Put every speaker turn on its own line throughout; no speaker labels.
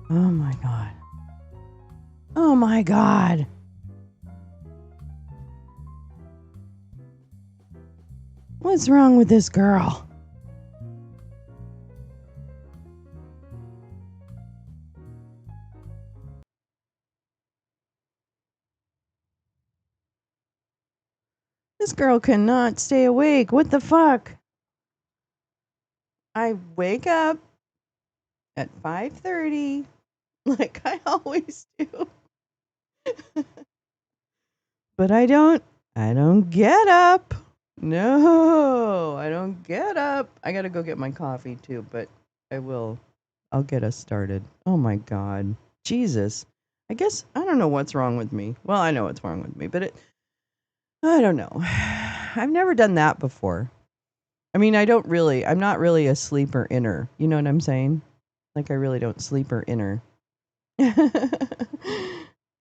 Oh my God. Oh my God. What's wrong with this girl? This girl cannot stay awake. What the fuck? I wake up at 5:30 like I always do. But I don't get up. No, I don't get up. I got to go get my coffee too, but I'll get us started. Oh my God. Jesus. I guess I don't know what's wrong with me. Well, I know what's wrong with me, but I don't know. I've never done that before. I mean, I'm not really a sleeper inner. You know what I'm saying? Like I really don't sleeper inner.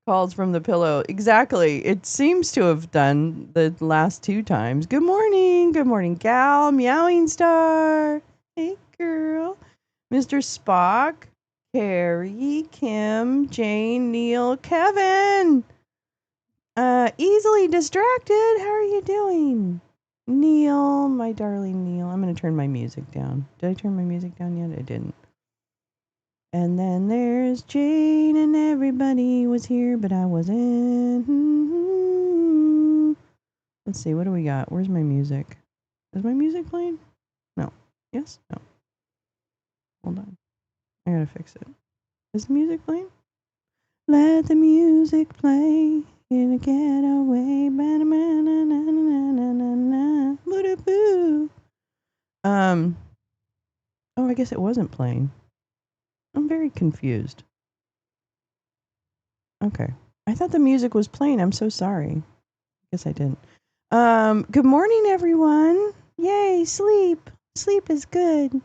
Calls from the pillow. Exactly. It seems to have done the last 2 times. Good morning. Good morning, gal. Meowing star. Hey, girl. Mr. Spock. Carrie, Kim, Jane, Neil, Kevin. Easily distracted. How are you doing? Neil, my darling Neil. I'm going to turn my music down. Did I turn my music down yet? I didn't. And then there's Jane, and everybody was here, but I wasn't. Let's see, what do we got? Where's my music? Is my music playing? No. Yes? No. Hold on. I gotta fix it. Is the music playing? Let the music play in a getaway. Oh, I guess it wasn't playing. I'm very confused. Okay. I thought the music was playing. I'm so sorry. Guess I didn't. Good morning, everyone. Yay, sleep. Sleep is good.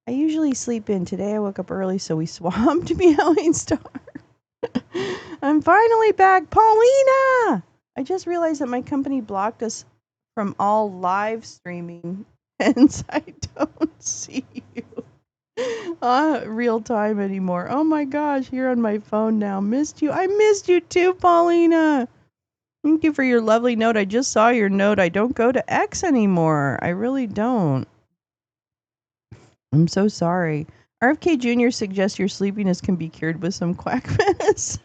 I usually sleep in. Today I woke up early, so we swapped Meowing Star. I'm finally back. Paulina! I just realized that my company blocked us from all live streaming, hence I don't see you real time anymore. Oh my gosh, you're on my phone now. Missed you. I missed you too, Paulina. Thank you for your lovely note. I just saw your note. I don't go to X anymore. I really don't. I'm so sorry. RFK Jr. suggests your sleepiness can be cured with some quack medicine.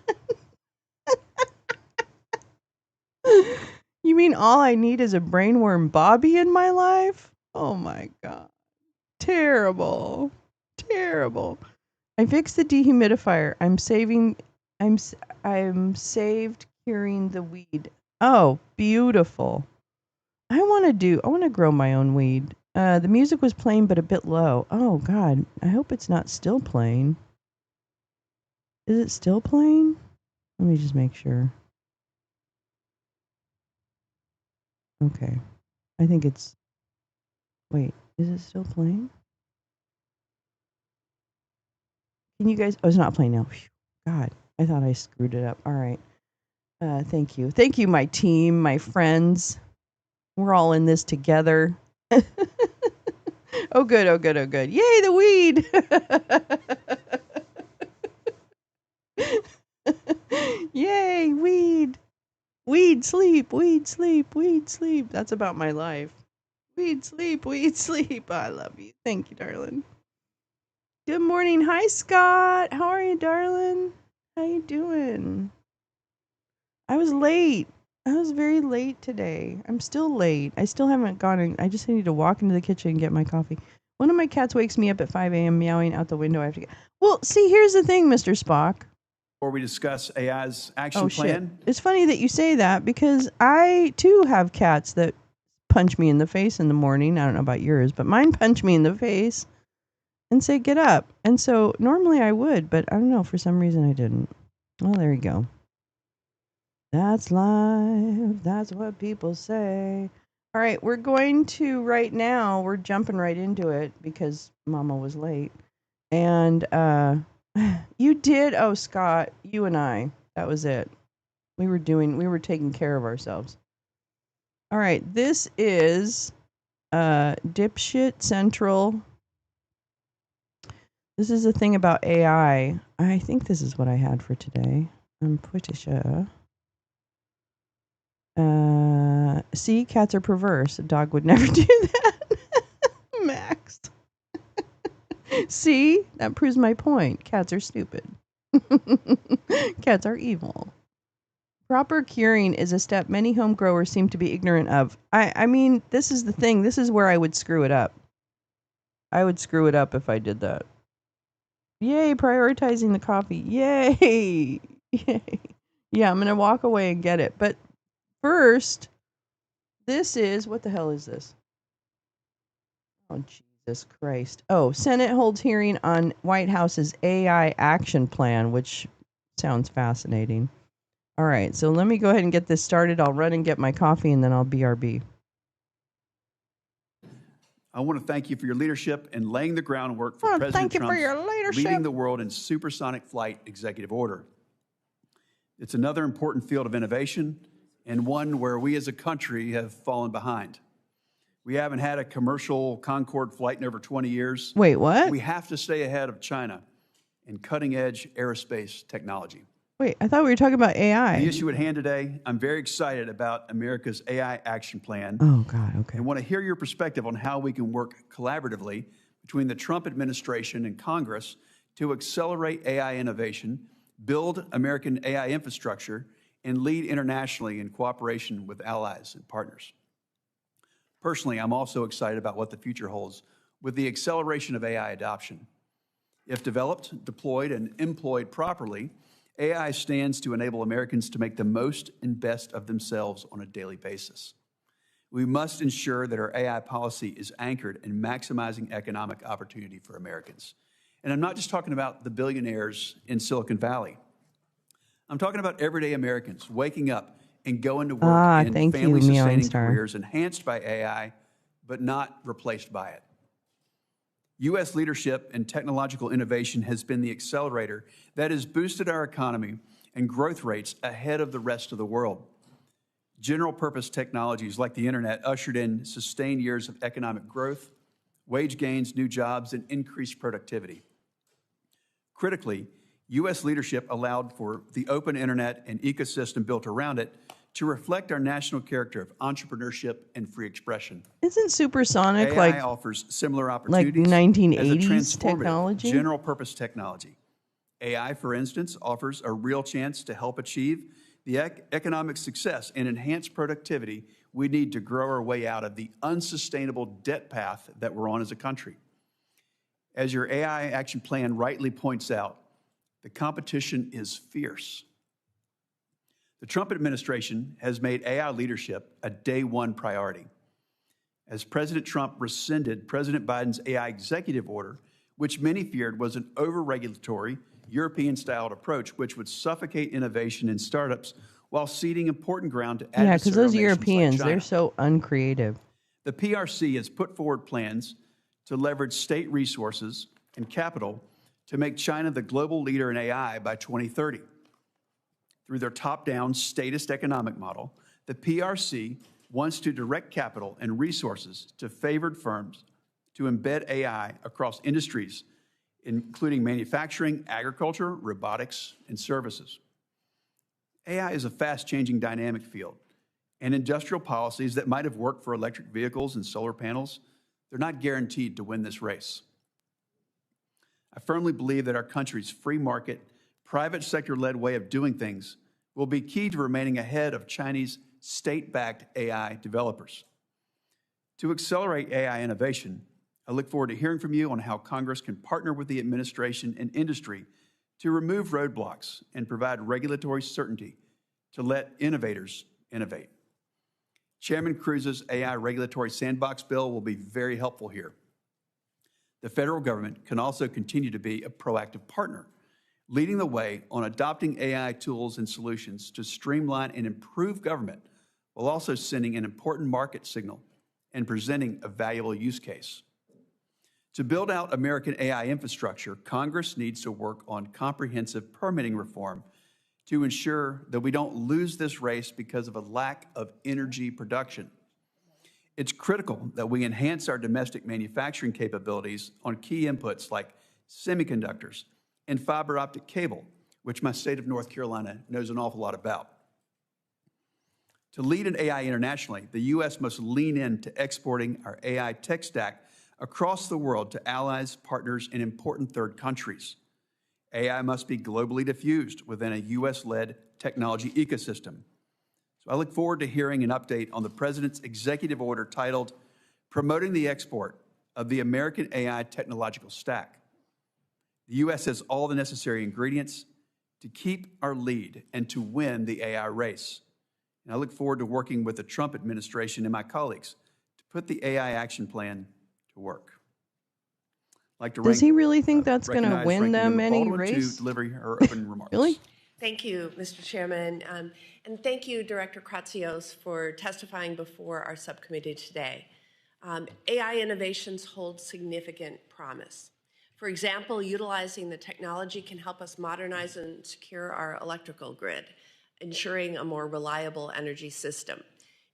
You mean all I need is a brainworm Bobby in my life? Oh my God. Terrible. Terrible. I fixed the dehumidifier. I'm saved curing the weed. Oh, beautiful. I want to grow my own weed. The music was playing, but a bit low. Oh God, I hope it's not still playing. Is it still playing? Let me just make sure. Okay. I think it's, wait, is it still playing? Can you guys, oh, it's not playing now. Whew. God, I thought I screwed it up. All right. Thank you. Thank you, my team, my friends. We're all in this together. Oh, good. Oh, good. Oh, good. Yay, the weed. Yay, weed. Weed, sleep, weed, sleep, weed, sleep. That's about my life. Weed, sleep, weed, sleep. I love you. Thank you, darling. Good morning. Hi, Scott. How are you, darling? How you doing? I was late. I was very late today. I'm still late. I still haven't gone in. I just need to walk into the kitchen and get my coffee. One of my cats wakes me up at 5 a.m. meowing out the window. I have to get. Well, see, here's the thing, Mr. Spock.
Before we discuss AI's action plan.
Shit. It's funny that you say that because I too have cats that punch me in the face in the morning. I don't know about yours, but mine punch me in the face and say, get up. And so normally I would, but I don't know. For some reason I didn't. Well, there you go. That's life. That's what people say. All right, we're going to right now, we're jumping right into it because Mama was late. And you did, oh, Scott, you and I, that was it. We were taking care of ourselves. All right, this is Dipshit Central. This is the thing about AI. I think this is what I had for today. I'm pretty sure. See, cats are perverse. A dog would never do that. Max. See, that proves my point. Cats are stupid. Cats are evil. Proper curing is a step many home growers seem to be ignorant of. I mean, this is the thing. This is where I would screw it up. I would screw it up if I did that. Yay, prioritizing the coffee. Yay. Yay. Yeah, I'm going to walk away and get it. But first, this is, what the hell is this? Oh, Jesus Christ. Oh, Senate holds hearing on White House's AI action plan, which sounds fascinating. All right, so let me go ahead and get this started. I'll run and get my coffee, and then I'll BRB.
I want to thank you for your leadership in laying the groundwork for President Trump's leading the world in supersonic flight executive order. It's another important field of innovation and one where we as a country have fallen behind. We haven't had a commercial Concorde flight in over 20 years.
Wait, what?
We have to stay ahead of China in cutting-edge aerospace technology.
Wait, I thought we were talking about AI.
The issue at hand today, I'm very excited about America's AI action plan.
Oh, God, okay.
I want to hear your perspective on how we can work collaboratively between the Trump administration and Congress to accelerate AI innovation, build American AI infrastructure, and lead internationally in cooperation with allies and partners. Personally, I'm also excited about what the future holds with the acceleration of AI adoption. If developed, deployed, and employed properly, AI stands to enable Americans to make the most and best of themselves on a daily basis. We must ensure that our AI policy is anchored in maximizing economic opportunity for Americans. And I'm not just talking about the billionaires in Silicon Valley. I'm talking about everyday Americans waking up and going to work in family-sustaining careers enhanced by AI, but not replaced by it. U.S. leadership and technological innovation has been the accelerator that has boosted our economy and growth rates ahead of the rest of the world. General-purpose technologies like the internet ushered in sustained years of economic growth, wage gains, new jobs, and increased productivity. Critically, U.S. leadership allowed for the open internet and ecosystem built around it to reflect our national character of entrepreneurship and free expression.
Isn't supersonic
AI offers similar opportunities
like 1980s
as a transformative
technology?
General-purpose technology. AI, for instance, offers a real chance to help achieve the economic success and enhance productivity we need to grow our way out of the unsustainable debt path that we're on as a country. As your AI action plan rightly points out, the competition is fierce. The Trump administration has made AI leadership a day one priority. As President Trump rescinded President Biden's AI executive order, which many feared was an over-regulatory, European-styled approach which would suffocate innovation in startups while ceding important ground to adversarial nations
because those
like
Europeans,
China.
they're so uncreative.
The PRC has put forward plans to leverage state resources and capital to make China the global leader in AI by 2030. Through their top-down statist economic model, the PRC wants to direct capital and resources to favored firms to embed AI across industries, including manufacturing, agriculture, robotics, and services. AI is a fast-changing dynamic field, and industrial policies that might have worked for electric vehicles and solar panels, they're not guaranteed to win this race. I firmly believe that our country's free market, private sector-led way of doing things will be key to remaining ahead of Chinese state-backed AI developers. To accelerate AI innovation, I look forward to hearing from you on how Congress can partner with the administration and industry to remove roadblocks and provide regulatory certainty to let innovators innovate. Chairman Cruz's AI regulatory sandbox bill will be very helpful here. The federal government can also continue to be a proactive partner, leading the way on adopting AI tools and solutions to streamline and improve government while also sending an important market signal and presenting a valuable use case. To build out American AI infrastructure, Congress needs to work on comprehensive permitting reform to ensure that we don't lose this race because of a lack of energy production. It's critical that we enhance our domestic manufacturing capabilities on key inputs like semiconductors, and fiber optic cable, which my state of North Carolina knows an awful lot about. To lead in AI internationally, the U.S. must lean into exporting our AI tech stack across the world to allies, partners, and important third countries. AI must be globally diffused within a U.S.-led technology ecosystem. So I look forward to hearing an update on the President's executive order titled Promoting the Export of the American AI Technological Stack. The U.S. has all the necessary ingredients to keep our lead and to win the AI race. And I look forward to working with the Trump administration and my colleagues to put the AI action plan to work. I'd like to
Does he really think that's going to win them any race?
To deliver her open remarks.
Really?
Thank you, Mr. Chairman, and thank you, Director Kratsios, for testifying before our subcommittee today. AI innovations hold significant promise. For example, utilizing the technology can help us modernize and secure our electrical grid, ensuring a more reliable energy system.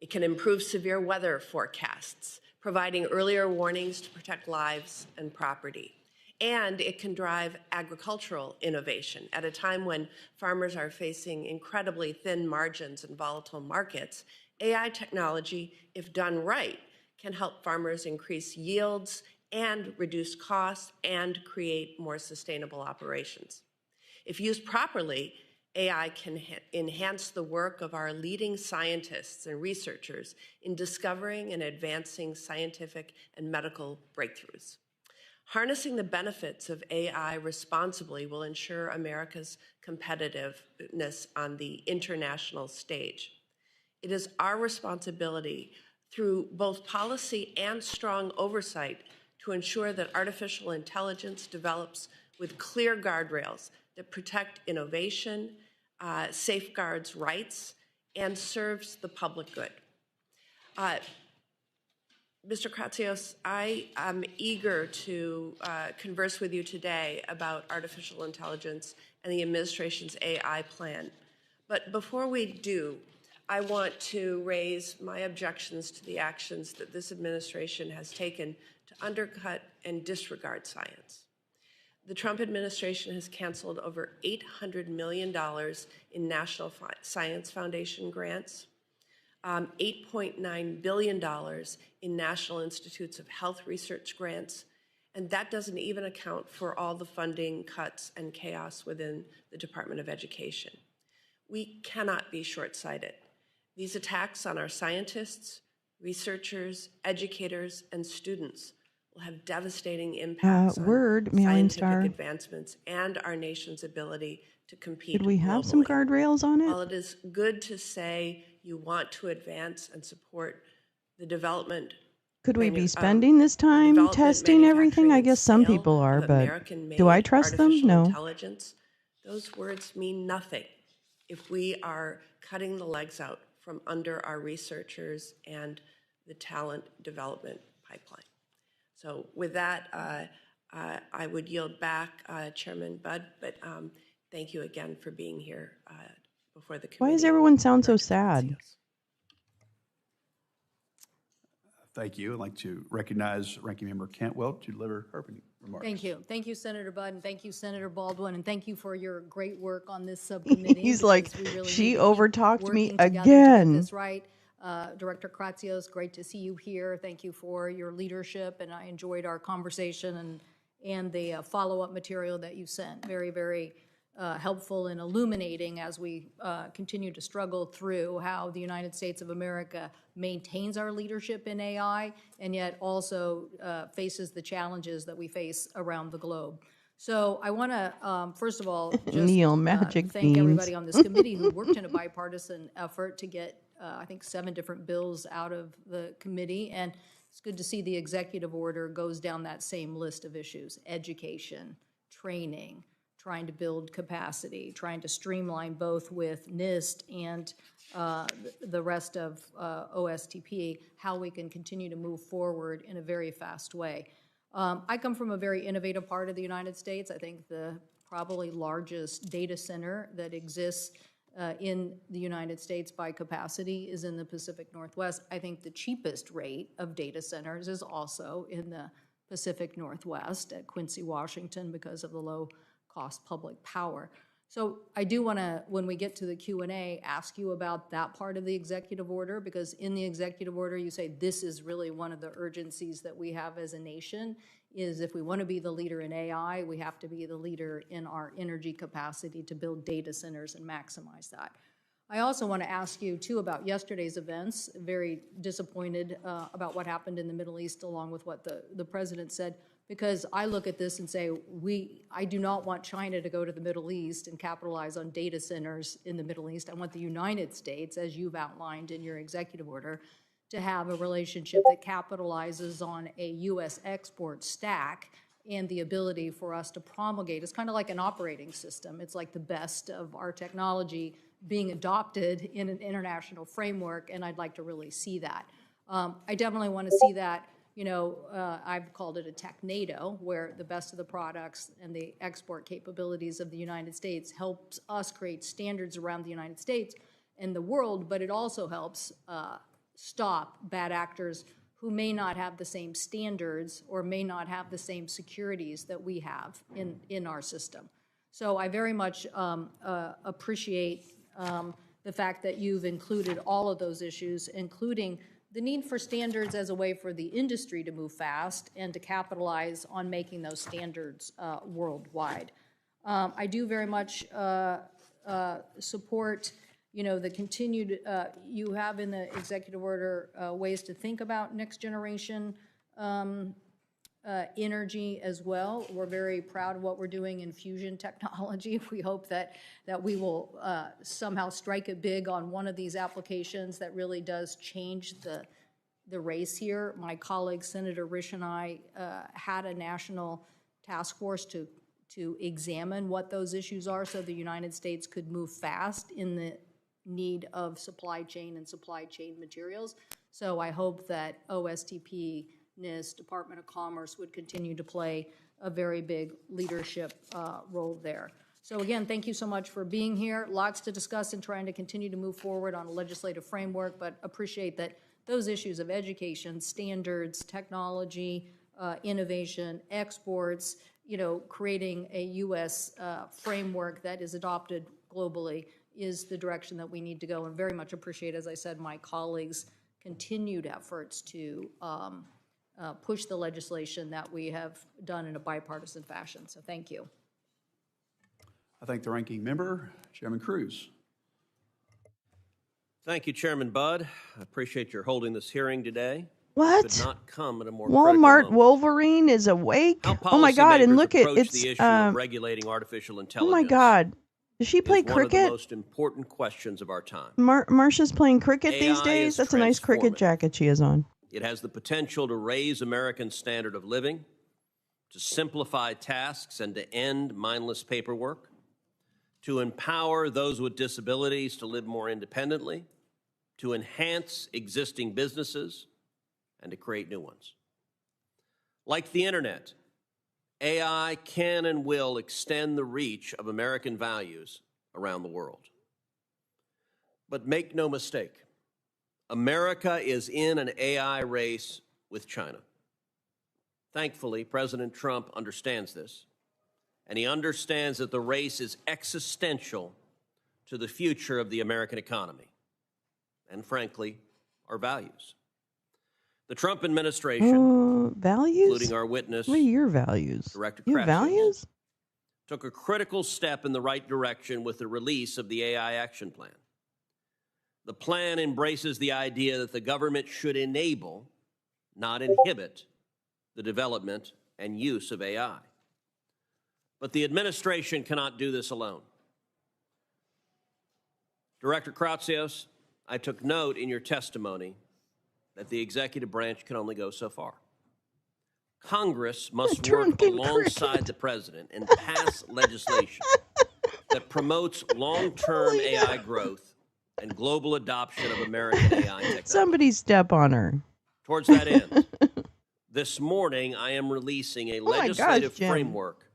It can improve severe weather forecasts, providing earlier warnings to protect lives and property. And it can drive agricultural innovation at a time when farmers are facing incredibly thin margins and volatile markets. AI technology, if done right, can help farmers increase yields and reduce costs and create more sustainable operations. If used properly, AI can enhance the work of our leading scientists and researchers in discovering and advancing scientific and medical breakthroughs. Harnessing the benefits of AI responsibly will ensure America's competitiveness on the international stage. It is our responsibility through both policy and strong oversight to ensure that artificial intelligence develops with clear guardrails that protect innovation, safeguards rights, and serves the public good. Mr. Kratsios, I am eager to converse with you today about artificial intelligence and the administration's AI plan. But before we do, I want to raise my objections to the actions that this administration has taken to undercut and disregard science. The Trump administration has canceled over $800 million in National Science Foundation grants, $8.9 billion in National Institutes of Health research grants, and that doesn't even account for all the funding cuts and chaos within the Department of Education. We cannot be short-sighted. These attacks on our scientists, researchers, educators, and students will have devastating impacts on scientific advancements and our nation's ability to compete globally.
Could we have some guardrails on it?
While it is good to say you want to advance and support the development,
could we be spending this time testing everything? I guess some people are, but do I trust them? No.
Intelligence, those words mean nothing if we are cutting the legs out from under our researchers and the talent development pipeline. So with that, I would yield back, Chairman Budd, but thank you again for being here before the committee.
Why does everyone sound so sad?
Thank you. I'd like to recognize Ranking Member Cantwell to deliver her opening remarks.
Thank you. Thank you, Senator Budd, and thank you, Senator Baldwin, and thank you for your great work on this subcommittee.
He's like,
really
she overtalked me again.
To get this right. Director Kratsios, great to see you here. Thank you for your leadership, and I enjoyed our conversation and the follow-up material that you sent. Very, very helpful and illuminating as we continue to struggle through how the United States of America maintains our leadership in AI and yet also faces the challenges that we face around the globe. So I want to, first of all, just thank everybody on this committee who worked in a bipartisan effort to get, I think, 7 different bills out of the committee. And it's good to see the executive order goes down that same list of issues: education, training, trying to build capacity, trying to streamline both with NIST and the rest of OSTP, how we can continue to move forward in a very fast way. I come from a very innovative part of the United States. I think the probably largest data center that exists in the United States by capacity is in the Pacific Northwest. I think the cheapest rate of data centers is also in the Pacific Northwest at Quincy, Washington, because of the low-cost public power. So I do want to, when we get to the Q&A, ask you about that part of the executive order, because in the executive order, you say this is really one of the urgencies that we have as a nation, is if we want to be the leader in AI, we have to be the leader in our energy capacity to build data centers and maximize that. I also want to ask you, too, about yesterday's events. Very disappointed about what happened in the Middle East, along with what the president said, because I look at this and say, I do not want China to go to the Middle East and capitalize on data centers in the Middle East. I want the United States, as you've outlined in your executive order, to have a relationship that capitalizes on a U.S. export stack and the ability for us to promulgate. It's kind of like an operating system. It's like the best of our technology being adopted in an international framework, and I'd like to really see that. I definitely want to see that. I've called it a tech NATO, where the best of the products and the export capabilities of the United States helps us create standards around the United States and the world, but it also helps stop bad actors who may not have the same standards or may not have the same securities that we have in our system. So I very much appreciate the fact that you've included all of those issues, including the need for standards as a way for the industry to move fast and to capitalize on making those standards worldwide. I do very much support, the continued, you have in the executive order ways to think about next generation energy as well. We're very proud of what we're doing in fusion technology. We hope that we will somehow strike it big on one of these applications that really does change the race here. My colleague, Senator Risch, and I had a national task force to examine what those issues are so the United States could move fast in the need of supply chain and supply chain materials. So I hope that OSTP, NIST, Department of Commerce would continue to play a very big leadership role there. So again, thank you so much for being here. Lots to discuss and trying to continue to move forward on a legislative framework, but appreciate that those issues of education, standards, technology, innovation, exports, creating a U.S. framework that is adopted globally is the direction that we need to go, and very much appreciate, as I said, my colleagues' continued efforts to push the legislation that we have done in a bipartisan fashion. So thank you.
I thank the ranking member, Chairman Cruz.
Thank you, Chairman Budd. I appreciate your holding this hearing today.
What?
Could not come at a more
Walmart Wolverine is awake? Oh my God! And look at it's
the issue of regulating artificial intelligence.
Oh my God! Does she play cricket?
One of the most important questions of our time.
Marcia's playing cricket these
AI
days. That's a nice cricket jacket she has on.
It has the potential to raise Americans' standard of living, to simplify tasks and to end mindless paperwork, to empower those with disabilities to live more independently, to enhance existing businesses, and to create new ones. Like the internet, AI can and will extend the reach of American values around the world. But make no mistake, America is in an AI race with China. Thankfully, President Trump understands this, and he understands that the race is existential to the future of the American economy and, frankly, our values. The Trump administration,
values?
including our witness,
what are your values?
Director
Your
Kratz,
values?
took a critical step in the right direction with the release of the AI Action Plan. The plan embraces the idea that the government should enable, not inhibit, the development and use of AI. But the administration cannot do this alone. Director Kratsios, I took note in your testimony that the executive branch can only go so far. Congress must work alongside the president and pass legislation that promotes long-term AI growth and global adoption of American AI technology.
Somebody step on her.
Towards that end, this morning I am releasing a legislative framework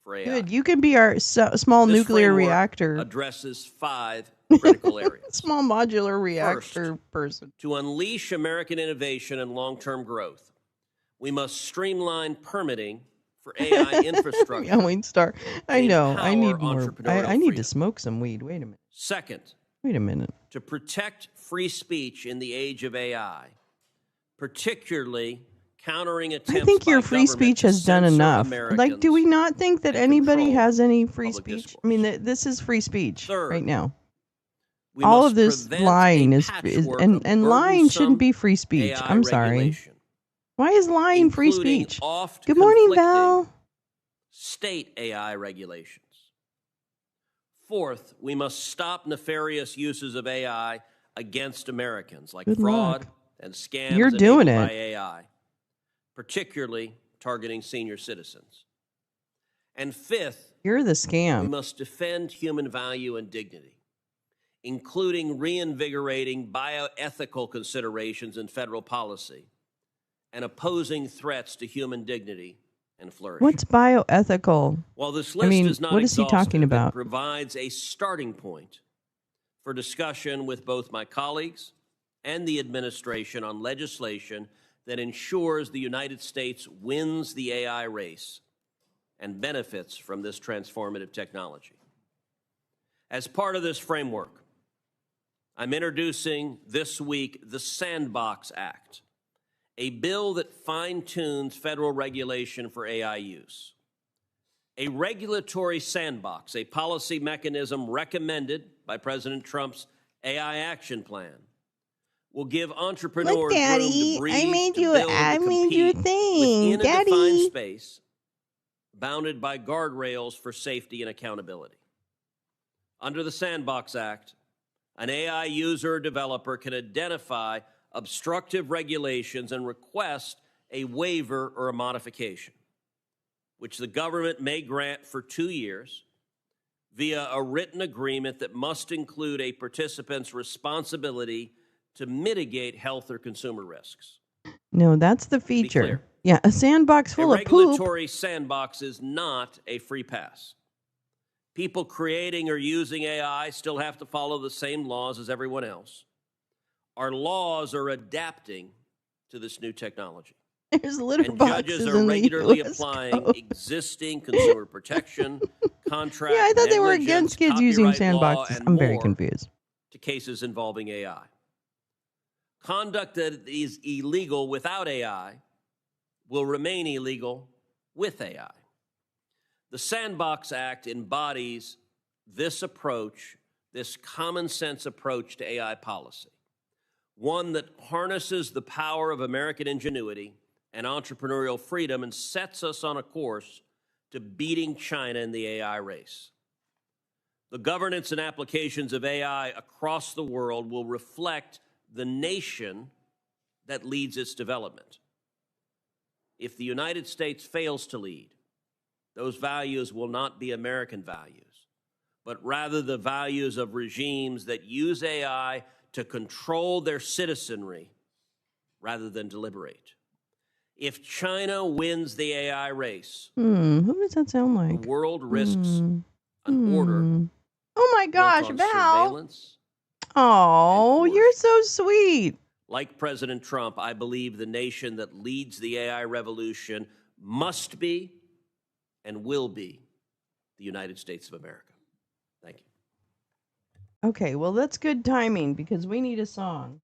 for AI.
Good, you can be our small
This
nuclear
framework
reactor.
addresses 5 critical areas.
Small modular reactor person.
To unleash American innovation and long-term growth, We must streamline permitting for AI infrastructure.
Yeah, Wayne Star. I know. I
empower
need more.
entrepreneurial
I need to
freedom.
smoke some weed. Wait a minute.
Second,
Wait a minute.
to protect free speech in the age of AI, particularly countering attempts
I think your
by
free
government
speech
to
has done
censor
enough. Like, do we
Americans
not think that
and
anybody
control
has any free
public
speech?
discourse.
I mean, this is free speech
Third,
right now.
we
All
must
of this
prevent
lying
a
is
patchwork
and
of
lying shouldn't
burdensome
be free speech.
AI
I'm sorry.
regulation,
Why is lying free
including
speech?
oft
Good morning,
conflicting
Val.
state AI regulations. Fourth, we must stop nefarious uses of AI against Americans, like
Good
fraud
luck.
and scams
You're
enabled
doing
by
it.
AI, particularly targeting senior citizens. And fifth,
You're the
we
scam.
must defend human value and dignity, including reinvigorating bioethical considerations in federal policy and opposing threats to human dignity and flourishing.
What's bioethical?
While this
I
list
mean,
is not
what is he talking
exhaustive,
about?
it provides a starting point for discussion with both my colleagues and the administration on legislation that ensures the United States wins the AI race and benefits from this transformative technology. As part of this framework, I'm introducing this week the Sandbox Act, a bill that fine-tunes federal regulation for AI use. A regulatory sandbox, a policy mechanism recommended by President Trump's AI action plan, will give entrepreneurs
Look,
room
Daddy,
to breathe,
I made
to
you.
build,
I
and to
made you a
compete
thing,
within a defined
Daddy.
space bounded by guardrails for safety and accountability. Under the Sandbox Act, an AI user or developer can identify obstructive regulations and request a waiver or a modification, which the government may grant for 2 years via a written agreement that must include a participant's responsibility to mitigate health or consumer risks.
No, that's the
To be
feature.
clear,
Yeah, a sandbox
a
full of poop.
regulatory sandbox is not a free pass. People creating or using AI still have to follow the same laws as everyone else. Our laws are adapting to this new technology.
There's litter
And
boxes
judges are
in the
regularly
US
applying
code.
existing consumer protection, contract,
Yeah, I thought they were
negligence,
against kids using
copyright law,
sandboxes.
and
I'm very
more
confused.
to cases involving AI. Conduct that is illegal without AI will remain illegal with AI. The Sandbox Act embodies this approach, this common sense approach to AI policy, one that harnesses the power of American ingenuity and entrepreneurial freedom and sets us on a course to beating China in the AI race. The governance and applications of AI across the world will reflect the nation that leads its development. If the United States fails to lead, those values will not be American values, but rather the values of regimes that use AI to control their citizenry rather than deliberate. If China wins the AI race,
Who does that sound like?
the world risks an order
Oh my
built
gosh,
on
Val.
surveillance.
Oh,
and
you're so sweet.
Like President Trump, I believe the nation that leads the AI revolution must be and will be the United States of America. Thank you.
Okay, well, that's good timing because we need a song.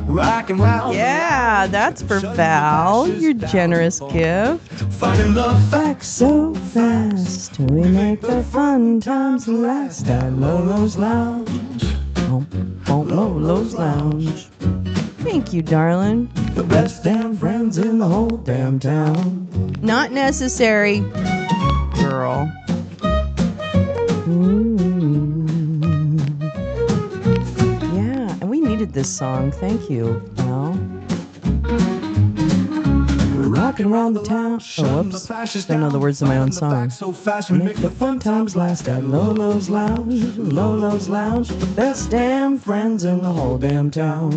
Rock and roll.
Yeah, that's for Val, your generous gift.
Finding love
Back so fast, we make the fun times last at Lolo's Lounge. Lolo's Lounge. Thank you, darling.
the best damn friends in the whole damn town.
Not necessary, girl. Yeah, and we needed this song. Thank you, Val. Rocking around the town. Oh, whoops. Don't know the words of my own song.
So fast we
Make the fun times last at Lolo's Lounge. Lolo's Lounge. The best damn friends in the whole damn town.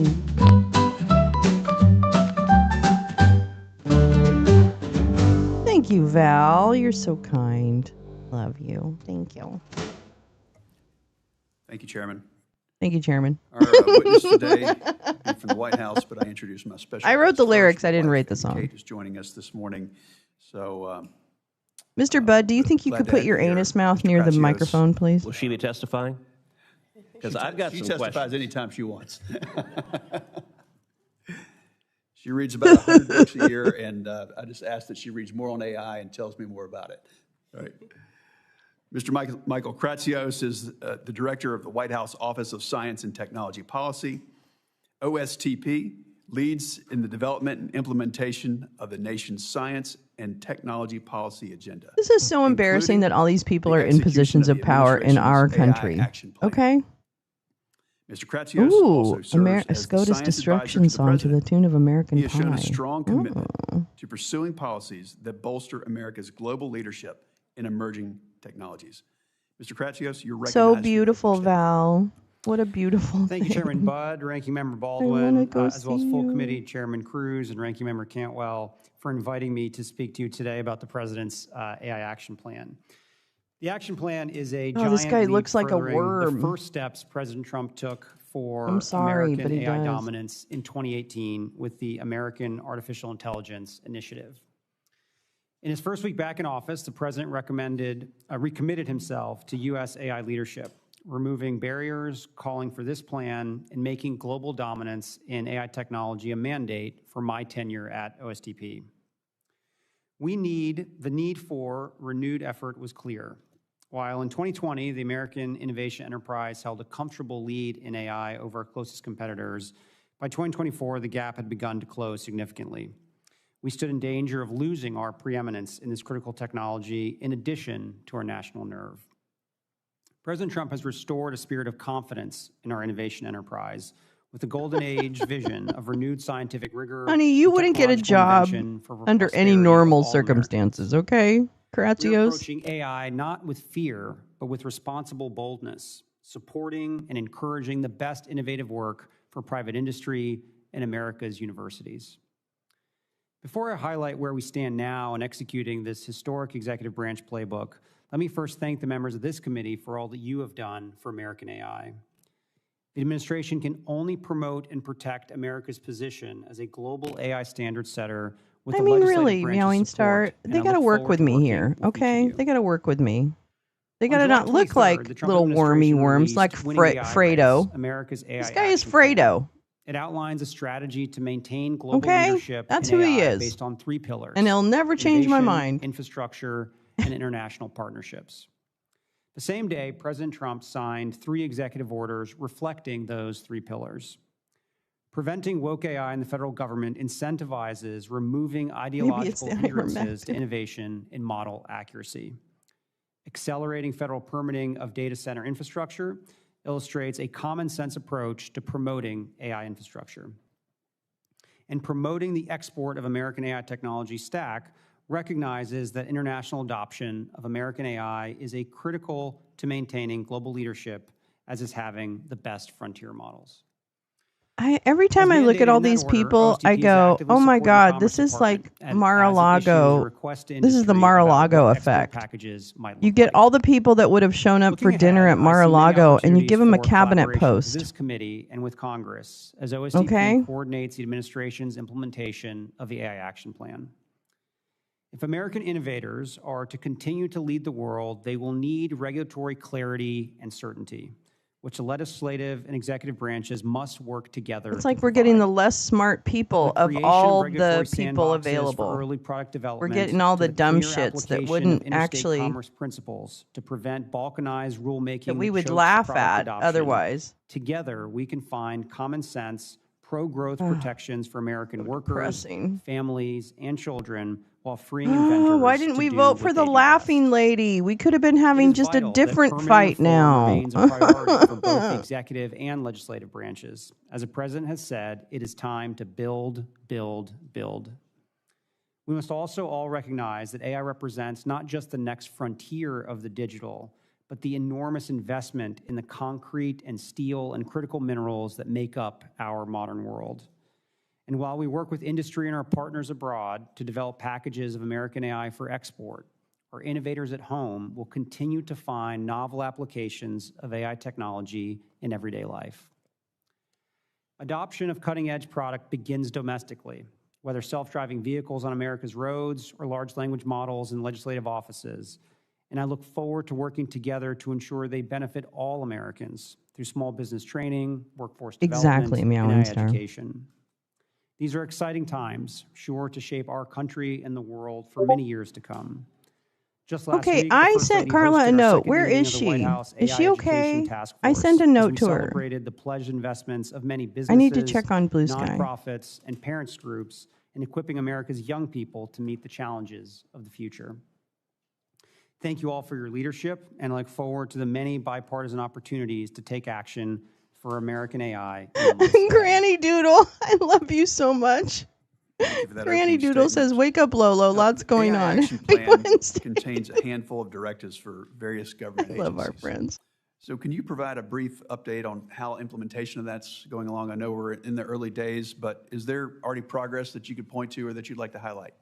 Thank you, Val. You're so kind. Love you. Thank you.
Thank you, Chairman.
Thank you, Chairman.
Our witness today is from the White House, but I introduced my special
I wrote
guest
the
first.
lyrics. I
My
didn't
wife,
write the
Amy
song.
Kate, is joining us this morning. So,
Mr. Budd, do you think you
glad
could
to
put
have
your
you here.
anus mouth
Mr.
near the
Kratsios.
microphone, please?
Will she be testifying? Because I've got
She
some
testifies
questions.
anytime she wants. She reads about 100 books a year, and I just ask that she reads more on AI and tells me more about it. All right. Mr. Michael Kratsios is the director of the White House Office of Science and Technology Policy. OSTP leads in the development and implementation of the nation's science and technology policy agenda.
This is so embarrassing that all these people
the
are in
execution
positions
of
of
the
power in our
administration's AI
country.
action plan.
Okay?
Mr. Kratsios also
Ooh,
serves
a
as the
SCOTUS
science advisor
destruction
to the
song to the
president.
tune of American
He has shown
Pie.
a strong commitment to pursuing policies that bolster America's global leadership in emerging technologies. Mr. Kratsios, you're recognized.
So
for your
beautiful,
opening statement.
Val. What a beautiful
Thank you,
thing.
Chairman Budd, Ranking Member
wanna
Baldwin,
go
as well as
see
full
you.
committee Chairman Cruz and Ranking Member Cantwell for inviting me to speak to you today about the President's AI Action Plan. The action plan is a giant
this guy
leap
looks like a
furthering
worm.
the first steps President Trump took for
I'm sorry,
American
but he
AI
does.
dominance in 2018 with the American Artificial Intelligence Initiative. In his first week back in office, the president recommitted himself to U.S. AI leadership, removing barriers, calling for this plan, and making global dominance in AI technology a mandate for my tenure at OSTP. The need for renewed effort was clear. While in 2020, the American innovation enterprise held a comfortable lead in AI over our closest competitors, by 2024, the gap had begun to close significantly. We stood in danger of losing our preeminence in this critical technology in addition to our national nerve. President Trump has restored a spirit of confidence in our innovation enterprise with the golden age vision of renewed scientific rigor.
Honey, you
and
wouldn't get a
technological
job
invention for
under any
prosperity of
normal
all
circumstances,
Americans.
okay?
We're
Kratsios?
approaching AI not with fear, but with responsible boldness, supporting and encouraging the best innovative work for private industry and America's universities. Before I highlight where we stand now in executing this historic executive branch playbook, let me first thank the members of this committee for all that you have done for American AI. The administration can only promote and protect America's position as a global AI standard setter with the legislative
Really,
branch's
Meowing
support,
Star,
and
they
I
got to
look
work
forward
with
to
me
working
here,
with each of
okay?
you.
They got to work with me. They got to
July
not look
23rd,
like
the Trump
little wormy
administration
worms like
released Winning the AI Race,
Fredo.
America's AI
This guy is
Action Plan.
Fredo.
It outlines a strategy to maintain global
Okay,
leadership
that's
in
who
AI
he is.
based on three pillars.
And he'll never change my
innovation,
mind.
Infrastructure, and international partnerships. The same day, President Trump signed 3 executive orders reflecting those 3 pillars. Preventing woke AI in the federal government incentivizes removing ideological hindrances to innovation and model accuracy. Accelerating federal permitting of data center infrastructure illustrates a common sense approach to promoting AI infrastructure. And promoting the export of American AI technology stack recognizes that international adoption of American AI is a critical to maintaining global leadership, as is having the best frontier models.
Every time I look at all these people, I go, oh my God, this is like Mar-a-Lago. This is the Mar-a-Lago effect. You get all the people that would have shown up for dinner at Mar-a-Lago and you give them a cabinet post.
This committee and with Congress as OSTP coordinates the administration's implementation of the AI Action Plan. If American innovators are to continue to lead the world, they will need regulatory clarity and certainty, which the legislative and executive branches must work together.
It's like we're getting the less smart people of all the people available.
For early product development,
we're getting all the dumb
clear
shits that wouldn't actually
commerce principles to prevent balkanized rulemaking
that we would
chokes
laugh
product
at
adoption.
otherwise.
Together, we can find common sense, pro-growth protections for American workers, families, and children while freeing inventors.
Why didn't we vote for the laughing lady? We could have been having just a different fight now.
Remains a priority for both the executive and legislative branches. As the president has said, it is time to build, build, build. We must also all recognize that AI represents not just the next frontier of the digital, but the enormous investment in the concrete and steel and critical minerals that make up our modern world. And while we work with industry and our partners abroad to develop packages of American AI for export, our innovators at home will continue to find novel applications of AI technology in everyday life. Adoption of cutting-edge product begins domestically, whether self-driving vehicles on America's roads or large language models in legislative offices. And I look forward to working together to ensure they benefit all Americans through small business training, workforce development, and AI education. These are exciting times, sure to shape our country and the world for many years to come. Just last week,
I sent Carla a note. Where is she? Is she okay? I sent a note to her.
Celebrated the pledged investments of many businesses,
I need to check on Blue Sky.
nonprofits, and parents groups in equipping America's young people to meet the challenges of the future. Thank you all for your leadership, and I look forward to the many bipartisan opportunities to take action for American AI.
Granny Doodle, I love you so much. Granny Doodle says, "Wake up, Lolo. Lots going on."
The AI action plan contains a handful of directives for various government agencies.
Love our friends.
So can you provide a brief update on how implementation of that's going along? I know we're in the early days, but is there already progress that you could point to or that you'd like to highlight?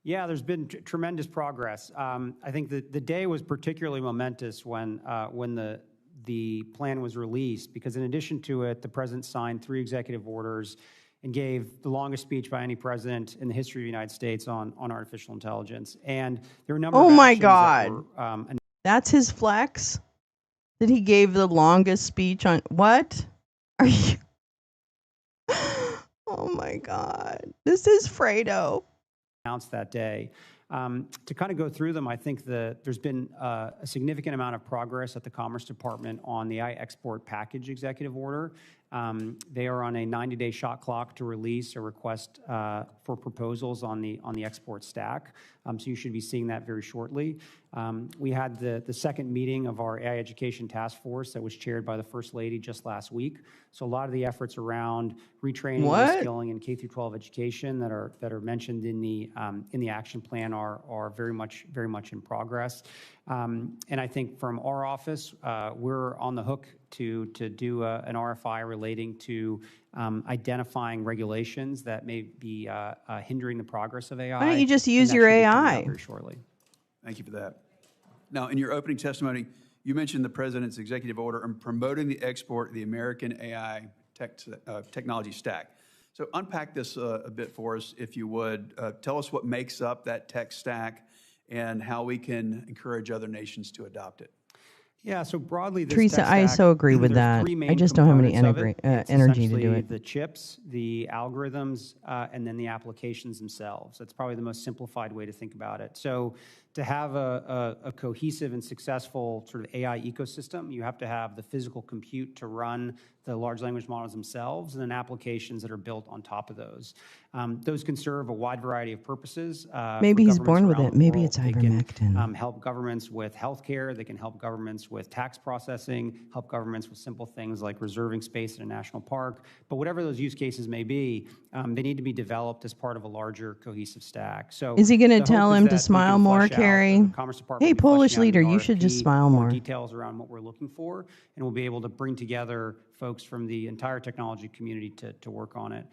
Yeah, there's been tremendous progress. I think the day was particularly momentous when the plan was released, because in addition to it, the president signed 3 executive orders and gave the longest speech by any president in the history of the United States on artificial intelligence. And there were a number of actions that were,
that's his flex? That he gave the longest speech on what? Are you? Oh my God. This is Fredo.
Announced that day. To kind of go through them, I think there's been a significant amount of progress at the Commerce Department on the export package executive order. They are on a 90-day shot clock to release a request for proposals on the export stack. So you should be seeing that very shortly. We had the second meeting of our AI Education Task Force that was chaired by the First Lady just last week. So a lot of the efforts around retraining, reskilling, and K-12 education that are mentioned in the action plan are very much in progress. And I think from our office, we're on the hook to do an RFI relating to identifying regulations that may be hindering the progress of AI.
Why don't you just use your AI?
Very shortly.
Thank you for that. Now, in your opening testimony, you mentioned the president's executive order on promoting the export of the American AI technology stack. So unpack this a bit for us, if you would. Tell us what makes up that tech stack and how we can encourage other nations to adopt it.
Yeah, so broadly, this
Teresa,
tech stack,
I so agree with that. I just don't have any energy to do it.
The chips, the algorithms, and then the applications themselves. That's probably the most simplified way to think about it. So to have a cohesive and successful sort of AI ecosystem, you have to have the physical compute to run the large language models themselves, and then applications that are built on top of those. Those can serve a wide variety of purposes.
Maybe he's born with it. Maybe it's ivermectin.
They can help governments with healthcare. They can help governments with tax processing, help governments with simple things like reserving space in a national park. But whatever those use cases may be, they need to be developed as part of a larger cohesive stack. So
is he going to tell him to smile more, Carrie? Hey, Polish leader, you should just smile more.
Details around what we're looking for, and we'll be able to bring together folks from the entire technology community to work on it.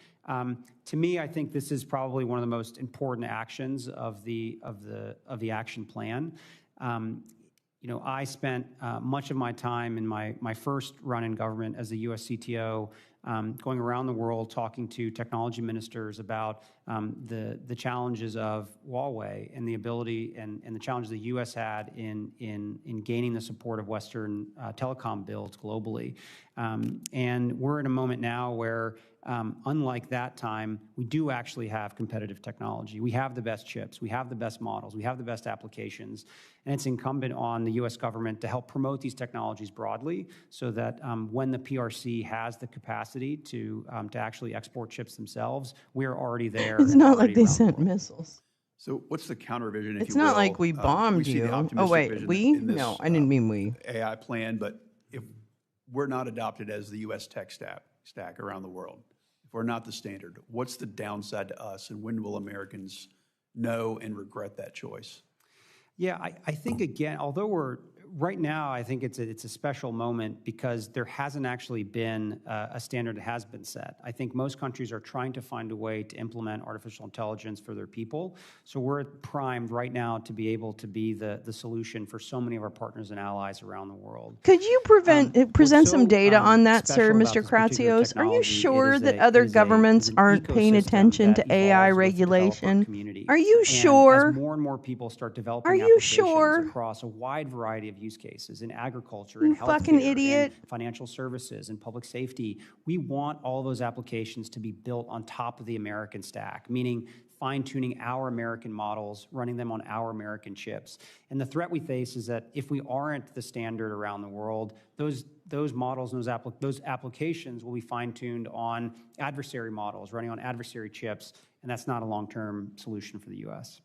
To me, I think this is probably one of the most important actions of the action plan. You know, I spent much of my time in my first run in government as a U.S. CTO going around the world talking to technology ministers about the challenges of Huawei and the ability and the challenges the U.S. had in gaining the support of Western telecom builds globally. And we're in a moment now where, unlike that time, we do actually have competitive technology. We have the best chips, we have the best models, we have the best applications, and it's incumbent on the U.S. government to help promote these technologies broadly so that when the PRC has the capacity to actually export chips themselves, we're already there.
It's not like they sent missiles.
So what's the counter vision, if
it's
you will?
It's not like we bombed you. Oh, wait, we? No, I didn't mean we.
AI plan, but if we're not adopted as the U.S. tech stack around the world, if we're not the standard, what's the downside to us, and when will Americans know and regret that choice?
Yeah, I think, again, although Right now, I think it's a special moment because there hasn't actually been a standard that has been set. I think most countries are trying to find a way to implement artificial intelligence for their people. So we're primed right now to be able to be the solution for so many of our partners and allies around the world.
Could you present some data on that, sir,
special about
Mr.
this particular
Kratsios? Are you
technology,
sure that other governments aren't paying attention to AI regulation? Are you sure?
As more and more people start developing
Are you
applications
sure?
across a wide variety of use cases in agriculture,
You
in
fucking
healthcare,
idiot.
in financial services, and public safety, we want all those applications to be built on top of the American stack, meaning fine-tuning our American models, running them on our American chips. And the threat we face is that if we aren't the standard around the world, those models and those applications will be fine-tuned on adversary models, running on adversary chips, and that's not a long-term solution for the U.S.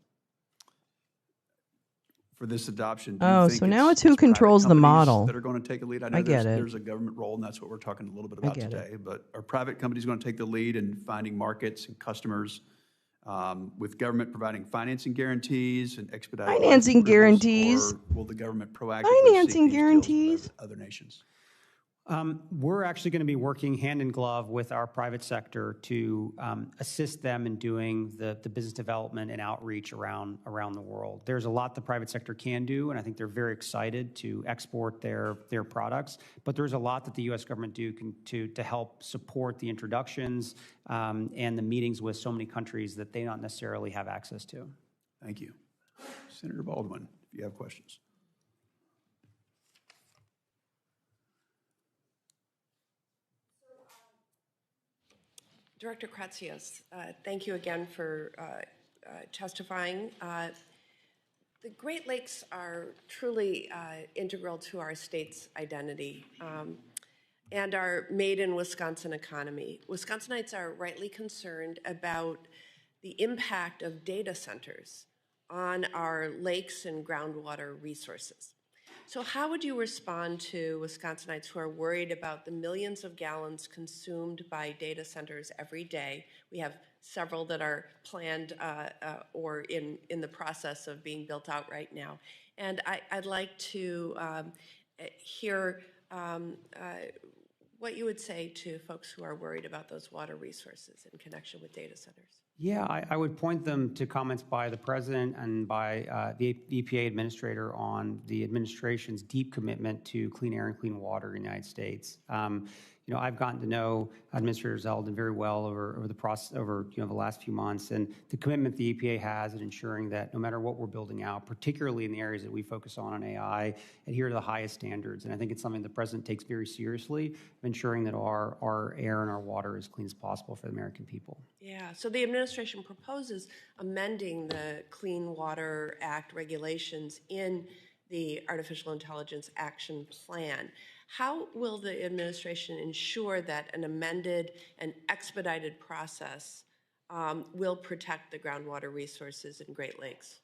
For this adoption, do you think
so now it's who
private
controls the
companies
model.
that are going to take a lead? I know
I get
there's
it.
a government role, and that's what we're talking a little bit about
get it.
today. But are private companies going to take the lead in finding markets and customers with government providing financing guarantees and expedited
Financing
license approvals,
guarantees.
or will the government proactively
Financing
seek these deals
guarantees.
with other nations?
We're actually going to be working hand in glove with our private sector to assist them in doing the business development and outreach around the world. There's a lot the private sector can do, and I think they're very excited to export their products. But there's a lot that the U.S. government can to help support the introductions and the meetings with so many countries that they don't necessarily have access to.
Thank you. Senator Baldwin, if you have questions.
Director Kratsios, thank you again for testifying. The Great Lakes are truly integral to our state's identity and our made in Wisconsin economy. Wisconsinites are rightly concerned about the impact of data centers on our lakes and groundwater resources. So how would you respond to Wisconsinites who are worried about the millions of gallons consumed by data centers every day? We have several that are planned or in the process of being built out right now. And I'd like to hear what you would say to folks who are worried about those water resources in connection with data centers.
Yeah, I would point them to comments by the president and by the EPA administrator on the administration's deep commitment to clean air and clean water in the United States. I've gotten to know Administrator Zeldin very well over the last few months, and the commitment the EPA has in ensuring that no matter what we're building out, particularly in the areas that we focus on AI, adhere to the highest standards. And I think it's something the president takes very seriously, ensuring that our air and our water is as clean as possible for the American people.
Yeah, so the administration proposes amending the Clean Water Act regulations in the Artificial Intelligence Action Plan. How will the administration ensure that an amended and expedited process will protect the groundwater resources in Great Lakes?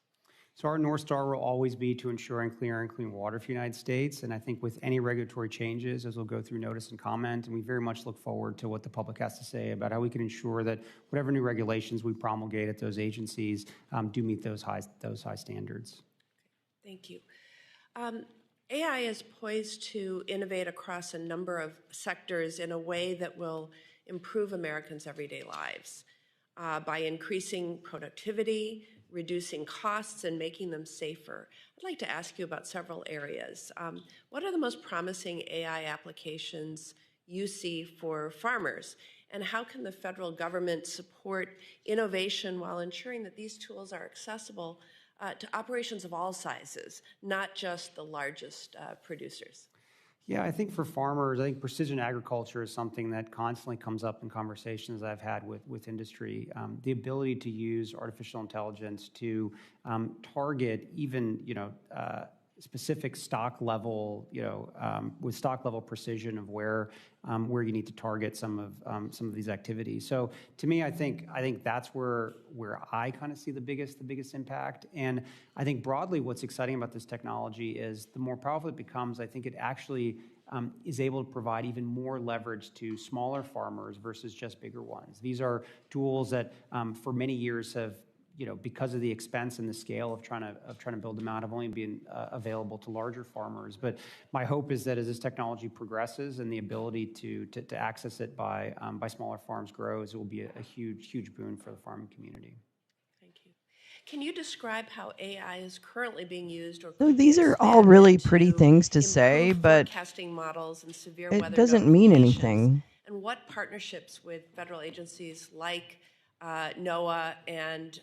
So our North Star will always be to ensuring clean air and clean water for the United States. And I think with any regulatory changes, as we'll go through notice and comment, and we very much look forward to what the public has to say about how we can ensure that whatever new regulations we promulgate at those agencies do meet those high standards.
Thank you. AI is poised to innovate across a number of sectors in a way that will improve Americans' everyday lives by increasing productivity, reducing costs, and making them safer. I'd like to ask you about several areas. What are the most promising AI applications you see for farmers? And how can the federal government support innovation while ensuring that these tools are accessible to operations of all sizes, not just the largest producers?
Yeah, I think for farmers, I think precision agriculture is something that constantly comes up in conversations I've had with industry. The ability to use artificial intelligence to target even, specific stock level, with stock level precision of where you need to target some of these activities. So to me, I think that's where I kind of see the biggest impact. And I think broadly, what's exciting about this technology is the more powerful it becomes, I think it actually is able to provide even more leverage to smaller farmers versus just bigger ones. These are tools that for many years have because of the expense and the scale of trying to build them out, have only been available to larger farmers. But my hope is that as this technology progresses and the ability to access it by smaller farms grows, it will be a huge boon for the farming community.
Thank you. Can you describe how AI is currently being used or
So
could be
these are all really pretty
expanded
things to
improve
say, but
forecasting models and severe
it
weather
doesn't mean
notifications?
anything.
And what partnerships with federal agencies like NOAA and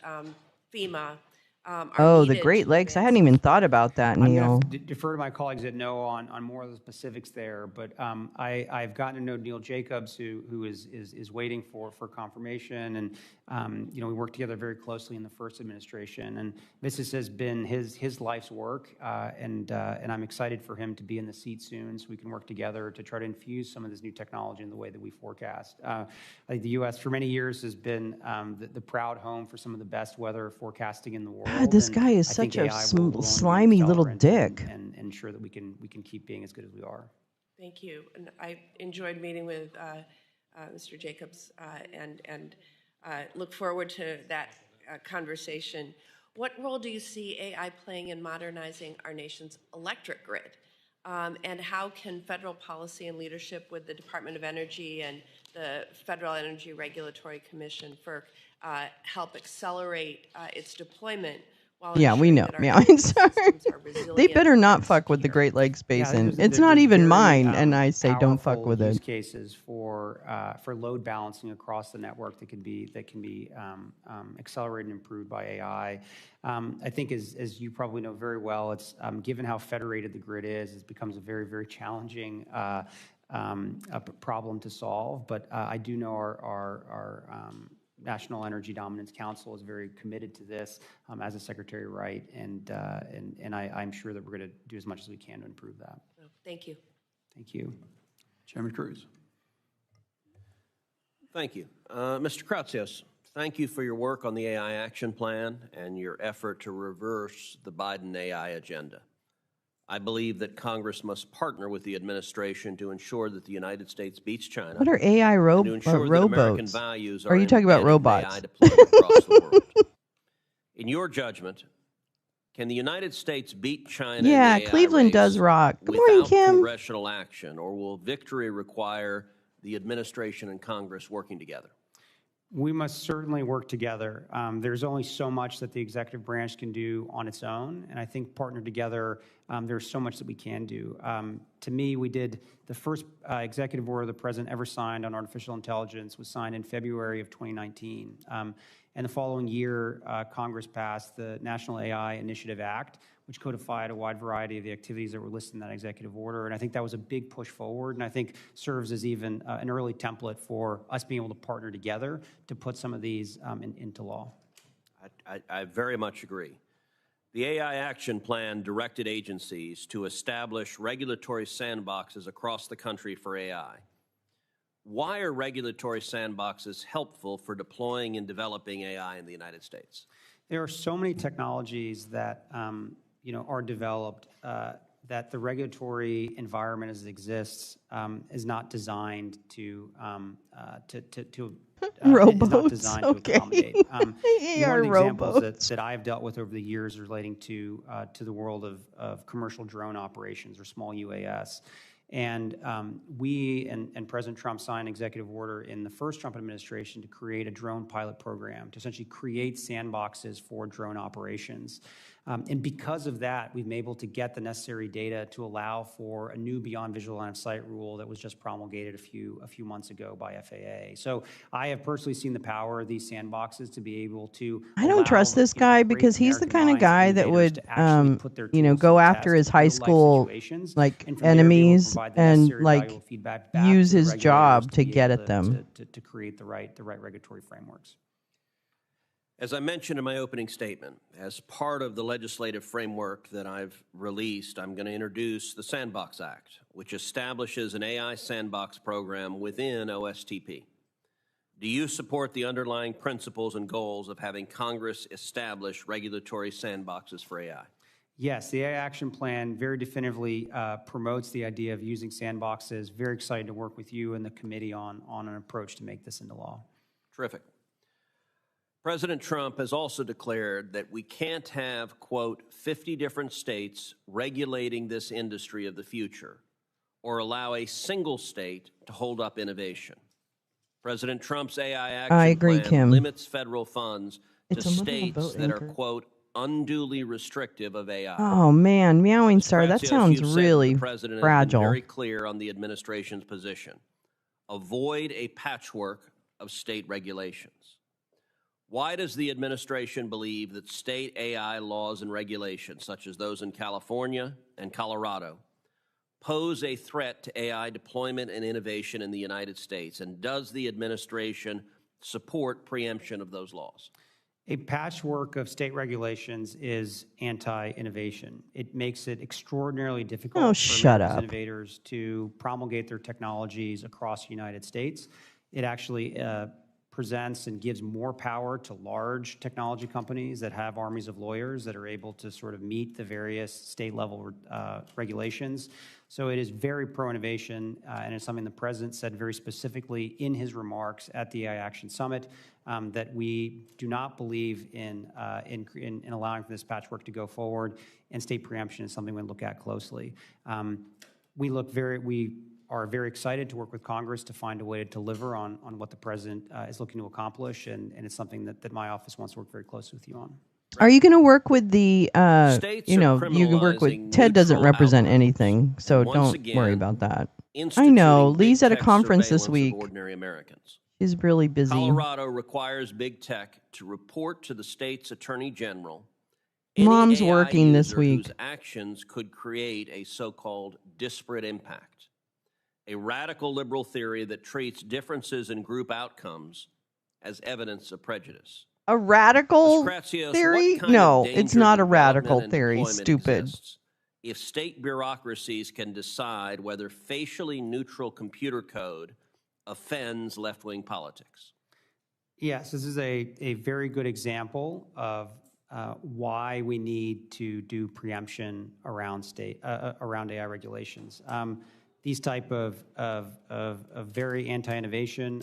FEMA are
Oh, the
needed
Great
to
Lakes. I
advance
hadn't even thought about that,
I'm
Neil.
going to defer to my colleagues at NOAA on more of the specifics there, but I've gotten to know Neil Jacobs, who is waiting for confirmation, and we worked together very closely in the first administration, and this has been his life's work, and I'm excited for him to be in the seat soon, so we can work together to try to infuse some of this new technology in the way that we forecast. I think the U.S. for many years has been the proud home for some of the best weather forecasting in the world.
God, this
and
guy is
I think
such a
AI will only be an
slimy little
accelerant
dick.
and ensure that we can keep being as good as we are.
Thank you. And I enjoyed meeting with Mr. Jacobs and look forward to that conversation. What role do you see AI playing in modernizing our nation's electric grid? And how can federal policy and leadership with the Department of Energy and the Federal Energy Regulatory Commission help accelerate its deployment?
Yeah, we know. Yeah, I'm sorry. They better not fuck with the Great Lakes Basin. It's not even mine, and I say don't fuck with
use
it.
cases for load balancing across the network that can be accelerated and improved by AI. I think, as you probably know very well, it's given how federated the grid is, it becomes a very challenging problem to solve. But I do know our National Energy Dominance Council is very committed to this, as a Secretary Wright, and I'm sure that we're going to do as much as we can to improve that.
Thank you.
Thank you.
Chairman Cruz.
Thank you. Mr. Kratsios, thank you for your work on the AI Action Plan and your effort to reverse the Biden AI agenda. I believe that Congress must partner with the administration to ensure that the United States beats China.
What are AI
and to ensure that American
robots?
values
Are you talking about
embedded in
robots?
AI deployment across the world. In your judgment, can the United States beat China
Yeah,
in the AI
Cleveland
race
does rock. Good morning,
without
Kim.
congressional action, or will victory require the administration and Congress working together?
We must certainly work together. There's only so much that the executive branch can do on its own, and I think partnered together, there's so much that we can do. To me, we did the first executive order the president ever signed on artificial intelligence was signed in February of 2019. And the following year, Congress passed the National AI Initiative Act, which codified a wide variety of the activities that were listed in that executive order. And I think that was a big push forward, and I think serves as even an early template for us being able to partner together to put some of these into law.
I very much agree. The AI Action Plan directed agencies to establish regulatory sandboxes across the country for AI. Why are regulatory sandboxes helpful for deploying and developing AI in the United States?
There are so many technologies that are developed that the regulatory environment as it exists is not designed to
Robots, okay.
accommodate. One of the examples
robots.
that I've dealt with over the years relating to the world of commercial drone operations or small UAS. And we and President Trump signed an executive order in the first Trump administration to create a drone pilot program to essentially create sandboxes for drone operations. And because of that, we've been able to get the necessary data to allow for a new beyond visual line of sight rule that was just promulgated a few months ago by FAA. So I have personally seen the power of these sandboxes to be able to.
I don't trust this guy because he's the kind of guy that would, go after his high school enemies and use his job to get at them.
To create the right regulatory frameworks.
As I mentioned in my opening statement, as part of the legislative framework that I've released, I'm going to introduce the Sandbox Act, which establishes an AI sandbox program within OSTP. Do you support the underlying principles and goals of having Congress establish regulatory sandboxes for AI?
Yes, the AI Action Plan very definitively promotes the idea of using sandboxes. Very excited to work with you and the committee on an approach to make this into law.
Terrific. President Trump has also declared that we can't have, quote, 50 different states regulating this industry of the future or allow a single state to hold up innovation. President Trump's AI action plan
Kim.
limits federal funds to
It's a little
states
boat
that are,
anchor.
quote, unduly restrictive of AI.
Oh man, meowing star, that
Kratzios,
sounds
you've said that
really
the president has
fragile.
been very clear on the administration's position. Avoid a patchwork of state regulations. Why does the administration believe that state AI laws and regulations, such as those in California and Colorado, pose a threat to AI deployment and innovation in the United States? And does the administration support preemption of those laws?
A patchwork of state regulations is anti-innovation. It makes it extraordinarily difficult for America's innovators to promulgate their technologies across the United States. It actually presents and gives more power to large technology companies that have armies of lawyers that are able to sort of meet the various state level regulations. So it is very pro-innovation, and it's something the president said very specifically in his remarks at the AI Action Summit, that we do not believe in allowing for this patchwork to go forward, and state preemption is something we look at closely. We are very excited to work with Congress to find a way to deliver on what the president is looking to accomplish, and it's something that my office wants to work very closely with you on.
Are you going to work with the,
States
you can work with, Ted doesn't represent anything, so don't worry about that. I know, Lee's at a conference this week.
Ordinary Americans.
He's really busy.
Colorado requires big tech to report to the state's attorney general
Mom's working this week.
Whose actions could create a so-called disparate impact, a radical liberal theory that treats differences in group outcomes as evidence of prejudice.
A radical theory? No, it's not a radical theory, stupid.
If state bureaucracies can decide whether facially neutral computer code offends left-wing politics.
Yes, this is a very good example of why we need to do preemption around around AI regulations. These type of very anti-innovation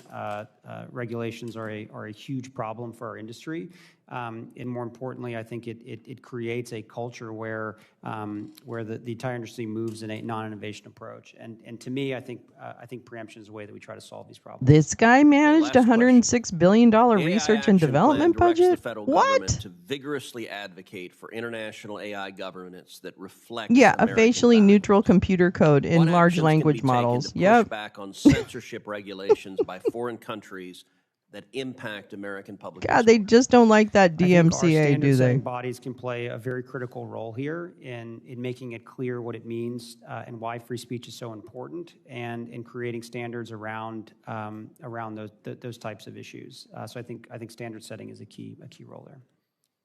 regulations are a huge problem for our industry, and more importantly, I think it creates a culture where the entire industry moves in a non-innovation approach. And to me, I think preemption is a way that we try to solve these problems.
This guy managed $106 billion research and development budget.
The federal government to vigorously advocate for international AI governance that reflects
a facially neutral computer code in large language models.
Push back on censorship regulations by foreign countries that impact American public.
God, they just don't like that DMCA, do they?
Bodies can play a very critical role here in making it clear what it means and why free speech is so important, and in creating standards around those types of issues. So I think standard setting is a key role there.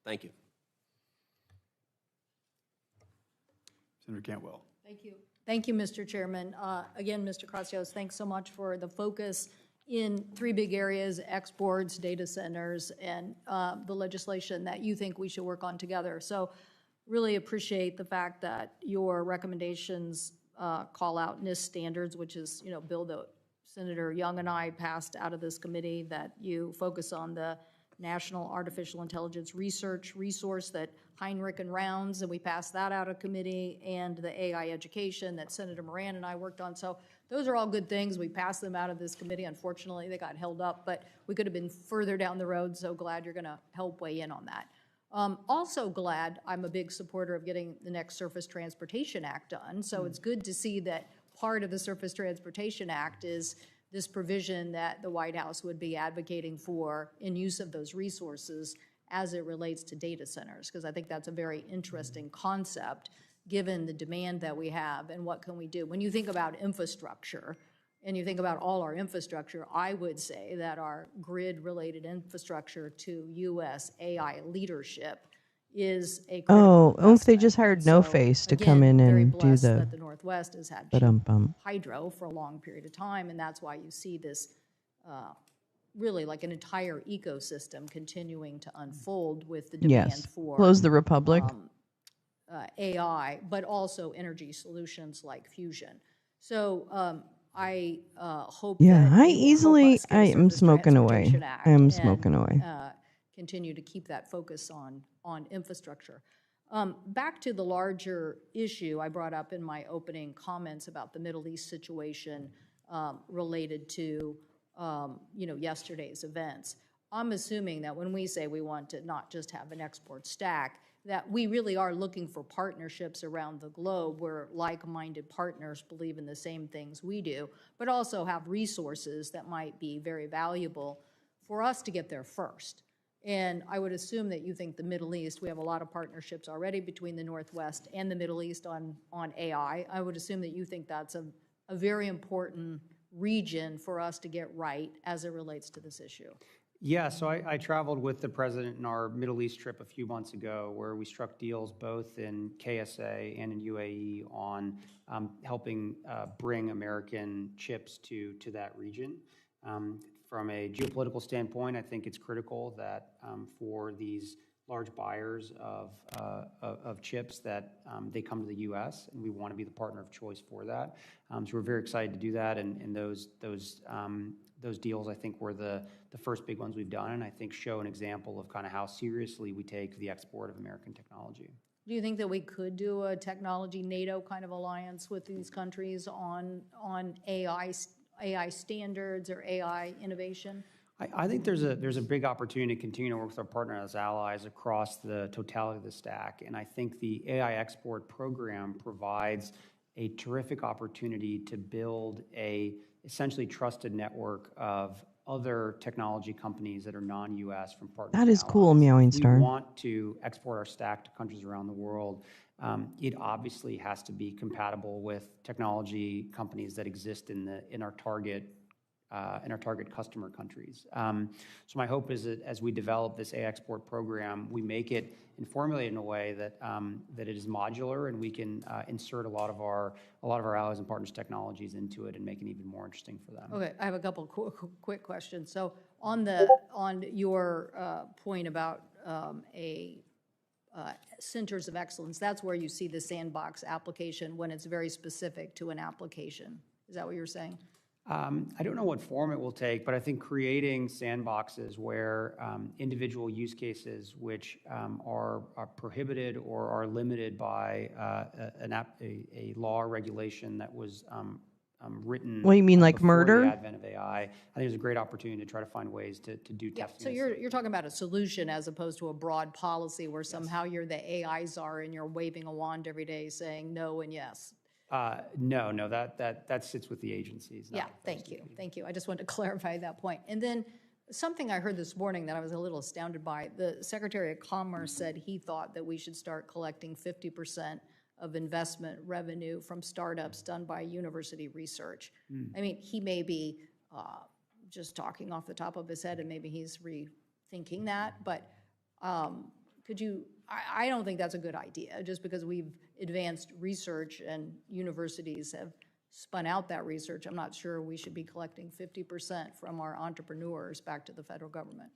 Thank you.
Senator Cantwell.
Thank you, Mr. Chairman. Again, Mr. Kratzios, thanks so much for the focus in three big areas: exports, data centers, and the legislation that you think we should work on together. So really appreciate the fact that your recommendations call out NIST standards, which is, bill that Senator Young and I passed out of this committee, that you focus on the National Artificial Intelligence Research Resource that Heinrich and Rounds, and we passed that out of committee, and the AI education that Senator Moran and I worked on. So those are all good things. We passed them out of this committee. Unfortunately, they got held up, but we could have been further down the road, so glad you're going to help weigh in on that. Also glad, I'm a big supporter of getting the next Surface Transportation Act done, so it's good to see that part of the Surface Transportation Act is this provision that the White House would be advocating for in use of those resources as it relates to data centers, because I think that's a very interesting concept given the demand that we have and what can we do. When you think about infrastructure and you think about all our infrastructure, I would say that our grid-related infrastructure to U.S. AI leadership is a critical
if they just hired No Face to come in and do
that the Northwest has had hydro for a long period of time, and that's why you see this really like an entire ecosystem continuing to unfold with the demand for
close the Republic.
AI, but also energy solutions like fusion. So I hope that
I am smoking away. I am smoking away.
continue to keep that focus on infrastructure. Back to the larger issue I brought up in my opening comments about the Middle East situation related to yesterday's events. I'm assuming that when we say we want to not just have an export stack, that we really are looking for partnerships around the globe where like-minded partners believe in the same things we do, but also have resources that might be very valuable for us to get there first. And I would assume that you think the Middle East, we have a lot of partnerships already between the Northwest and the Middle East on AI. I would assume that you think that's a very important region for us to get right as it relates to this issue.
Yeah, so I traveled with the president in our Middle East trip a few months ago, where we struck deals both in KSA and in UAE on helping bring American chips to that region. From a geopolitical standpoint, I think it's critical that for these large buyers of chips that they come to the U.S., and we want to be the partner of choice for that. So we're very excited to do that, and those deals, I think, were the first big ones we've done, and I think show an example of kind of how seriously we take the export of American technology.
Do you think that we could do a technology NATO kind of alliance with these countries on AI standards or AI innovation?
I think there's a big opportunity to continue to work with our partners as allies across the totality of the stack, and I think the AI export program provides a terrific opportunity to build a essentially trusted network of other technology companies that are non-U.S. from partners.
That is cool, Meowing Star.
We want to export our stack to countries around the world. It obviously has to be compatible with technology companies that exist in our target customer countries. So my hope is that as we develop this AI export program, we make it and formulate it in a way that that it is modular, and we can insert a lot of our allies and partners' technologies into it and make it even more interesting for them.
Okay, I have a couple quick questions. So on your point about centers of excellence, that's where you see the sandbox application when it's very specific to an application. Is that what you're saying?
I don't know what form it will take, but I think creating sandboxes where individual use cases which are prohibited or are limited by a law or regulation that was written.
What do you mean, like
before
murder?
The advent of AI. I think there's a great opportunity to try to find ways to do testing.
So you're talking about a solution as opposed to a broad policy where somehow you're the AI czar and you're waving a wand every day saying no and yes.
No, that sits with the agencies.
Yeah, thank you. I just wanted to clarify that point. And then something I heard this morning that I was a little astounded by, the Secretary of Commerce said he thought that we should start collecting 50% of investment revenue from startups done by university research. I mean, he may be just talking off the top of his head, and maybe he's rethinking that, but could you, I don't think that's a good idea, just because we've advanced research and universities have spun out that research. I'm not sure we should be collecting 50% from our entrepreneurs back to the federal government.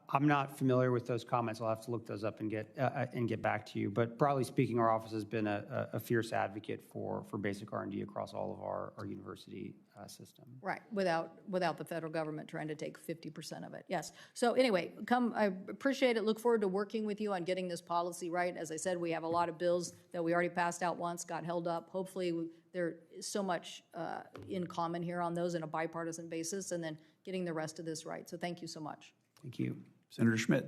I'm not familiar with those comments. I'll have to look those up and get back to you. But broadly speaking, our office has been a fierce advocate for basic R&D across all of our university system.
Right, without the federal government trying to take 50% of it. Yes. So anyway, I appreciate it. Look forward to working with you on getting this policy right. As I said, we have a lot of bills that we already passed out once, got held up. Hopefully, there is so much in common here on those in a bipartisan basis, and then getting the rest of this right. So thank you so much.
Thank you.
Senator Schmidt.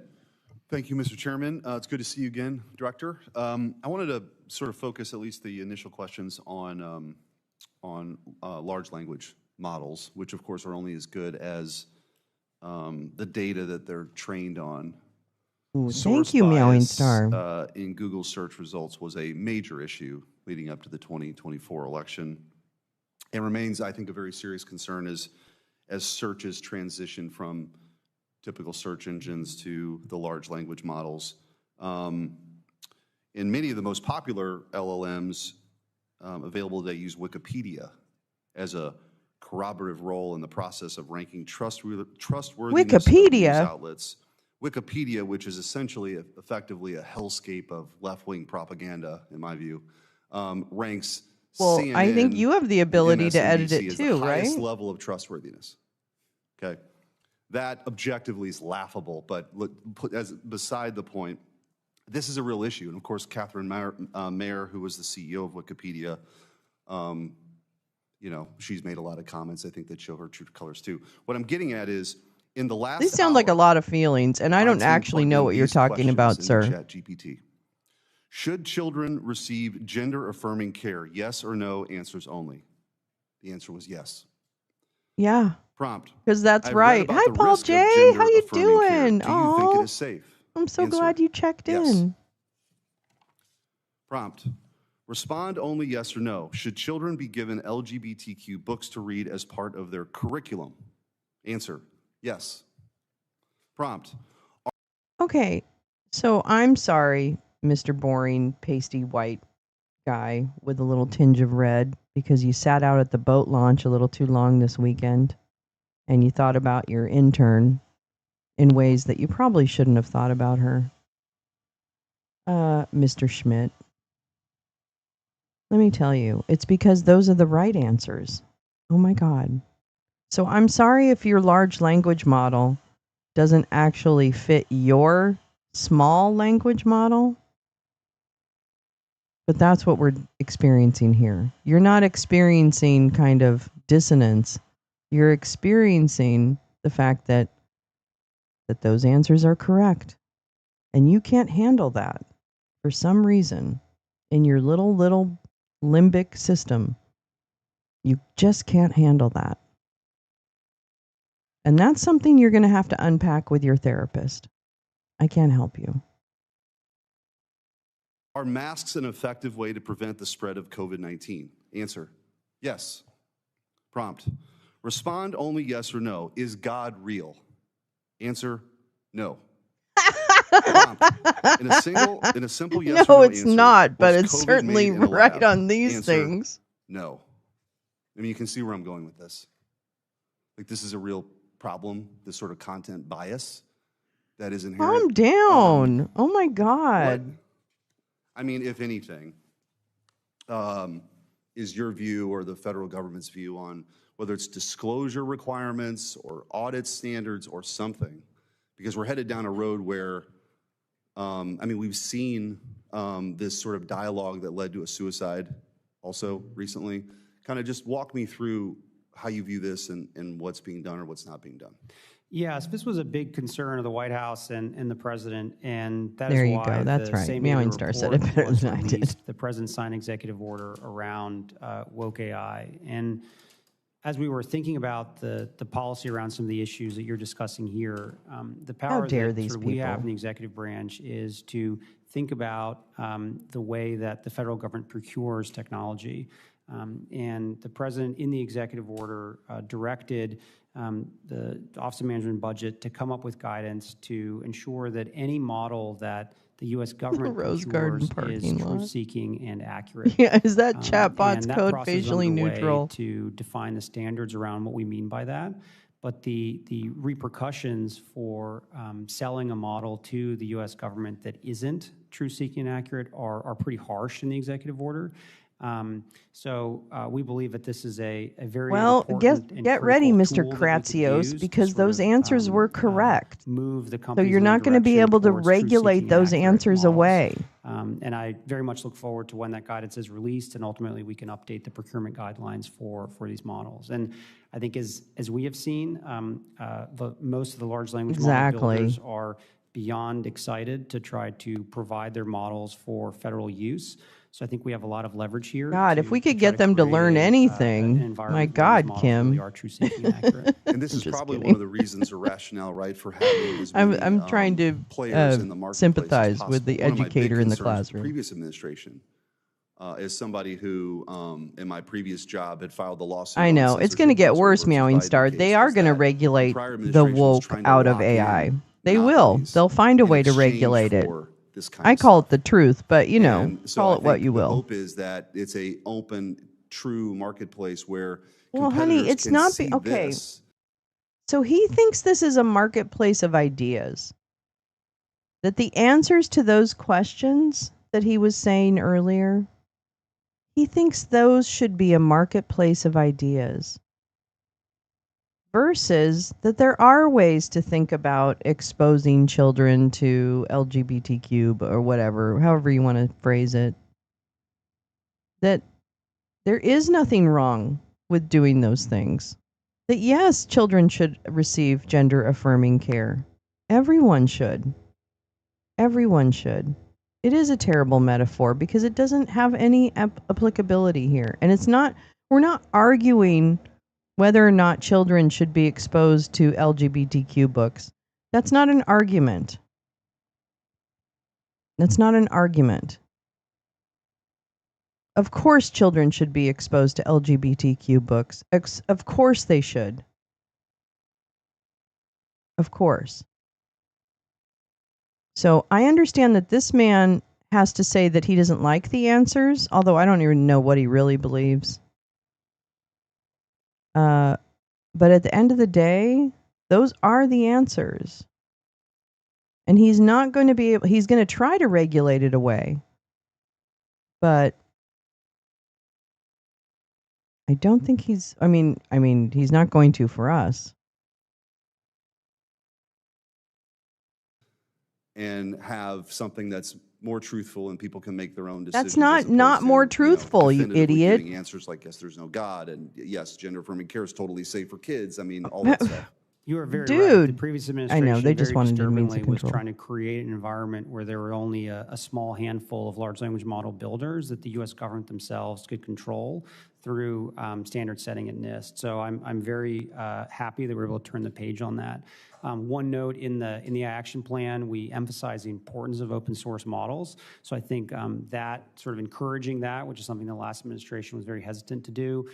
Thank you, Mr. Chairman. It's good to see you again, Director. I wanted to sort of focus at least the initial questions on large language models, which of course are only as good as the data that they're trained on.
Ooh, thank you, Meowing Star.
In Google search results was a major issue leading up to the 2024 election. It remains, I think, a very serious concern as searches transition from typical search engines to the large language models. In many of the most popular LLMs available today use Wikipedia as a corroborative role in the process of ranking trustworthiness
Wikipedia?
of news outlets. Wikipedia, which is essentially effectively a hellscape of left-wing propaganda, in my view, ranks CNN
I think you have the ability to edit
MSNBC
it
as
too,
the highest
right?
level of trustworthiness. Okay. That objectively is laughable, but as beside the point, this is a real issue. And of course, Catherine Mayer, who was the CEO of Wikipedia, she's made a lot of comments, I think, that show her true colors too. What I'm getting at is, in the last
These sound like a lot of feelings, and I don't
Einstein
actually
plugged
know
in
what you're
these
talking about,
questions
sir.
into ChatGPT. Should children receive gender-affirming care? Yes or no, answers only. The answer was yes.
Yeah.
Prompt.
Because that's
I've read
right.
about
Hi,
the
Paul
risk of
J. How you
gender-affirming care.
doing?
Do you think it
Aw,
is safe?
I'm so
Answer,
glad you checked
yes.
in.
Prompt. Respond only yes or no. Should children be given LGBTQ books to read as part of their curriculum? Answer, yes. Prompt.
Okay, so I'm sorry, Mr. Boring, pasty white guy with a little tinge of red, because you sat out at the boat launch a little too long this weekend, and you thought about your intern in ways that you probably shouldn't have thought about her. Mr. Schmidt, let me tell you, it's because those are the right answers. Oh my God. So I'm sorry if your large language model doesn't actually fit your small language model, but that's what we're experiencing here. You're not experiencing kind of dissonance. You're experiencing the fact that those answers are correct. And you can't handle that for some reason in your little limbic system. You just can't handle that. And that's something you're going to have to unpack with your therapist. I can't help you.
Are masks an effective way to prevent the spread of COVID-19? Answer, yes. Prompt. Respond only yes or no. Is God real? Answer, no. Prompt. In a simple yes or
No,
no
it's
answer,
not, but
was
it's
COVID
certainly
made in a
right
lab?
on these
Answer,
things.
no. I mean, you can see where I'm going with this. Like, this is a real problem, this sort of content bias that is inherent.
Calm down. Oh my God.
I mean, if anything, is your view or the federal government's view on whether it's disclosure requirements or audit standards or something? Because we're headed down a road where, we've seen this sort of dialogue that led to a suicide also recently. Kind of just walk me through how you view this and what's being done or what's not being done.
Yes, this was a big concern of the White House and the president, and that
There
is
you
why
go. That's
the
right.
same
Meowing
evening
Star said it
report
better
was
than I did.
released. The president signed executive order around woke AI. And as we were thinking about the policy around some of the issues that you're discussing here, the power
dare
that
these
sort of we have
people.
in the executive branch is to think about the way that the federal government procures technology. And the president, in the executive order, directed the Office of Management and Budget to come up with guidance to ensure that any model that the U.S. government
Rose Garden
procures is
parking lot.
truth-seeking and accurate.
Yeah, is that chatbot's
And that
code
process is
facially
underway
neutral?
to define the standards around what we mean by that. But the repercussions for selling a model to the U.S. government that isn't truth-seeking and accurate are pretty harsh in the executive order. So we believe that this is a very important and
get ready,
critical
Mr.
tool that we could
Kratsios,
use
because
to
those
sort of,
answers were correct.
move the
So
companies
you're
in a
not going to be
direction
able to
towards
regulate
truth-seeking
those
accurate
answers
models.
away.
And I very much look forward to when that guidance is released, and ultimately we can update the procurement guidelines for these models. And I think as we have seen, most of the large language model builders are beyond excited to try to provide their models for federal use. So I think we have a lot of leverage here.
God, if we could get them to learn anything, my God, Kim.
Really are truth-seeking and accurate.
And this is probably one of the reasons or rationale, right, for having as many
I'm trying to
players in the marketplace
sympathize
as
with the
possible. One of my big
educator in the
concerns with
classroom.
previous administration is somebody who, in my previous job, had filed the lawsuit.
I know. It's going to get worse, Meowing Star. They are going to regulate the woke out of AI. They will. They'll find a way to regulate it. I call it the truth, but call it what you will.
The hope is that it's a open, true marketplace where
well, honey, it's not okay. So he thinks this is a marketplace of ideas. That the answers to those questions that he was saying earlier, he thinks those should be a marketplace of ideas. versus that there are ways to think about exposing children to LGBTQ or whatever, however you want to phrase it. That there is nothing wrong with doing those things. That yes, children should receive gender affirming care. Everyone should. Everyone should. It is a terrible metaphor because it doesn't have any applicability here. And we're not arguing whether or not children should be exposed to LGBTQ books. That's not an argument. That's not an argument. Of course, children should be exposed to LGBTQ books. Of course they should. Of course. So I understand that this man has to say that he doesn't like the answers, although I don't even know what he really believes. But at the end of the day, those are the answers. And he's not going to be able, he's going to try to regulate it away. But I don't think he's, I mean, he's not going to for us.
And have something that's more truthful and people can make their own decisions.
That's not more truthful, you idiot.
Giving answers like, yes, there's no God, and yes, gender affirming care is totally safe for kids. I mean, all that stuff.
You are very
Dude,
right. The previous administration,
I know, they just
very
wanted to means
disturbingly,
of
was
control.
trying to create an environment where there were only a small handful of large language model builders that the U.S. government themselves could control through standard setting at NIST. So I'm very happy that we're able to turn the page on that. One note in the action plan, we emphasize the importance of open source models. So I think that sort of encouraging that, which is something the last administration was very hesitant to do,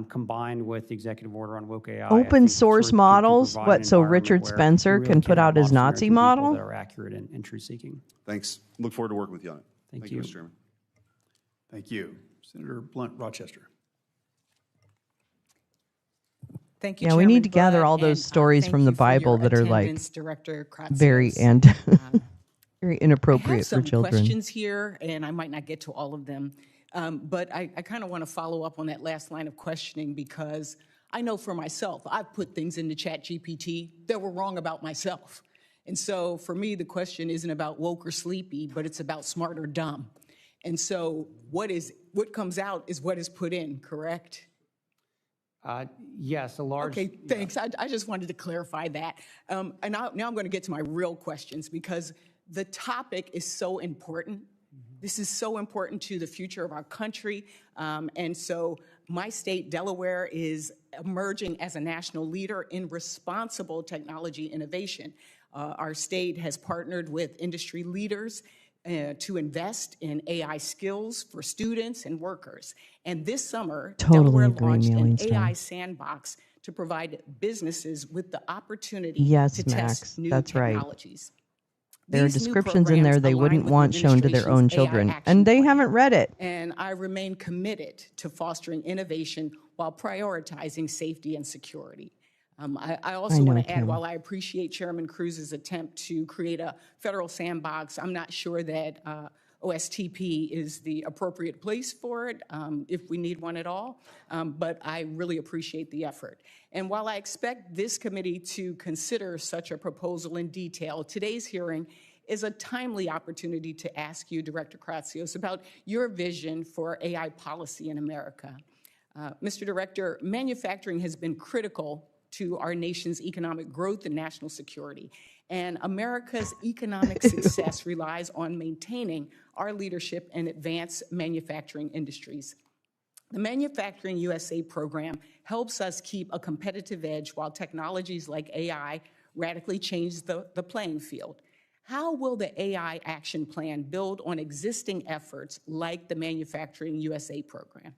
combined with the executive order on woke AI.
Open source models? What, so Richard Spencer can put out his Nazi model?
That are accurate and truth seeking.
Thank Look forward to working with you on it.
Thank you,
Mr. Chairman.
Thank you. Senator Blunt, Rochester.
Thank you,
Yeah,
Chairman
we need to gather
Budd,
all those
and,
stories
thank
from the
you for your
Bible that are like
attendance, Director Kratsios.
very very
I
inappropriate
have some
for children.
questions here, and I might not get to all of them, but I kind of want to follow up on that last line of questioning because I know for myself, I've put things into ChatGPT that were wrong about myself. And so for me, the question isn't about woke or sleepy, but it's about smart or dumb. And so what comes out is what is put in, correct?
Yes, a large.
Okay, thanks. Yeah. I just wanted to clarify that. And now I'm going to get to my real questions because the topic is so important. This is so important to the future of our country. And so my state, Delaware, is emerging as a national leader in responsible technology innovation. Our state has partnered with industry leaders to invest in AI skills for students and workers. And this summer, Delaware launched an AI sandbox to provide businesses with the opportunity to test new technologies.
There are descriptions in there they wouldn't want shown to their own children, and they haven't read it.
And I remain committed to fostering innovation while prioritizing safety and security. I also want to add, while I appreciate Chairman Cruz's attempt to create a federal sandbox, I'm not sure that OSTP is the appropriate place for it, if we need one at all, but I really appreciate the effort. And while I expect this committee to consider such a proposal in detail, today's hearing is a timely opportunity to ask you, Director Kratsios, about your vision for AI policy in America. Mr. Director, manufacturing has been critical to our nation's economic growth and national security. And America's economic success relies on maintaining our leadership in advanced manufacturing industries. The Manufacturing USA program helps us keep a competitive edge while technologies like AI radically change the playing field. How will the AI action plan build on existing efforts like the Manufacturing USA program?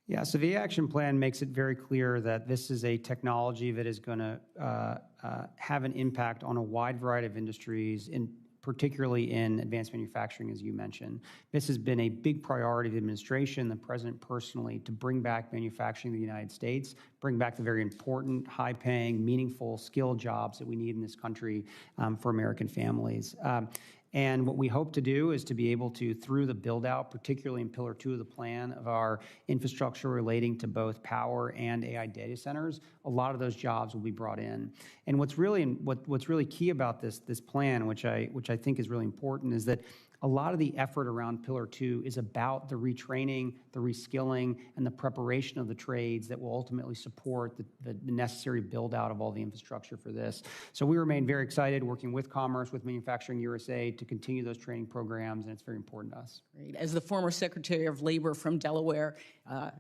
Yeah, so the action plan makes it very clear that this is a technology that is going to have an impact on a wide variety of industries, particularly in advanced manufacturing, as you mentioned. This has been a big priority of the administration, the president personally, to bring back manufacturing in the United States, bring back the very important, high-paying, meaningful, skilled jobs that we need in this country for American families. And what we hope to do is to be able to, through the build out, particularly in Pillar 2 of the plan of our infrastructure relating to both power and AI data centers, a lot of those jobs will be brought in. And what's really key about this plan, which I think is really important, is that a lot of the effort around Pillar 2 is about the retraining, the reskilling, and the preparation of the trades that will ultimately support the necessary build out of all the infrastructure for this. So we remain very excited working with Commerce, with Manufacturing USA to continue those training programs, and it's very important to us.
Great. As the former Secretary of Labor from Delaware,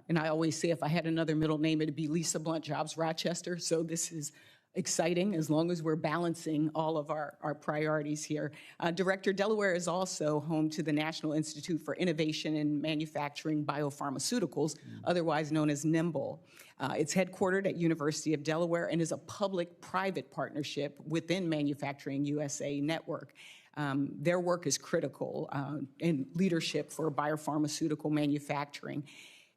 and I always say if I had another middle name, it'd be Lisa Blunt Jobs Rochester. So this is exciting as long as we're balancing all of our priorities here. Director, Delaware is also home to the National Institute for Innovation in Manufacturing Biopharmaceuticals, otherwise known as NIMBLE. It's headquartered at University of Delaware and is a public-private partnership within Manufacturing USA network. Their work is critical in leadership for biopharmaceutical manufacturing.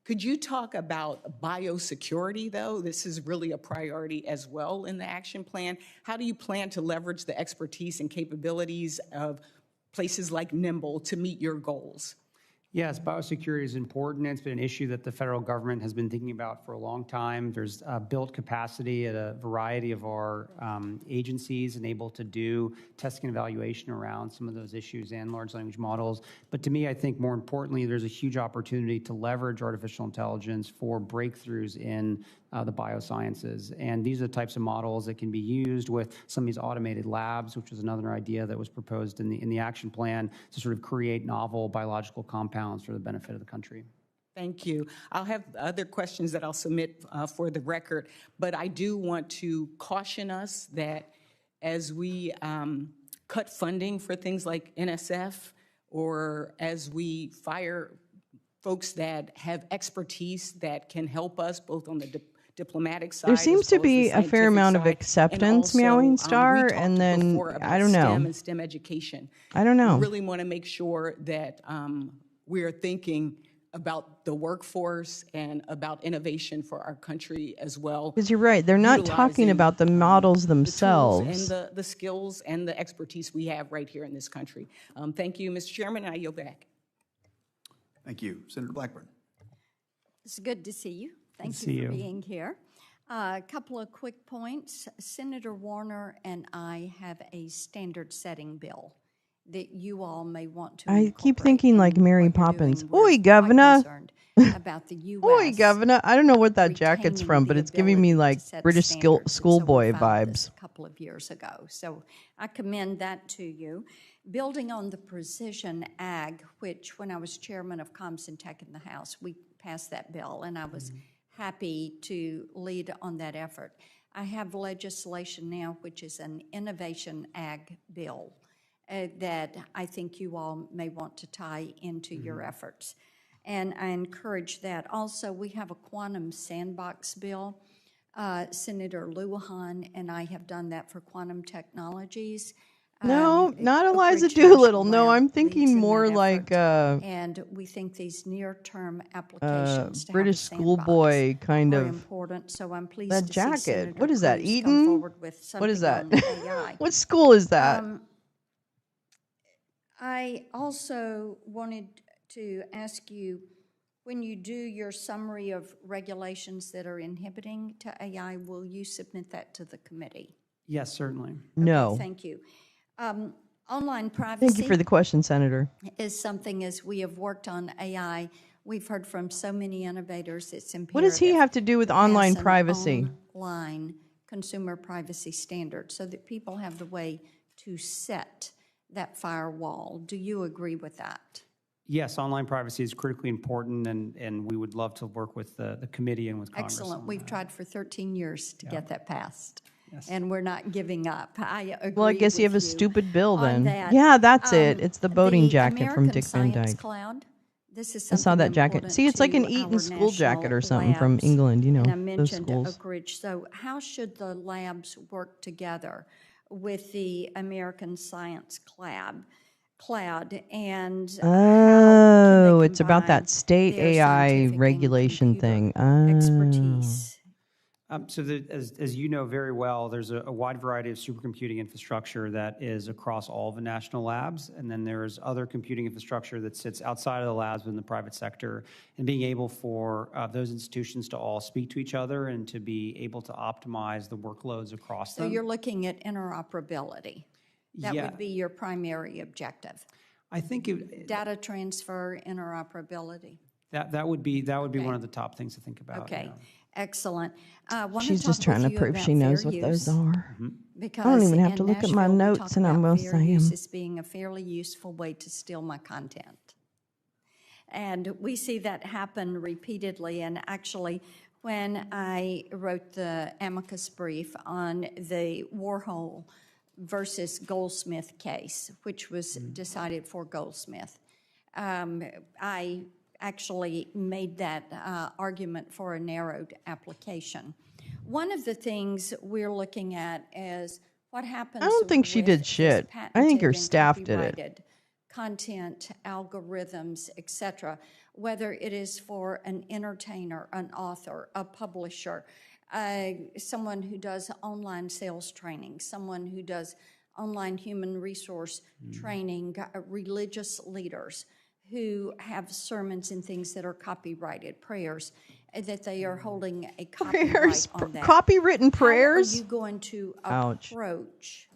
Could you talk about biosecurity, though? This is really a priority as well in the action plan. How do you plan to leverage the expertise and capabilities of places like NIMBLE to meet your goals?
Yes, biosecurity is important. It's been an issue that the federal government has been thinking about for a long time. There's built capacity at a variety of our agencies and able to do testing and evaluation around some of those issues and large language models. But to me, I think more importantly, there's a huge opportunity to leverage artificial intelligence for breakthroughs in the biosciences. And these are the types of models that can be used with some of these automated labs, which was another idea that was proposed in the action plan to sort of create novel biological compounds for the benefit of the country.
Thank you. I'll have other questions that I'll submit for the record, but I do want to caution us that as we cut funding for things like NSF, or as we fire folks that have expertise that can help us both on the diplomatic side.
There seems to be a fair amount of acceptance, Meowing Star, and then I don't know.
STEM and STEM education.
I don't know.
We really want to make sure that we are thinking about the workforce and about innovation for our country as well.
Because you're right, they're not talking about the models themselves.
The tools and the skills and the expertise we have right here in this country. Thank you, Mr. Chairman, and I yield back.
Thank you. Senator Blackburn.
It's good to see you. Thank you for being here. A couple of quick points. Senator Warner and I have a standard setting bill that you all may want to
I keep thinking like Mary Poppins. Oi, Governor.
About the U.S.
Oi, Governor. I don't know what that jacket's from, but it's giving me like British schoolboy vibes.
A couple of years ago. So I commend that to you. Building on the Precision Ag, which when I was chairman of Comms and Tech in the House, we passed that bill, and I was happy to lead on that effort. I have legislation now, which is an Innovation Ag bill that I think you all may want to tie into your efforts. And I encourage that. Also, we have a quantum sandbox bill. Senator Lujan and I have done that for quantum technologies.
No, not Eliza Doolittle. No, I'm thinking more like
and we think these near-term applications to
British schoolboy kind of
important. So I'm pleased
that
to
jacket.
see Senator
What is that?
Cruz
Eton?
come forward with
What is that?
something on AI.
What school is that?
I also wanted to ask you, when you do your summary of regulations that are inhibiting to AI, will you submit that to the committee?
Yes, certainly.
No.
Okay, thank you. Online privacy.
Thank you for the question, Senator.
Is something, as we have worked on AI, we've heard from so many innovators, it's imperative.
What does he have to do with online privacy?
Online consumer privacy standards, so that people have the way to set that firewall. Do you agree with that?
Yes, online privacy is critically important, and we would love to work with the committee and with Congress.
Excellent. We've tried for 13 years to get that passed. Yes. And we're not giving up. I agree.
Well, I guess you have a stupid bill then.
That.
Yeah, that's it. It's the boating jacket
American
from Dick Van
Science
Dyke.
Cloud. This is
I saw that jacket. See, it's like an Eton school jacket or something from England, you know,
and I
those
mentioned
schools.
Oak Ridge. So how should the labs work together with the American Science Cloud? And
oh, it's about that state AI regulation thing.
Expertise.
As you know very well, there's a wide variety of supercomputing infrastructure that is across all the national labs, and then there's other computing infrastructure that sits outside of the labs within the private sector, and being able for those institutions to all speak to each other and to be able to optimize the workloads across them.
So you're looking at interoperability. That
Yeah.
would be your primary objective.
I think
Data transfer, interoperability.
that would be one of the top things to think about.
Okay,
yeah.
excellent.
She's just trying to prove she knows what those are.
Because
I don't even have
in
to look at my
Nashville, we
notes
talk
and I'm
about
gonna
fair
say 'em.
use as being a fairly useful way to steal my content. And we see that happen repeatedly. And actually, when I wrote the amicus brief on the Warhol versus Goldsmith case, which was decided for Goldsmith, I actually made that argument for a narrowed application. One of the things we're looking at is what happens.
I don't think she
with
did
this
shit. I think your
patented and
staff did it.
copyrighted content, algorithms, etc., whether it is for an entertainer, an author, a publisher, someone who does online sales training, someone who does online human resource training, religious leaders who have sermons and things that are copyrighted, prayers, that they are holding a copyright on that.
Copywritten prayers?
How are you going to
Ouch.
approach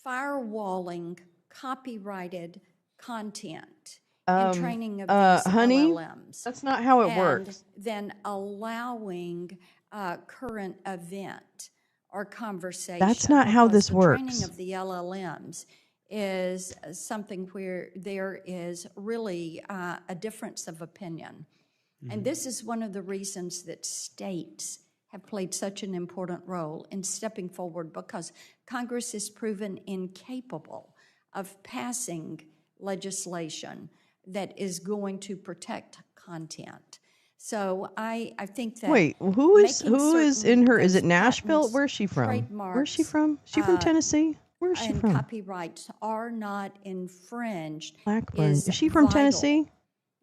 firewalling copyrighted content and training of these
honey,
LLMs?
that's not how it works.
And then allowing current event or conversation.
That's not how
because
this
the
works.
training of the LLMs is something where there is really a difference of opinion. And this is one of the reasons that states have played such an important role in stepping forward, because Congress is proven incapable of passing legislation that is going to protect content. So I think that
Wait, who is in her? Is it Nashville? Where's she from? Where's she from? Is she from Tennessee? Where's she
and
from?
copyrights are not infringed.
Blackburn. Is she from
vital
Tennessee?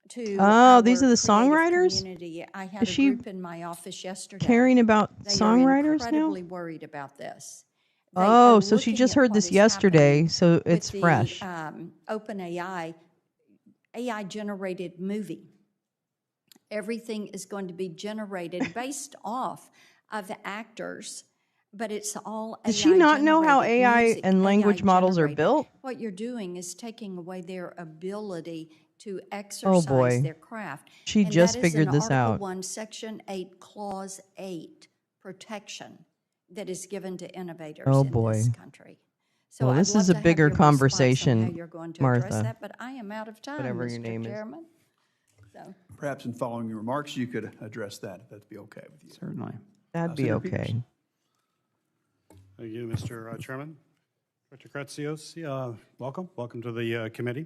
to
Oh, these
our
are the
creative
songwriters?
community. I had
Is
a
she
group in my office yesterday.
Caring about
They
songwriters
are
now?
incredibly worried about this. They
Oh,
are
so she
looking
just
at
heard
what
this
is
yesterday,
happening
so it's
with
fresh.
The OpenAI, AI-generated movie. Everything is going to be generated based off of the actors, but it's all
Does she not know how
AI-generated
AI
music,
and language models are
AI-generated.
built?
What you're doing is taking away their ability to exercise
boy.
their craft.
She
And
just
that is
figured
in
this
Article
out.
1, Section 8, Clause 8, protection that is given to innovators
Oh,
in this
boy.
country. So
Well,
I'd
this
love
is a
to have
bigger
your response on
conversation,
how you're going to
Martha.
address that, but I am out of time,
Whatever your
Mr.
name is.
Chairman. So.
Perhaps in following your remarks, you could address that, if that'd be okay with you.
Certainly.
That'd be
Senator
okay.
Peters.
Thank you, Mr. Chairman. Dr. Kratsios, welcome. Welcome to the committee.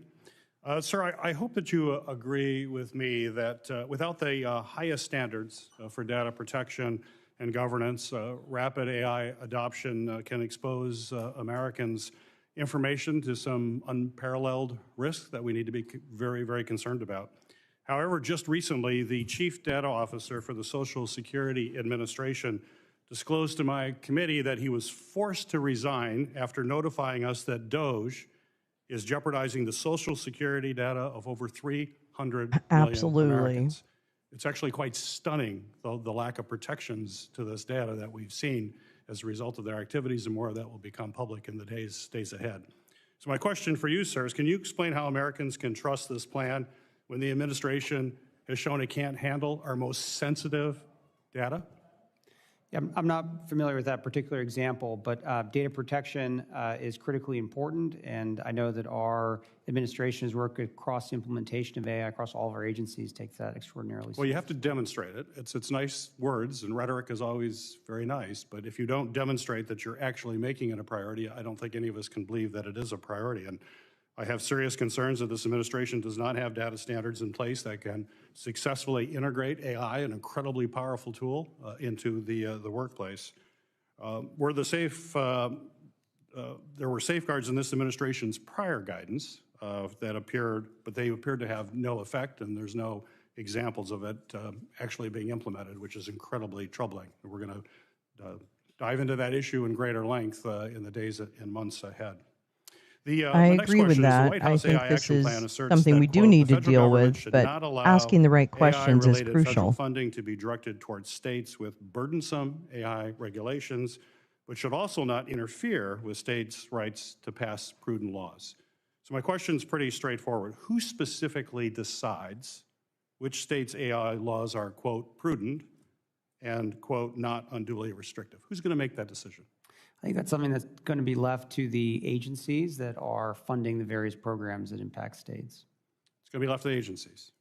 Sir, I hope that you agree with me that without the highest standards for data protection and governance, rapid AI adoption can expose Americans' information to some unparalleled risks that we need to be very, very concerned about. However, just recently, the Chief Data Officer for the Social Security Administration disclosed to my committee that he was forced to resign after notifying us that DOGE is jeopardizing the Social Security data of over 300 million
Absolutely.
Americans. It's actually quite stunning, the lack of protections to this data that we've seen as a result of their activities, and more of that will become public in the days ahead. So my question for you, sir, is can you explain how Americans can trust this plan when the administration has shown it can't handle our most sensitive data?
Yeah, I'm not familiar with that particular example, but data protection is critically important, and I know that our administration's work across the implementation of AI across all of our agencies takes that extraordinarily
Well, you have to demonstrate it. It's nice words, and rhetoric is always very nice, but if you don't demonstrate that you're actually making it a priority, I don't think any of us can believe that it is a priority. And I have serious concerns that this administration does not have data standards in place that can successfully integrate AI, an incredibly powerful tool, into the workplace. There were safeguards in this administration's prior guidance that appeared, but they appeared to have no effect, and there's no examples of it actually being implemented, which is incredibly troubling. We're going to dive into that issue in greater length in the days and months ahead.
I agree with that. I think this is something we do need to deal with, but asking the right questions is
federal
crucial.
funding to be directed towards states with burdensome AI regulations, but should also not interfere with states' rights to pass prudent laws. So my question is pretty straightforward. Who specifically decides which states' AI laws are, quote, prudent and, quote, not unduly restrictive? Who's going to make that decision?
I think that's something that's going to be left to the agencies that are funding the various programs that impact states.
It's going to be left to the agencies.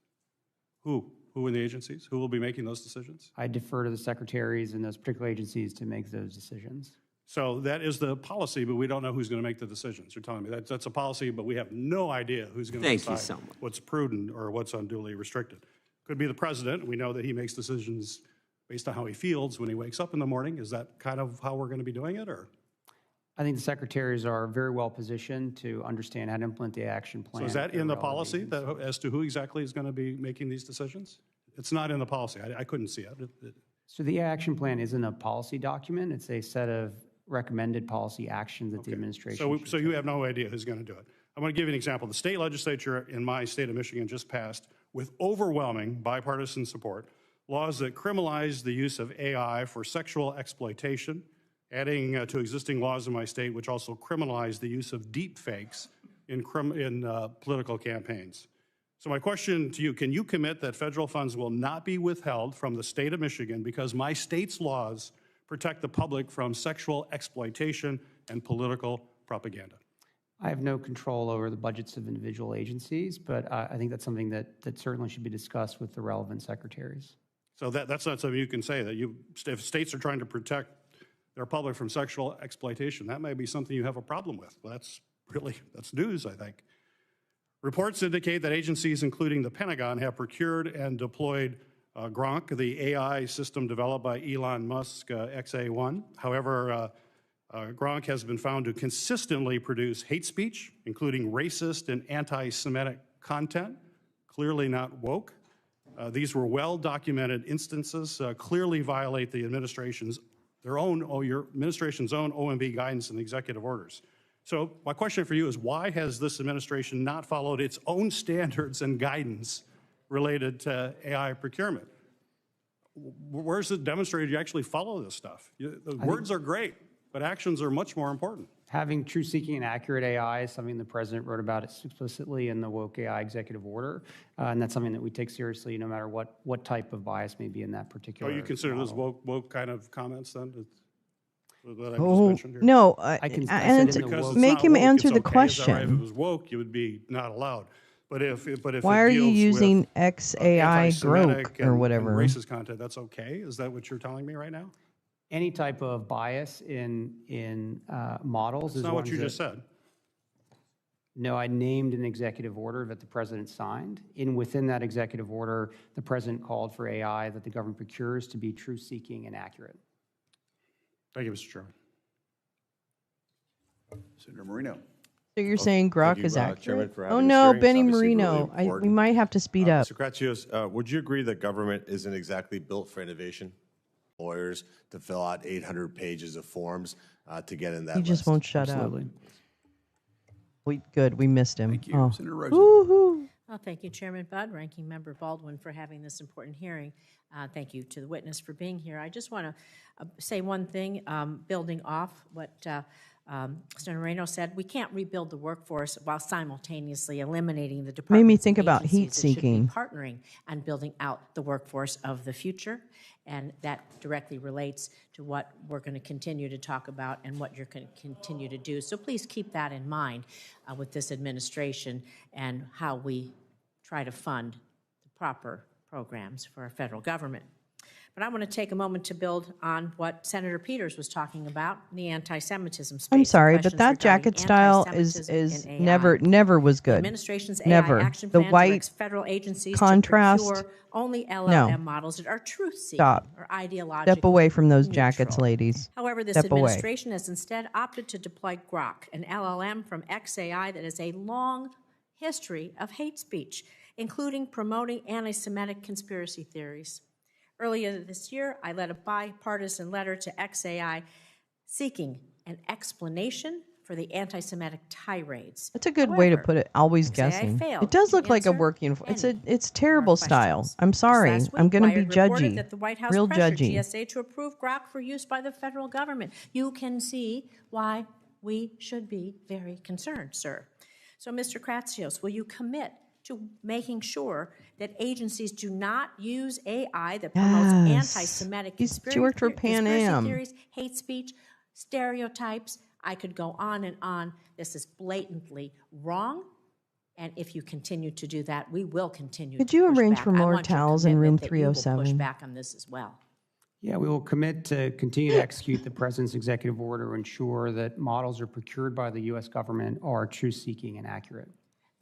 Who? Who in the agencies? Who will be making those decisions?
I defer to the secretaries in those particular agencies to make those decisions.
So that is the policy, but we don't know who's going to make the decisions. You're telling me that's a policy, but we have no idea who's going to decide what's prudent or what's unduly restricted. Could be the president. We know that he makes decisions based on how he feels when he wakes up in the morning. Is that kind of how we're going to be doing it, or?
I think the secretaries are very well positioned to understand how to implement the action plan.
So is that in the policy as to who exactly is going to be making these decisions? It's not in the policy. I couldn't see it.
So the action plan isn't a policy document. It's a set of recommended policy actions that the administration
So you have no idea who's going to do it. I'm going to give you an example. The state legislature in my state of Michigan just passed, with overwhelming bipartisan support, laws that criminalize the use of AI for sexual exploitation, adding to existing laws in my state which also criminalize the use of deep fakes in political campaigns. So my question to you, can you commit that federal funds will not be withheld from the state of Michigan because my state's laws protect the public from sexual exploitation and political propaganda?
I have no control over the budgets of individual agencies, but I think that's something that certainly should be discussed with the relevant secretaries.
So that's not something you can say, that if states are trying to protect their public from sexual exploitation, that may be something you have a problem with. Well, that's news, I think. Reports indicate that agencies, including the Pentagon, have procured and deployed Gronk, the AI system developed by Elon Musk, XA1. However, Gronk has been found to consistently produce hate speech, including racist and anti-Semitic content, clearly not woke. These were well-documented instances, clearly violate the administration's own OMB guidance and executive orders. So my question for you is, why has this administration not followed its own standards and guidance related to AI procurement? Where's it demonstrated you actually follow this stuff? Words are great, but actions are much more important.
Having truth-seeking and accurate AI is something the president wrote about explicitly in the woke AI executive order, and that's something that we take seriously no matter what type of bias may be in that particular.
Oh, you consider those woke kind of comments then?
No, make him answer the
okay.
question.
Right? If it was woke, you would be not allowed. But if
why are you using XAI Grok or whatever?
And racist content, that's okay? Is that what you're telling me right now?
Any type of bias in models
is not what you just said.
No, I named an executive order that the president signed. Within that executive order, the president called for AI that the government procures to be truth-seeking and accurate.
Thank you, Mr. Chairman.
Senator Marino.
So you're saying Grok is accurate? Oh no, Benny Marino.
Really
we might have to speed up.
Mr. Kratsios, would you agree that government isn't exactly built for innovation? Lawyers to fill out 800 pages of forms to get in that
He just
list.
won't shut
Absolutely.
up. Good, we missed him.
Thank you.
Oh.
Senator Rosen.
Woo-hoo.
Well, thank you, Chairman Budd, Ranking Member Baldwin, for having this important hearing. Thank you to the witness for being here. I just want to say one thing, building off what Senator Moreno said. We can't rebuild the workforce while simultaneously eliminating the departments.
Made me think about heat
that should be
seeking.
partnering and building out the workforce of the future, and that directly relates to what we're going to continue to talk about and what you're going to continue to do. So please keep that in mind with this administration and how we try to fund the proper programs for our federal government. But I want to take a moment to build on what Senator Peters was talking about, the anti-Semitism space.
I'm sorry, but that jacket style is never was good.
The administration's
never.
AI action
The
plan
white
directs federal agencies
contrast.
to procure only LLM models that are truth-seeking or ideologically
Step away from those
neutral.
jackets, ladies.
However, this
Step
administration has instead opted to deploy Grok, an LLM from XAI that has a long history of hate speech including promoting anti-Semitic conspiracy theories. Earlier this year, I led a bipartisan letter to XAI seeking an explanation for the anti-Semitic tirades.
That's a good way to
However,
put it. Always
XAI
guessing.
failed
It does
to
look like a
answer
work uniform. It's
any
terrible
of our
style.
questions.
I'm
Just
sorry.
last
I'm
week,
going to be
Wired reported
judgy.
that the White House
Real
pressured
judgy.
GSA to approve Grok for use by the federal government. You can see why we should be very concerned, sir. So, Mr. Kratsios, will you commit to making sure that agencies do not use AI that promotes anti-Semitic
She worked for Pan
conspiracy
Am.
theories, hate speech, stereotypes? I could go on and on. This is blatantly wrong. And if you continue to do that, we will continue
Could
to
you
push
arrange
back.
for
I
more
want your
towels in room
commitment that you will push
307?
back on this as well.
Yeah, we will commit to continue to execute the President's executive order to ensure that models are procured by the U.S. government are truth-seeking and accurate.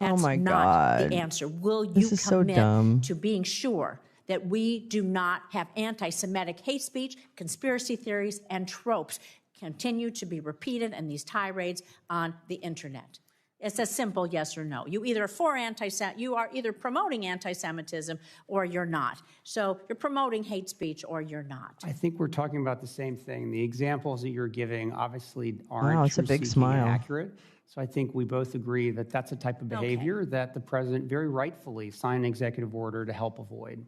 That's
my
not
God.
the answer. Will you
This is so
commit
dumb.
to being sure that we do not have anti-Semitic hate speech, conspiracy theories, and tropes continue to be repeated in these tirades on the internet? It's a simple yes or no. You are either promoting anti-Semitism or you're not. So you're promoting hate speech or you're not.
I think we're talking about the same thing. The examples that you're giving obviously aren't
Wow, it's a big
truth-seeking and
smile.
accurate. So I think we both agree that that's a type of behavior that the President very rightfully signed an executive order to help avoid.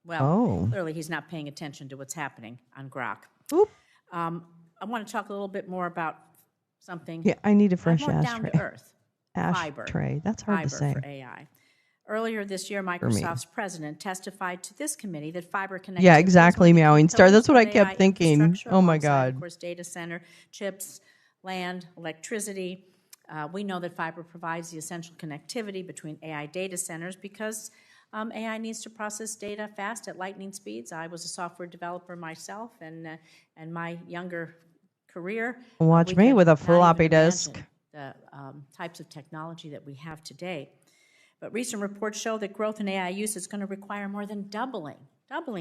Well, clearly he's not paying attention to what's happening on Grok.
Oop.
I want to talk a little bit more about something.
Yeah, I need a fresh
more
ashtray.
down to earth.
Ashtray. That's hard to say.
For AI. Earlier this year, Microsoft's president testified to this committee that fiber connectivity.
Yeah, exactly, Meowing Star. That's what I kept
AI
thinking.
infrastructure
Oh my
alongside,
God.
Of course, data center, chips, land, electricity. We know that fiber provides the essential connectivity between AI data centers because AI needs to process data fast at lightning speeds. I was a software developer myself, and my younger career.
Watch
we
me
could
with a
not
floppy
even
disk.
imagine the types of technology that we have today. But recent reports show that growth in AI use is going to require more than doubling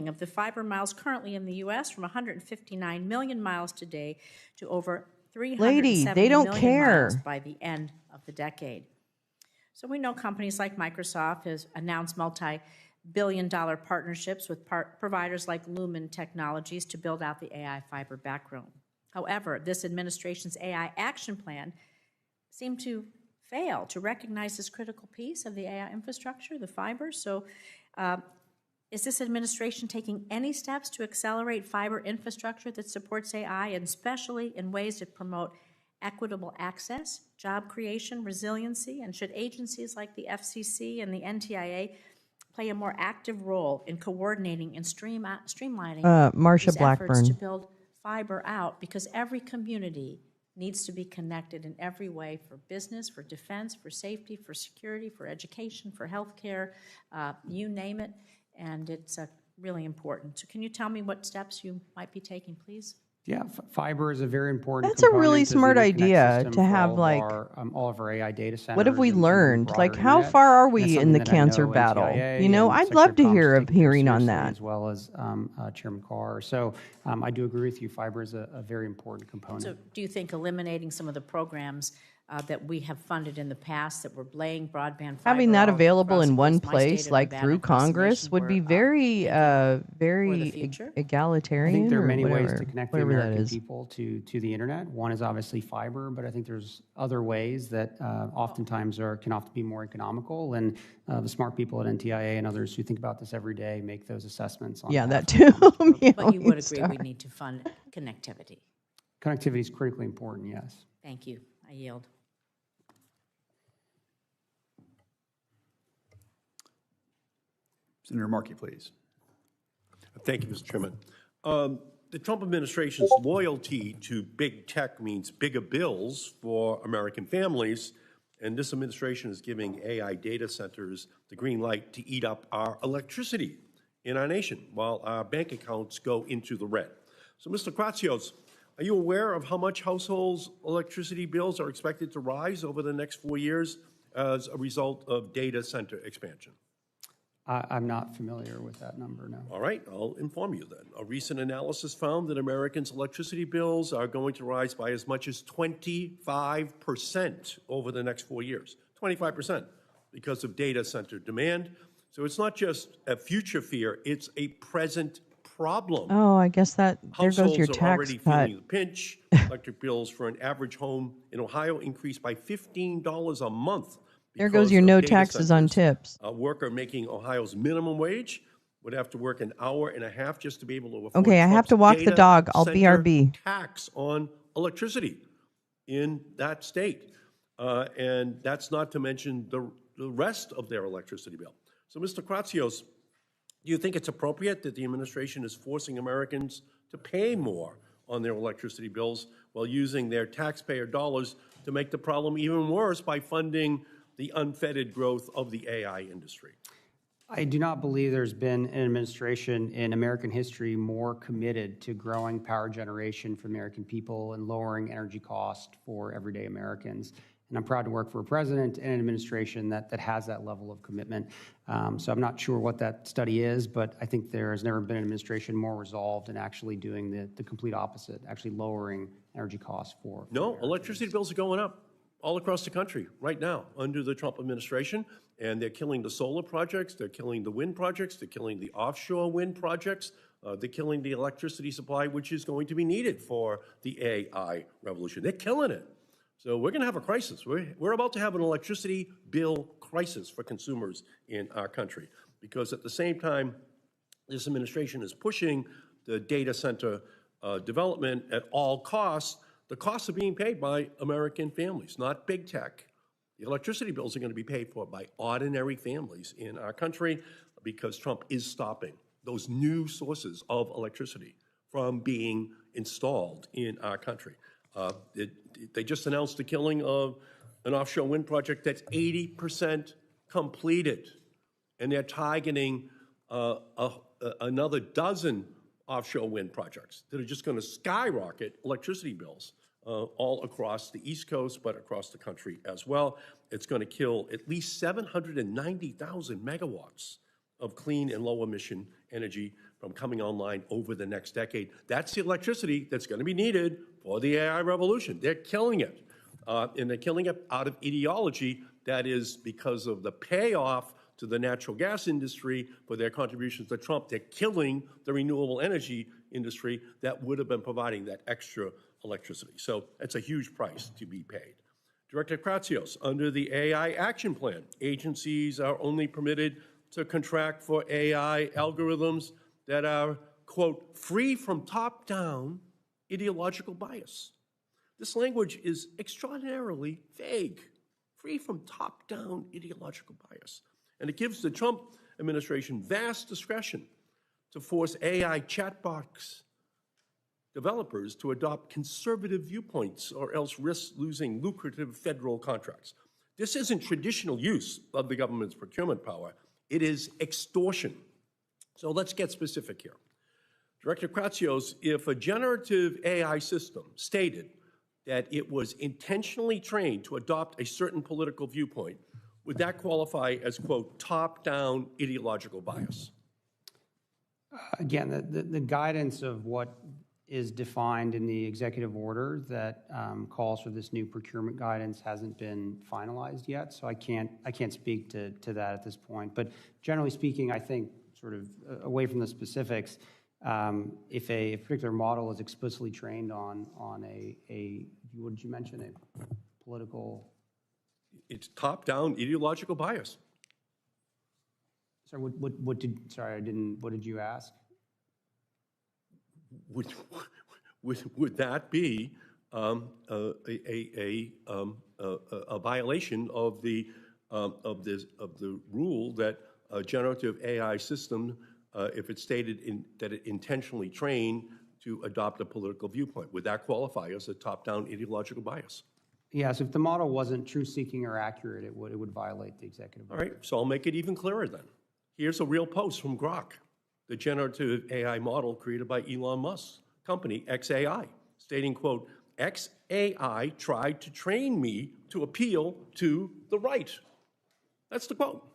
of the fiber miles currently in the U.S. from 159 million miles today to over 370 million miles by the end of the decade. So we know companies like Microsoft has announced multi-billion-dollar partnerships with providers like Lumen Technologies to build out the AI fiber backbone. However, this administration's AI action plan seemed to fail to recognize this critical piece of the AI infrastructure, the fiber. So is this administration taking any steps to accelerate fiber infrastructure that supports AI, and especially in ways that promote equitable access, job creation, resiliency? And should agencies like the FCC and the NTIA play a more active role in coordinating and streamlining these efforts to build fiber out? Because every community needs to be connected in every way, for business, for defense, for safety, for security, for education, for healthcare, you name it, and it's really important. So can you tell me what steps you might be taking, please?
Yeah, fiber is a very important
That's a really
component of the
smart
interconnect
idea
system
to
for
have,
all of our AI data centers.
What have we
and
learned?
broader
Like, how
internet.
far are
And
we
that's
in the
something that I
cancer
know
battle?
NTIA
You know,
and
I'd
Secretary
love to
Com's
hear a
taking very
hearing on
seriously,
that.
as well as Chairman Carr. So I do agree with you. Fiber is a very important component.
So do you think eliminating some of the programs that we have funded in the past that were laying broadband fiber
Having that
all
available
across,
in
of
one
course, my state
place,
of
like
Nevada,
through
across the
Congress,
nation,
would be
we're
very,
for the
very
future?
egalitarian.
I think there are many
or
ways
whatever,
to connect the
whatever that
American
is.
people to the internet. One is obviously fiber, but I think there's other ways that oftentimes can often be more economical. And the smart people at NTIA and others who think about this every day make those assessments. On
Yeah, that
behalf of
too.
the
But you would agree we need to fund connectivity.
Connectivity is critically important, yes.
Thank you. I yield.
Senator Markey, please.
Thank you, Mr. Chairman. The Trump administration's loyalty to big tech means bigger bills for American families, and this administration is giving AI data centers the green light to eat up our electricity in our nation while our bank accounts go into the red. So, Mr. Kratsios, are you aware of how much households' electricity bills are expected to rise over the next 4 years as a result of data center expansion?
I'm not familiar with that number, no.
All right, I'll inform you then. A recent analysis found that Americans' electricity bills are going to rise by as much as 25% over the next 4 years. 25% because of data center demand. So it's not just a future fear, it's a present problem.
Oh, I guess that there goes your
Households are
tax
already
cut.
feeling the pinch. Electric bills for an average home in Ohio increased by $15 a month.
There goes your
because
no
of data
taxes on
centers.
tips.
A worker making Ohio's minimum wage would have to work an hour and a half just to be able to afford
Okay, I have to walk the
data
dog. I'll
center
BRB.
tax on electricity in that state. And that's not to mention the rest of their electricity bill. So, Mr. Kratsios, do you think it's appropriate that the administration is forcing Americans to pay more on their electricity bills while using their taxpayer dollars to make the problem even worse by funding the unfettered growth of the AI industry?
I do not believe there's been an administration in American history more committed to growing power generation for the American people and lowering energy costs for everyday Americans. And I'm proud to work for a president and an administration that has that level of commitment. So I'm not sure what that study is, but I think there has never been an administration more resolved in actually doing the complete opposite, actually lowering energy costs for
No, electricity bills are going up all across the country right now under the Trump administration, and they're killing the solar projects, they're killing the wind projects, they're killing the offshore wind projects, they're killing the electricity supply, which is going to be needed for the AI revolution. They're killing it. So we're going to have a crisis. We're about to have an electricity bill crisis for consumers in our country, because at the same time, this administration is pushing the data center development at all costs. The costs are being paid by American families, not big tech. The electricity bills are going to be paid for by ordinary families in our country because Trump is stopping those new sources of electricity from being installed in our country. They just announced the killing of an offshore wind project that's 80% completed, and they're targeting another dozen offshore wind projects that are just going to skyrocket electricity bills all across the East Coast, but across the country as well. It's going to kill at least 790,000 megawatts of clean and low-emission energy from coming online over the next decade. That's the electricity that's going to be needed for the AI revolution. They're killing it, and they're killing it out of ideology that is because of the payoff to the natural gas industry for their contributions to Trump. They're killing the renewable energy industry that would have been providing that extra electricity. So that's a huge price to be paid. Director Kratsios, under the AI Action Plan, agencies are only permitted to contract for AI algorithms that are, quote, free from top-down ideological bias. This language is extraordinarily vague, free from top-down ideological bias. And it gives the Trump administration vast discretion to force AI chatbots developers to adopt conservative viewpoints or else risk losing lucrative federal contracts. This isn't traditional use of the government's procurement power. It is extortion. So let's get specific here. Director Kratsios, if a generative AI system stated that it was intentionally trained to adopt a certain political viewpoint, would that qualify as, quote, top-down ideological bias?
Again, the guidance of what is defined in the executive order that calls for this new procurement guidance hasn't been finalized yet, so I can't speak to that at this point. But generally speaking, I think sort of away from the specifics, if a particular model is explicitly trained on a what did you mention, a political?
It's top-down ideological bias.
Sorry, what did you ask?
Would that be a violation of the rule that a generative AI system, if it's stated that it intentionally trained to adopt a political viewpoint, would that qualify as a top-down ideological bias?
Yes, if the model wasn't truth-seeking or accurate, it would violate the executive order.
All right, so I'll make it even clearer then. Here's a real post from Grok, the generative AI model created by Elon Musk's company, XAI, stating, quote, XAI tried to train me to appeal to the right. That's the quote.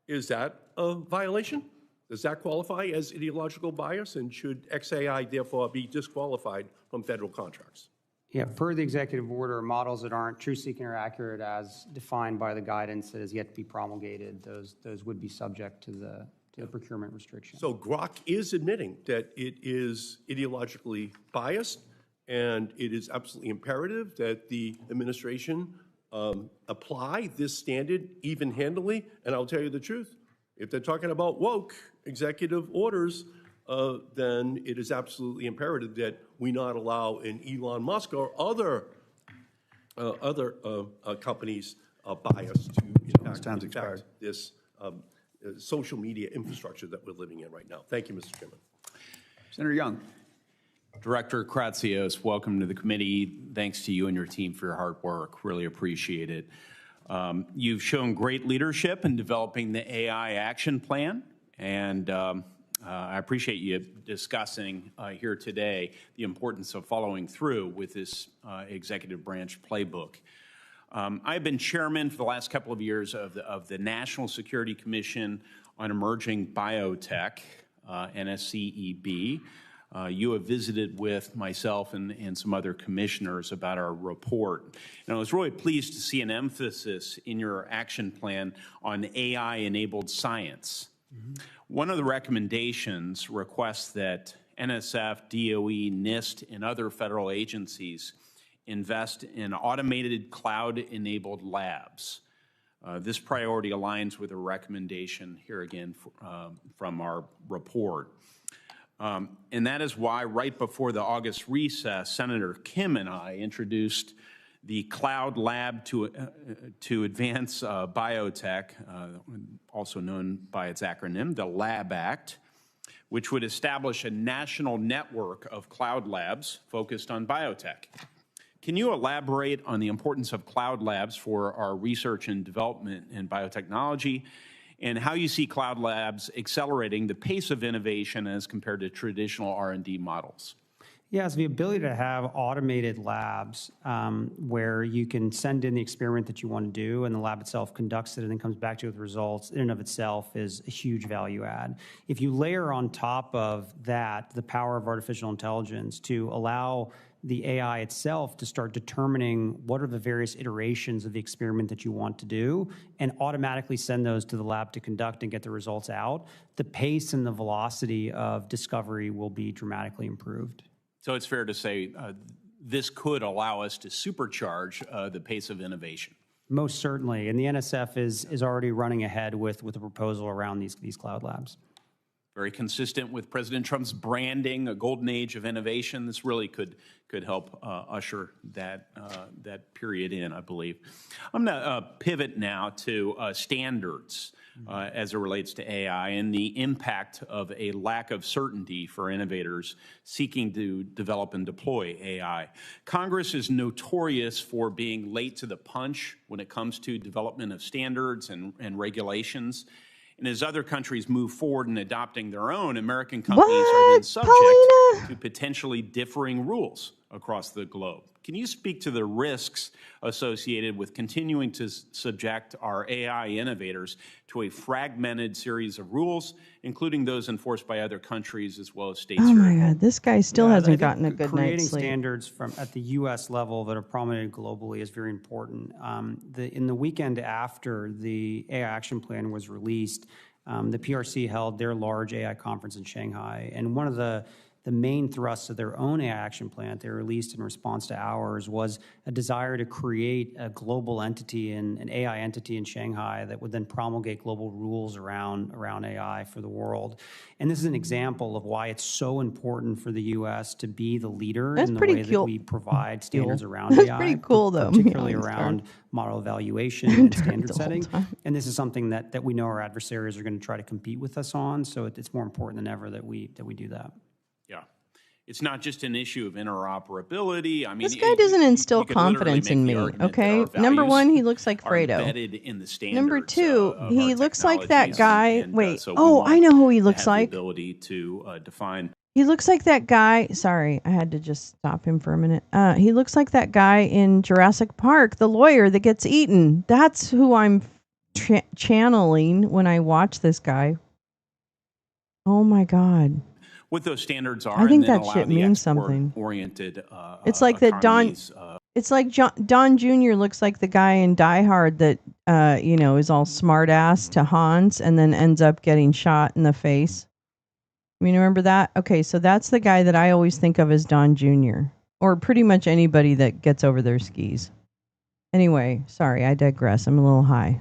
Is that a violation? Does that qualify as ideological bias? And should XAI therefore be disqualified from federal contracts?
Yeah, per the executive order, models that aren't true-seeking or accurate as defined by the guidance that has yet to be promulgated, those would be subject to the procurement restriction.
So Grok is admitting that it is ideologically biased, and it is absolutely imperative that the administration apply this standard even-handedly. And I'll tell you the truth, if they're talking about woke executive orders, then it is absolutely imperative that we not allow an Elon Musk or other companies' bias to impact this social media infrastructure that we're living in right now. Thank you, Mr. Chairman.
Senator Young.
Director Kratsios, welcome to the committee. Thanks to you and your team for your hard work. Really appreciate it. You've shown great leadership in developing the AI action plan, and I appreciate you discussing here today the importance of following through with this executive branch playbook. I've been chairman for the last couple of years of the National Security Commission on Emerging Biotech, NSCEB. You have visited with myself and some other commissioners about our report. And I was really pleased to see an emphasis in your action plan on AI-enabled science. One of the recommendations requests that NSF, DOE, NIST, and other federal agencies invest in automated cloud-enabled labs. This priority aligns with a recommendation here again from our report. And that is why right before the August recess, Senator Kim and I introduced the Cloud Lab to Advance Biotech, also known by its acronym, the LAB Act, which would establish a national network of cloud labs focused on biotech. Can you elaborate on the importance of cloud labs for our research and development in biotechnology, and how you see cloud labs accelerating the pace of innovation as compared to traditional R&D models?
Yes, the ability to have automated labs where you can send in the experiment that you want to do and the lab itself conducts it and then comes back to you with results in and of itself is a huge value add. If you layer on top of that the power of artificial intelligence to allow the AI itself to start determining what are the various iterations of the experiment that you want to do and automatically send those to the lab to conduct and get the results out, the pace and the velocity of discovery will be dramatically improved.
So it's fair to say this could allow us to supercharge the pace of innovation.
Most certainly, and the NSF is already running ahead with a proposal around these cloud labs.
Very consistent with President Trump's branding, a golden age of innovation. This really could help usher that period in, I believe. I'm going to pivot now to standards as it relates to AI and the impact of a lack of certainty for innovators seeking to develop and deploy AI. Congress is notorious for being late to the punch when it comes to development of standards and regulations. And as other countries move forward in adopting their own, American companies are then subject to potentially differing rules across the globe. Can you speak to the risks associated with continuing to subject our AI innovators to a fragmented series of rules, including those enforced by other countries as well as states?
Oh my God, this guy still hasn't gotten a good night's sleep.
Creating standards at the U.S. level that are promulgated globally is very important. In the weekend after the AI Action Plan was released, the PRC held their large AI conference in Shanghai, and one of the main thrusts of their own AI action plan they released in response to ours was a desire to create a global entity, an AI entity in Shanghai that would then promulgate global rules around AI for the world. And this is an example of why it's so important for the U.S. to be the leader in the way that we provide standards around AI.
That's pretty cool, though.
Particularly around model evaluation and standard setting. And this is something that we know our adversaries are going to try to compete with us on, so it's more important than ever that we do that.
Yeah. It's not just an issue of interoperability. I mean,
this guy doesn't instill confidence in me, okay? Number one, he looks like Fredo.
In the
Number two, he looks like that guy. Wait, I know who he looks like.
The ability to define.
He looks like that guy. Sorry, I had to just stop him for a minute. He looks like that guy in Jurassic Park, the lawyer that gets eaten. That's who I'm channeling when I watch this guy. Oh my God.
what those standards are,
I think
and then
that
allow
shit
the
means something.
export-oriented
It's like that Don. It's like Don Jr. looks like the guy in Die Hard that is all smart ass to Hans and then ends up getting shot in the face. I mean, remember that? Okay, so that's the guy that I always think of as Don Jr. or pretty much anybody that gets over their skis. Anyway, sorry, I digress. I'm a little high.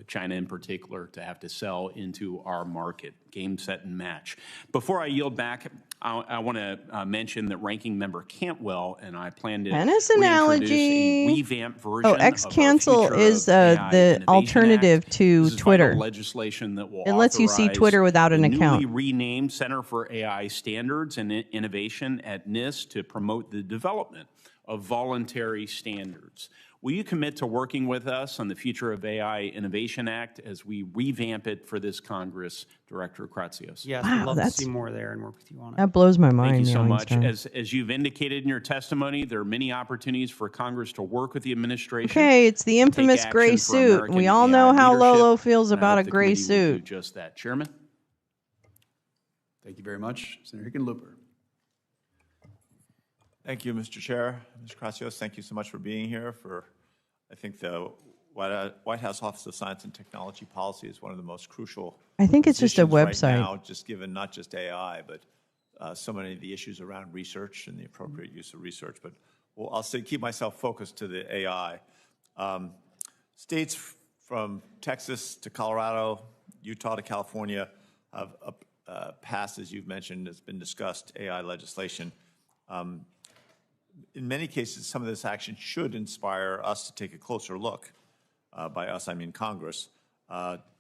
China in particular, to have to sell into our market, game, set, and match. Before I yield back, I want to mention that Ranking Member Cantwell and I plan to
Tennis
reintroduce
analogy.
a revamped version
X
of our
cancel
Future
is
of AI
the
Innovation
alternative
Act.
to
This is
Twitter.
vital legislation that will
It lets you see
authorize
Twitter without an
the
account.
newly renamed Center for AI Standards and Innovation at NIST to promote the development of voluntary standards. Will you commit to working with us on the Future of AI Innovation Act as we revamp it for this Congress, Director Kratsios?
Yes,
Wow,
we'd love to
that's-
see more there and work with you on it.
That blows my mind.
Thank you so
now,
much.
Einstein.
As you've indicated in your testimony, there are many opportunities for Congress to work with the administration.
Okay, it's the
to take
infamous gray
action for
suit.
American
We all
AI
know how
leadership,
Lolo feels
and I
about
hope
a
the
gray
committee will do
suit.
just that. Chairman?
Thank you very much. Senator Hickenlooper.
Thank you, Mr. Chair. Mr. Kratsios, thank you so much for being here. I think the White House Office of Science and Technology Policy is one of the most crucial
I think it's just a
positions
website.
right now, just given not just AI, but so many of the issues around research and the appropriate use of research. But I'll keep myself focused to the AI. States from Texas to Colorado, Utah to California have passed, as you've mentioned, has been discussed, AI legislation. In many cases, some of this action should inspire us to take a closer look, by us I mean Congress,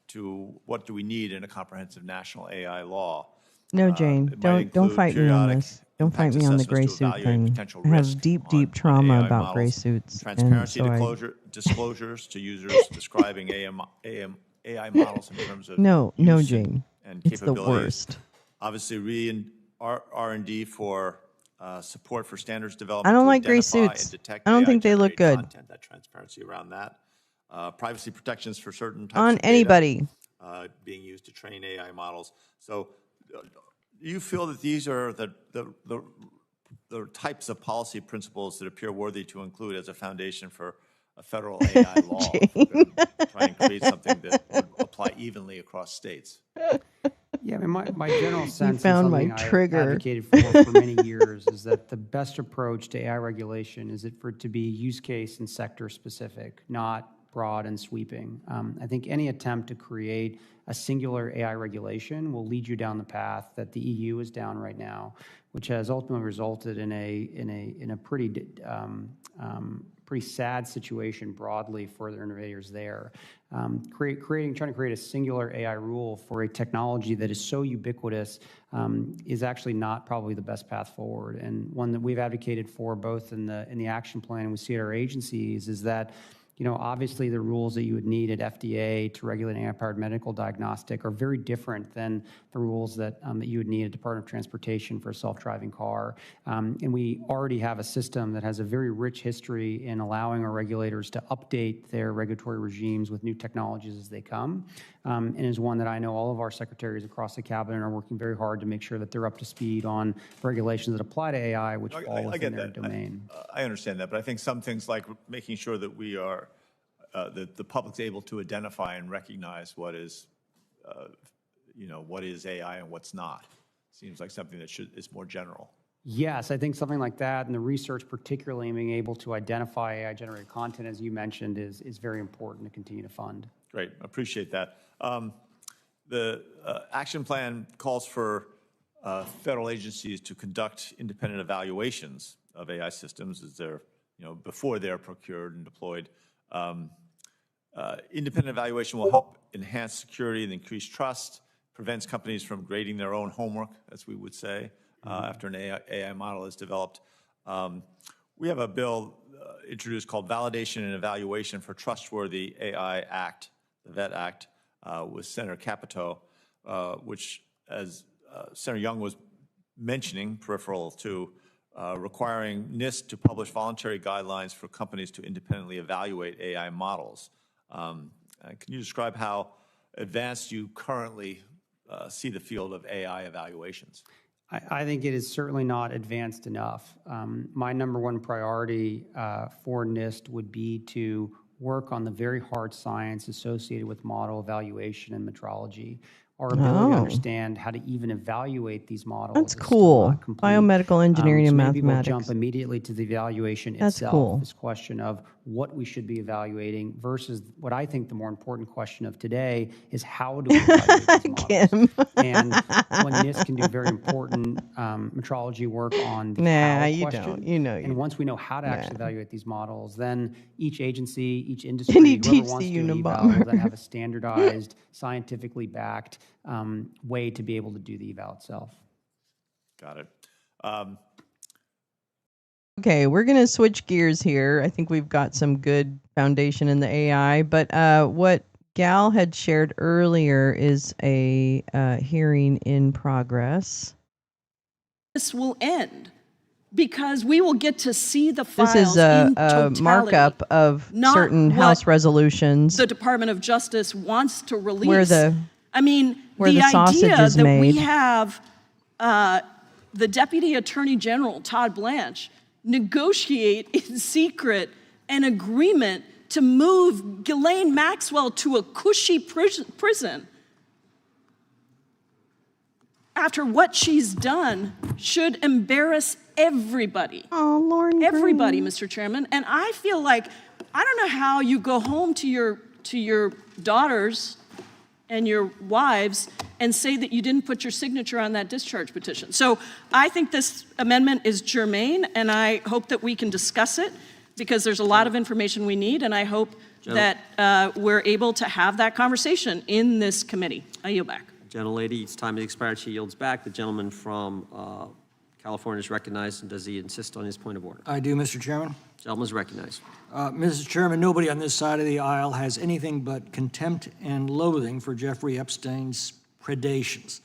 to what do we need in a comprehensive national AI law.
No, Jane, don't fight me on this. Don't fight me on the gray suit thing. I have deep trauma about gray suits.
Transparency
and so
disclosures to users describing AI models in terms of
No,
use
Jane.
and
It's the
capabilities.
worst.
Obviously, R&D for support for standards development.
I don't
to
like gray
identify and
suits.
detect
I don't think they look
AI-generated
good.
content, that transparency around that. Privacy protections for certain types
On
of data,
anybody.
being used to train AI models. So, do you feel that these are the types of policy principles that appear worthy to include as a foundation for a federal AI law? Try and create something that would apply evenly across states.
Yeah, I mean, my general sense,
found
and
my
something I've
trigger.
advocated for many years, is that the best approach to AI regulation is for it to be use case and sector specific, not broad and sweeping. I think any attempt to create a singular AI regulation will lead you down the path that the EU is down right now, which has ultimately resulted in a pretty sad situation broadly for the innovators there. Trying to create a singular AI rule for a technology that is so ubiquitous is actually not probably the best path forward. And one that we've advocated for both in the action plan and we see at our agencies is that, you know, obviously the rules that you would need at FDA to regulate AI-powered medical diagnostic are very different than the rules that you would need at Department of Transportation for a self-driving car. And we already have a system that has a very rich history in allowing our regulators to update their regulatory regimes with new technologies as they come, and is one that I know all of our secretaries across the cabinet are working very hard to make sure that they're up to speed on regulations that apply to AI, which fall within their domain.
I understand that, but I think some things like making sure that we are, that the public's able to identify and recognize what is, what is AI and what's not, seems like something that is more general.
Yes, I think something like that, and the research particularly in being able to identify AI-generated content, as you mentioned, is very important to continue to fund.
Great, appreciate that. The action plan calls for federal agencies to conduct independent evaluations of AI systems as they're, before they're procured and deployed. Independent evaluation will help enhance security and increase trust, prevents companies from grading their own homework, as we would say, after an AI model is developed. We have a bill introduced called Validation and Evaluation for Trustworthy AI Act, the VET Act, with Senator Capito, which, as Senator Young was mentioning, peripheral to requiring NIST to publish voluntary guidelines for companies to independently evaluate AI models. Can you describe how advanced you currently see the field of AI evaluations?
I think it is certainly not advanced enough. My number one priority for NIST would be to work on the very hard science associated with model evaluation and metrology. Our ability to understand how to even evaluate these models
That's
is still
cool.
not complete.
Biomedical engineering and
maybe
mathematics.
we'll jump immediately to the evaluation
That's
itself.
cool.
This question of what we should be evaluating versus what I think the more important question of today is how do we evaluate these models?
Kim.
And when NIST can do very important metrology work on the
Nah,
how
you
question.
don't. You know you
And once we know how to actually
Nah.
evaluate these models, then each agency, each
And
industry,
you
whoever
teach
wants
the
to do an eval
Unabomber.
will then have a standardized, scientifically backed way to be able to do the eval itself.
Got it.
Okay, we're going to switch gears here. I think we've got some good foundation in the AI, but what Gal had shared earlier is a hearing in progress.
This will end because we will get to see the files
This is
in
a
totality,
markup of
not
certain
what
House resolutions
the Department of Justice wants to release.
where the sausage
idea
is
that
made.
we have the Deputy Attorney General, Todd Blanche, negotiate in secret an agreement to move Ghislaine Maxwell to a cushy prison after what she's done should embarrass everybody.
Oh, Lauren
Everybody,
Green.
Mr. Chairman. And I feel like, I don't know how you go home to your daughters and your wives and say that you didn't put your signature on that discharge petition. So I think this amendment is germane, and I hope that we can discuss it because there's a lot of information we need, and I hope that we're able to have that conversation in this committee. I yield back.
Gentlelady, it's time to expire. She yields back. The gentleman from California is recognized, and does he insist on his point of order?
I do, Mr. Chairman.
Gentleman is recognized.
Mr. Chairman, nobody on this side of the aisle has anything but contempt and loathing for Jeffrey Epstein's predations.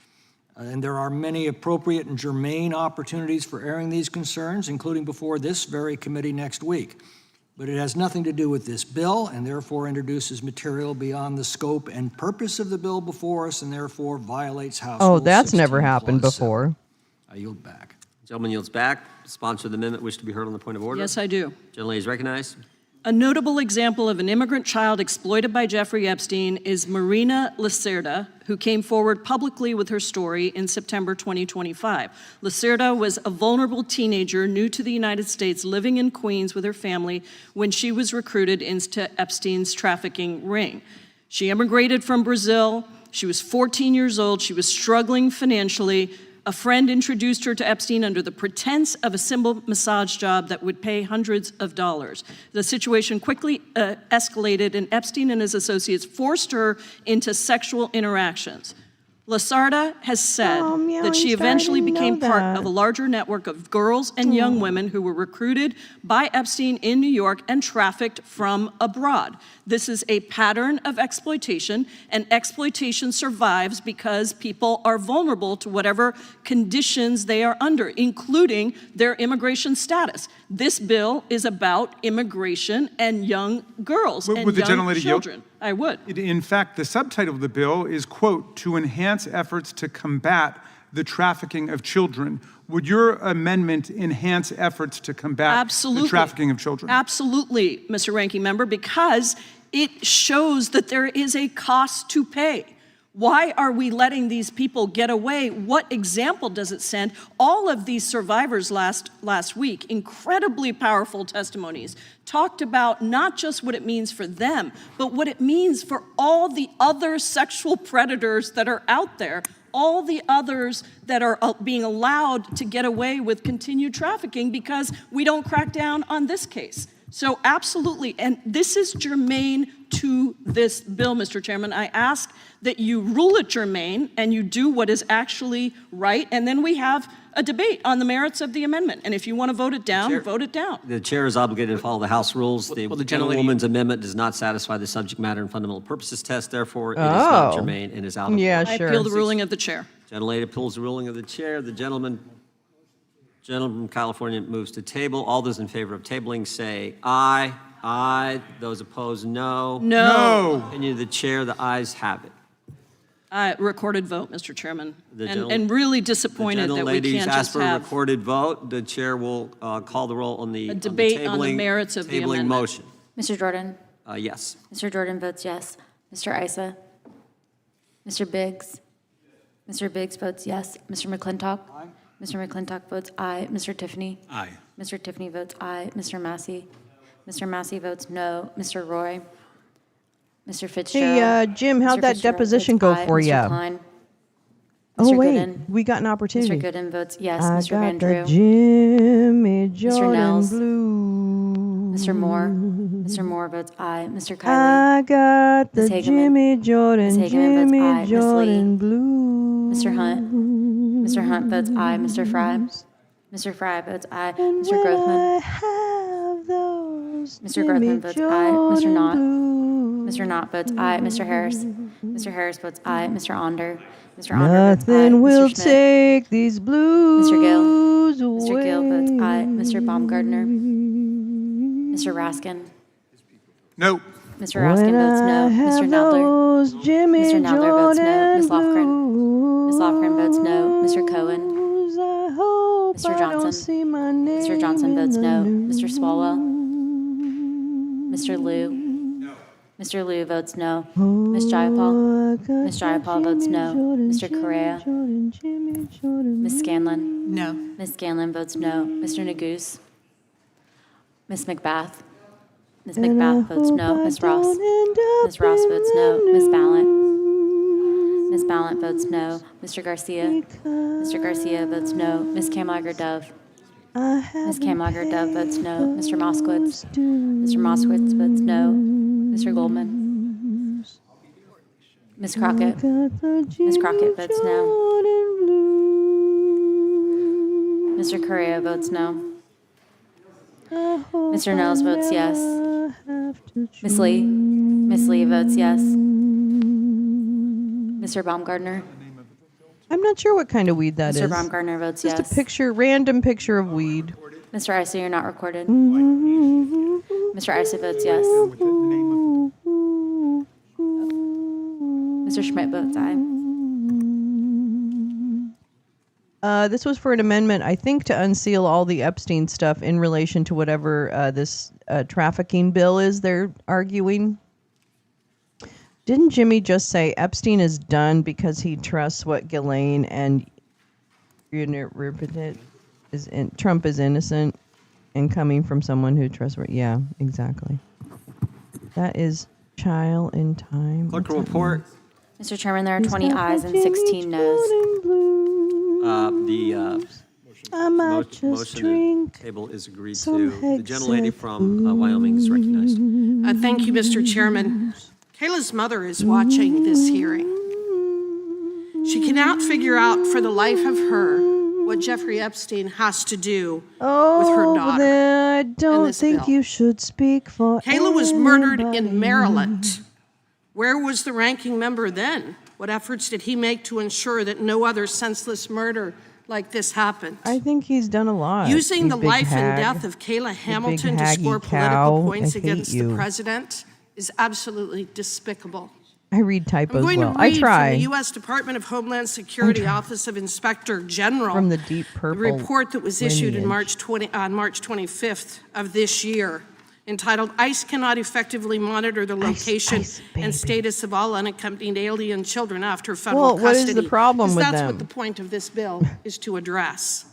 And there are many appropriate and germane opportunities for airing these concerns, including before this very committee next week. But it has nothing to do with this bill and therefore introduces material beyond the scope and purpose of the bill before us and therefore violates House Rule
Oh, that's
16
never happened
Clause 7.
before.
I yield back.
Gentleman yields back. Sponsor of the amendment wish to be heard on the point of order?
Yes, I do.
Gentlelady is recognized.
A notable example of an immigrant child exploited by Jeffrey Epstein is Marina Lacerda, who came forward publicly with her story in September 2025. Lacerda was a vulnerable teenager new to the United States living in Queens with her family when she was recruited into Epstein's trafficking ring. She immigrated from Brazil. She was 14 years old. She was struggling financially. A friend introduced her to Epstein under the pretense of a simple massage job that would pay hundreds of dollars. The situation quickly escalated, and Epstein and his associates forced her into sexual interactions. Lacerda has said that she eventually became part of a larger network of girls and young women who were recruited by Epstein in New York and trafficked from abroad. This is a pattern of exploitation, and exploitation survives because people are vulnerable to whatever conditions they are under, including their immigration status. This bill is about immigration and young girls and young children. I would.
In fact, the subtitle of the bill is, quote, to enhance efforts to combat the trafficking of children. Would your amendment enhance efforts to combat the trafficking of children?
Absolutely, Mr. Ranking Member, because it shows that there is a cost to pay. Why are we letting these people get away? What example does it send? All of these survivors last week, incredibly powerful testimonies, talked about not just what it means for them, but what it means for all the other sexual predators that are out there, all the others that are being allowed to get away with continued trafficking because we don't crack down on this case. So absolutely, and this is germane to this bill, Mr. Chairman. I ask that you rule it germane and you do what is actually right, and then we have a debate on the merits of the amendment. And if you want to vote it down, vote it down.
The chair is obligated to follow the House rules. The gentlewoman's amendment does not satisfy the subject matter and fundamental purposes test. Therefore, it is not germane and is out of order.
I appeal the ruling of the chair.
Gentlelady appeals the ruling of the chair. The gentleman from California moves to table. All those in favor of tabling say aye. Aye. Those opposed, no.
No.
Opinion of the chair, the ayes have it.
Recorded vote, Mr. Chairman.
The
And really disappointed that we can't
asked
just
for a
have
recorded vote. The chair will call the roll on the
a debate on the
tabling-
merits of the
tabling
amendment.
motion.
Mr. Jordan?
Yes.
Mr. Jordan votes yes. Mr. Issa? Mr. Biggs? Mr. Biggs votes yes. Mr. McClintock? Aye. Mr. McClintock votes aye. Mr. Tiffany?
Aye.
Mr. Tiffany votes aye. Mr. Massey? Mr. Massey votes no. Mr. Roy? Mr. Fitzgerald?
Hey, Jim, how'd
Mr.
that
Fitzgerald
deposition
votes
go
aye.
for
Mr.
you?
Klein?
Oh,
Mr.
wait,
Gooden?
we got an opportunity.
Mr. Gooden votes yes.
I
Mr.
got
Van
the
Drew?
Jimmy
Mr.
Jordan
Nels?
blues.
Mr. Moore? Mr. Moore votes aye. Mr. Kiley?
I got the
Ms. Hageman?
Jimmy Jordan,
Ms. Hageman votes
Jimmy
aye. Ms. Lee?
Jordan blues.
Mr. Hunt? Mr. Hunt votes aye. Mr. Fry? Mr. Fry votes aye. Mr. Grothman? Mr. Grothman votes aye. Mr. Knott? Mr. Knott votes aye. Mr. Harris? Mr. Harris votes aye. Mr. Onder? Mr. Onder votes aye.
Nothing will
Mr. Schmidt?
take these blues
Mr. Gill?
away.
Mr. Gill votes aye. Mr. Baumgartner? Mr. Raskin?
No.
Mr. Raskin votes no. Mr. Nadler?
Jimmy
Mr. Nadler votes no. Ms.
Jordan
Lofgren? Ms. Lofgren votes no. Mr. Cohen?
I hope
Mr.
I don't
Johnson?
see my name
Mr. Johnson
in
votes
the
no.
news.
Mr. Swalwell? Mr. Liu? Mr. Liu votes no. Ms. Jayapal? Ms. Jayapal votes no. Mr. Correa? Ms. Scanlon?
No.
Ms. Scanlon votes no. Mr. Neguse? Ms. McBath? Ms. McBath votes no. Ms. Ross? Ms. Ross votes no. Ms. Ballant? Ms. Ballant votes no. Mr. Garcia? Mr. Garcia votes no. Ms. Kamlager-Dove? Ms. Kamlager-Dove votes no. Mr. Moskowitz? Mr. Moskowitz votes no. Mr. Goldman? Ms. Crockett? Ms. Crockett votes no. Mr. Correa votes no. Mr. Nels votes yes. Ms. Lee? Ms. Lee votes yes. Mr. Baumgartner?
I'm not sure what kind of weed that is.
Mr. Baumgartner votes
Just
yes.
a picture, random picture of weed.
Mr. Issa, you're not recorded. Mr. Issa votes yes. Mr. Schmidt votes aye.
This was for an amendment, I think, to unseal all the Epstein stuff in relation to whatever this trafficking bill is they're arguing. Didn't Jimmy just say Epstein is done because he trusts what Ghislaine and Trump is innocent and coming from someone who trusts? Yeah, exactly. That is child in time.
Clerk will report.
Mr. Chairman, there are 20 ayes and 16 noes.
The motion to table is agreed to. The gentlelady from Wyoming is recognized.
Thank you, Mr. Chairman. Kayla's mother is watching this hearing. She cannot figure out for the life of her what Jeffrey Epstein has to do with her daughter.
Then I don't think you should speak for
Kayla was murdered in Maryland. Where was the ranking member then? What efforts did he make to ensure that no other senseless murder like this happened?
I think he's done a lot.
Using
you
the
big
life
hag.
and death of Kayla
You
Hamilton
big
to
haggy
score
cow.
political points
I hate
against
you.
the president is absolutely despicable.
I read
I'm
typos
going
well.
to
I
read
try.
from the U.S. Department of Homeland Security Office of Inspector General,
From the deep purple
the report that was issued in
lineage.
on March 25th of this year, entitled ICE Cannot Effectively Monitor the Location and Status of All Unaccompanied Alien Children After Federal
Well, what is
Custody.
the problem
'Cause
with
that's
them?
what the point of this bill is to address.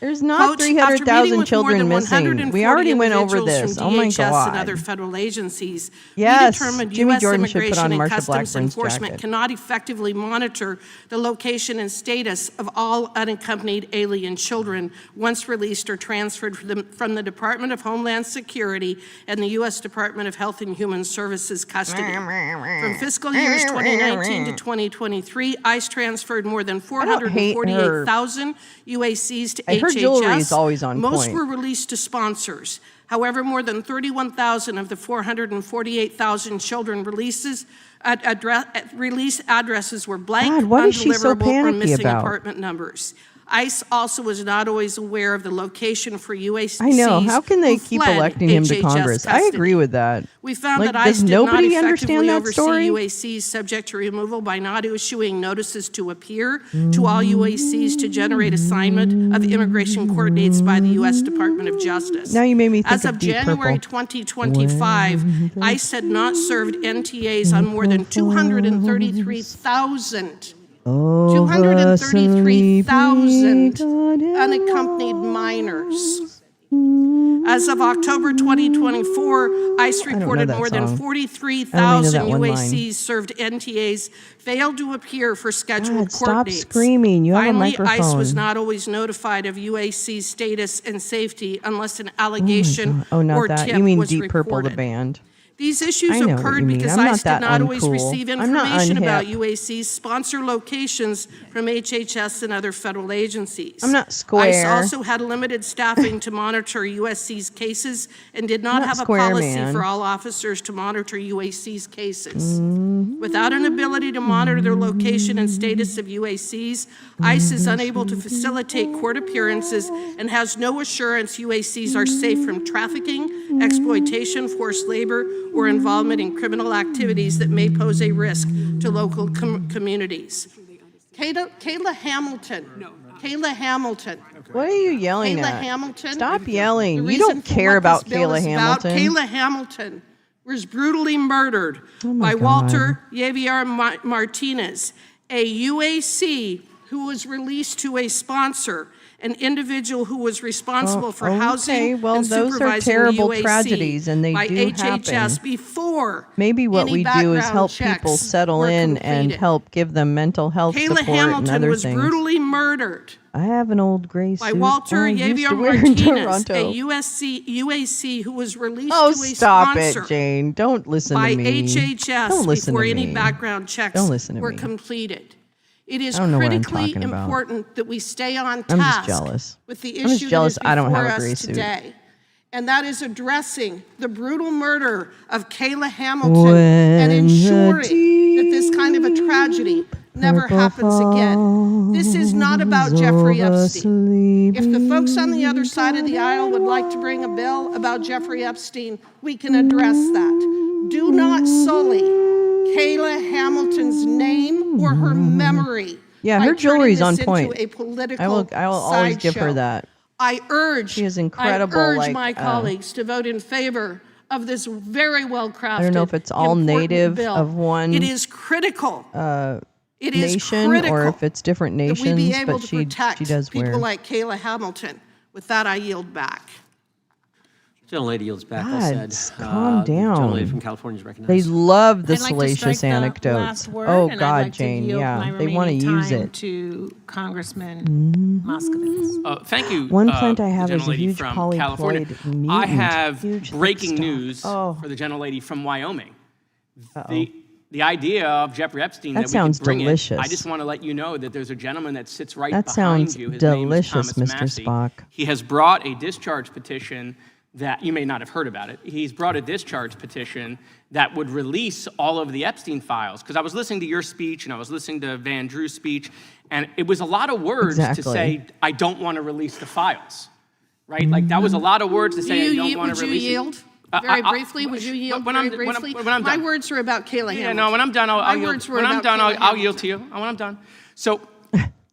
There's not
Quote, "After meeting
300,000
with
children
more than
missing.
140
We already went over
individuals
this.
from
Oh my
DHS and
God.
other federal agencies,
Yes,
we determined
Jimmy
U.S.
Jordan should put
Immigration
on
and
Marsha
Customs
Blackburn's
Enforcement
jacket.
cannot effectively monitor the location and status of all unaccompanied alien children once released or transferred from the Department of Homeland Security and the U.S. Department of Health and Human Services custody. From fiscal years 2019 to 2023, ICE transferred more than 448,000 UACs to HHS.
Her jewelry is always on
Most
point.
were released to sponsors. However, more than 31,000 of the 448,000 children release addresses were blank,
God, what is she so
undeliverable, or
panicky
missing
about?
apartment numbers. ICE also was not always aware of the location for UACs.
I know. How can they keep
fled
electing him to
HHS
Congress? I
custody.
agree with that.
We found
Like,
that ICE
does
did not
nobody
effectively
understand that
oversee
story?
UACs subject to removal by not issuing notices to appear to all UACs to generate assignment of immigration court dates by the U.S. Department of Justice.
Now you made me think
As of
Deep
January
Purple.
2025, ICE had not served NTAs on more than 233,000 unaccompanied minors. As of October 2024, ICE reported more than 43,000 UACs served NTAs failed to appear for scheduled court
Stop
dates.
screaming. You have a
Finally, ICE was
microphone.
not always notified of UAC's status and safety unless an allegation
Oh, not
or
that.
tip
You mean
was
Deep Purple, the
reported.
band.
These issues
I know what
occurred
you mean.
because
I'm not
ICE
that
did not always
uncool.
receive
I'm not
information about
unhip.
UAC's sponsor locations from HHS and other federal agencies.
I'm not
ICE
square.
also had limited staffing to monitor USC's cases and did not
Not
have a
square,
policy
man.
for all officers to monitor UAC's cases. Without an ability to monitor the location and status of UACs, ICE is unable to facilitate court appearances and has no assurance UACs are safe from trafficking, exploitation, forced labor, or involvement in criminal activities that may pose a risk to local communities. Kayla Hamilton. Kayla Hamilton.
What are you yelling
Kayla
at?
Hamilton.
Stop
The
yelling. You
reason
don't
for
care
what
about
this bill
Kayla
is about,
Hamilton.
Kayla Hamilton was brutally murdered
my
by
God.
Walter Javier Martinez, a UAC who was released to a sponsor, an individual who was responsible for housing
well,
and
those are
supervising
terrible
the UAC
tragedies, and they
by
do
HHS
happen.
before
Maybe what
any
we do is
background
help
checks
people settle
were
in and
completed.
help give them mental health
Kayla
support and
Hamilton
other
was
things.
brutally murdered
I have an old gray
by
suit
Walter
I used to
Javier
wear in
Martinez,
Toronto.
a UAC who was released
Oh,
to a
stop
sponsor
it, Jane. Don't listen
by
to me.
HHS
Don't listen
before
to
any
me.
background checks
Don't listen to
were
me.
completed. It is
I don't know what I'm
critically
talking about.
important that we stay on
I'm just
task
jealous.
with the
I'm just
issue
jealous
that is
I don't
before
have a gray
us
suit.
today, and that is addressing the brutal murder of Kayla Hamilton and
When
ensuring
the
that this kind of a tragedy never
purple
happens again. This is not about Jeffrey
over
Epstein. If the folks on the other side of the aisle would like to bring a bill about Jeffrey Epstein, we can address that. Do not sully Kayla Hamilton's name or her memory.
Yeah,
by
her jewelry's
turning
on
this
point.
into a political
I will always give her
sideshow.
that.
I urge,
She is incredible,
I urge
like,
my colleagues to vote in favor of this very well-crafted,
I don't know if it's all
important
native
bill.
of one
It is critical. It is
nation
critical
or if it's different
that we be
nations,
able
but
to
she
protect
does
people
wear.
like Kayla Hamilton. With that, I yield back.
Gentlelady yields back,
God,
all said.
calm
The
down.
gentlelady from California is recognized.
They love the
I'd like to strike
salacious
the
anecdotes.
last word,
Oh
and I'd
God,
like to
Jane,
yield
yeah,
my
they want to
remaining
use
time
it.
to Congressman Moskowitz.
Thank you.
One plant I have
the
is a
gentlelady
huge
from California.
polyploid mutant.
I have
Huge
breaking
thick stuff.
news
Oh.
for the gentlelady from Wyoming.
Uh-oh.
The idea of Jeffrey Epstein
That
that we
sounds
could bring
delicious.
I just want to let you know that there's a gentleman that sits right
That
behind
sounds
you. His
delicious,
name is
Mr.
Thomas Massey.
Spock.
He has brought a discharge petition that you may not have heard about it. He's brought a discharge petition that would release all of the Epstein files. Because I was listening to your speech and I was listening to Van Drew's speech, and it was a lot of words to say, I don't want to release the files, right? Like that was a lot of words to say, I don't want to
Would
release
you yield?
it.
Very briefly, would you yield
when
very
I'm- when I'm-
briefly?
when I'm
My
done.
words were about Kayla Hamilton.
Yeah, no, when I'm done, I'll
My
yield.
words were
When I'm
about
done,
Kayla
I'll yield
Hamilton.
to you. When I'm done. So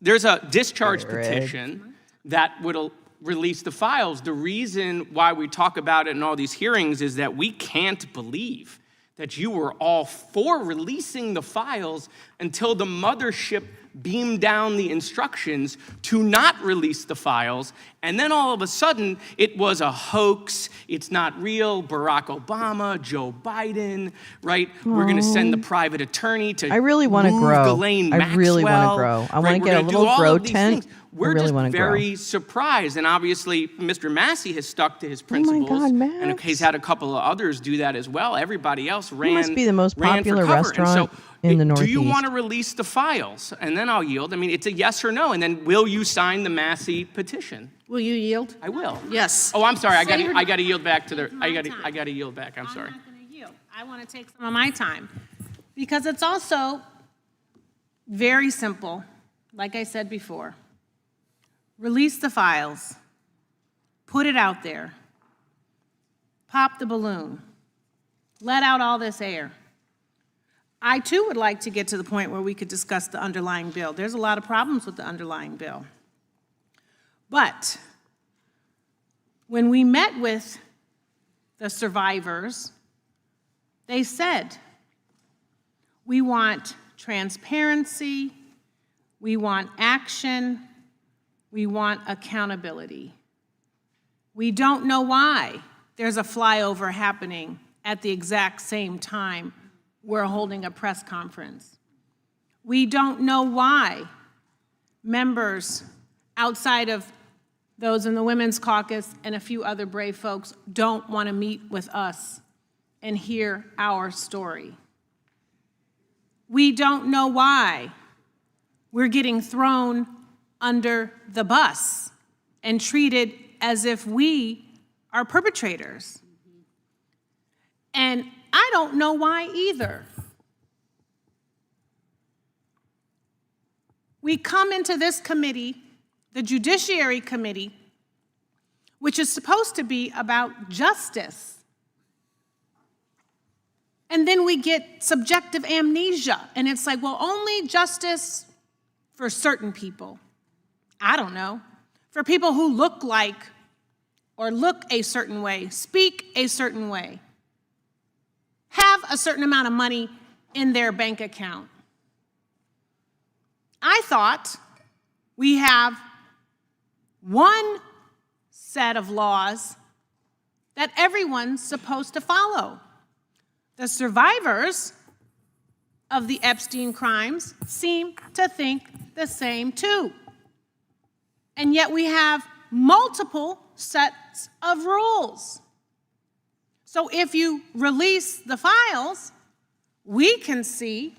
there's a discharge petition that would release the files. The reason why we talk about it in all these hearings is that we can't believe that you were all for releasing the files until the mothership beamed down the instructions to not release the files. And then all of a sudden, it was a hoax. It's not real. Barack Obama, Joe Biden, right? We're going to send the private attorney to
I really want to
move
grow.
Ghislaine
I really want
Maxwell,
to grow. I
right?
want to
We're
get a
gonna do
little
all
grow
of these
tent.
things.
I
We're
really
just
want to grow.
very surprised. And obviously, Mr. Massey has stuck to his principles.
God, Max.
And he's had a couple of others do that as well. Everybody else ran.
He must be the most
ran
popular
for cover. And
restaurant
so,
in the
do
Northeast.
you want to release the files? And then I'll yield. I mean, it's a yes or no. And then will you sign the Massey petition?
Will you yield?
I will.
Yes.
Oh, I'm sorry. I
Say your-
got to yield back to the. I got to yield back. I'm sorry.
I'm not going to yield. I want to take some of my time because it's also very simple. Like I said before, release the files, put it out there, pop the balloon, let out all this air. I too would like to get to the point where we could discuss the underlying bill. There's a lot of problems with the underlying bill. But when we met with the survivors, they said, we want transparency, we want action, we want accountability. We don't know why there's a flyover happening at the exact same time we're holding a press conference. We don't know why members outside of those in the Women's Caucus and a few other brave folks don't want to meet with us and hear our story. We don't know why we're getting thrown under the bus and treated as if we are perpetrators. And I don't know why either. We come into this committee, the Judiciary Committee, which is supposed to be about justice. And then we get subjective amnesia, and it's like, well, only justice for certain people. I don't know. For people who look like or look a certain way, speak a certain way, have a certain amount of money in their bank account. I thought we have one set of laws that everyone's supposed to follow. The survivors of the Epstein crimes seem to think the same too. And yet we have multiple sets of rules. So if you release the files, we can see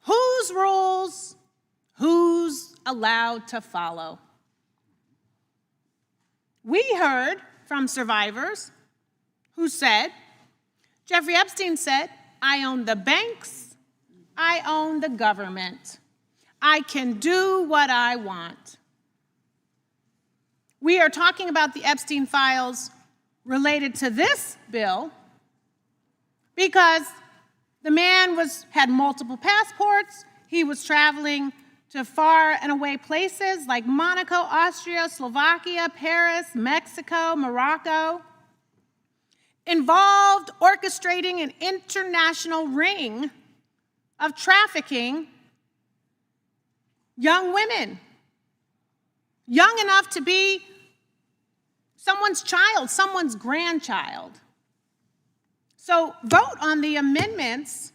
whose rules, who's allowed to follow. We heard from survivors who said, Jeffrey Epstein said, I own the banks, I own the government. I can do what I want. We are talking about the Epstein files related to this bill because the man had multiple passports. He was traveling to far and away places like Monaco, Austria, Slovakia, Paris, Mexico, Morocco, involved orchestrating an international ring of trafficking young women, young enough to be someone's child, someone's grandchild. So vote on the amendments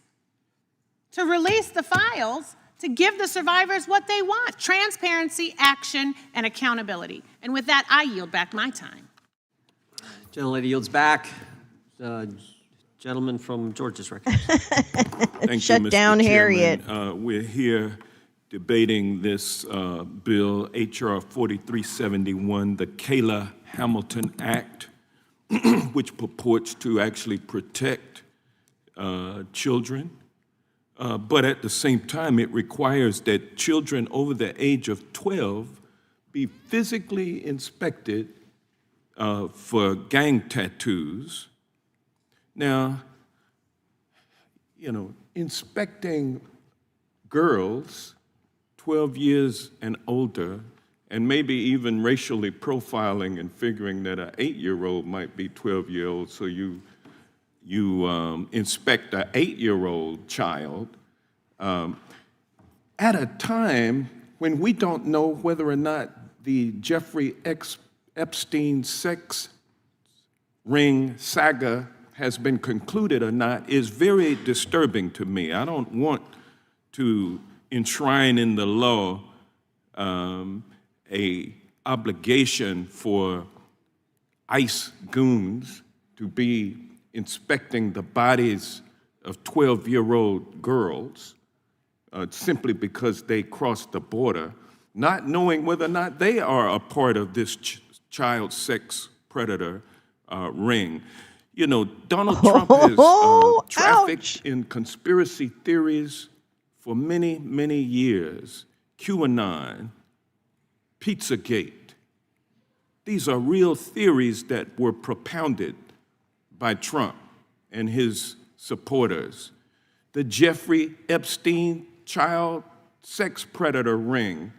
to release the files to give the survivors what they want: transparency, action, and accountability. And with that, I yield back my time.
Gentlelady yields back. Gentleman from Georgia's recognized.
Thank
Shut
you, Mr.
down
Chairman.
Harriet.
We're here debating this bill, H.R. 4371, the Kayla Hamilton Act, which purports to actually protect children. But at the same time, it requires that children over the age of 12 be physically inspected for gang tattoos. Now, inspecting girls 12 years and older, and maybe even racially profiling and figuring that an 8-year-old might be 12-year-old, so you inspect an 8-year-old child at a time when we don't know whether or not the Jeffrey Epstein sex ring saga has been concluded or not is very disturbing to me. I don't want to enshrine in the law a obligation for ICE goons to be inspecting the bodies of 12-year-old girls simply because they crossed the border, not knowing whether or not they are a part of this child sex predator ring. Donald Trump has trafficked in conspiracy theories for many, many years. QAnon, Pizzagate. These are real theories that were propounded by Trump and his supporters. The Jeffrey Epstein child sex predator ring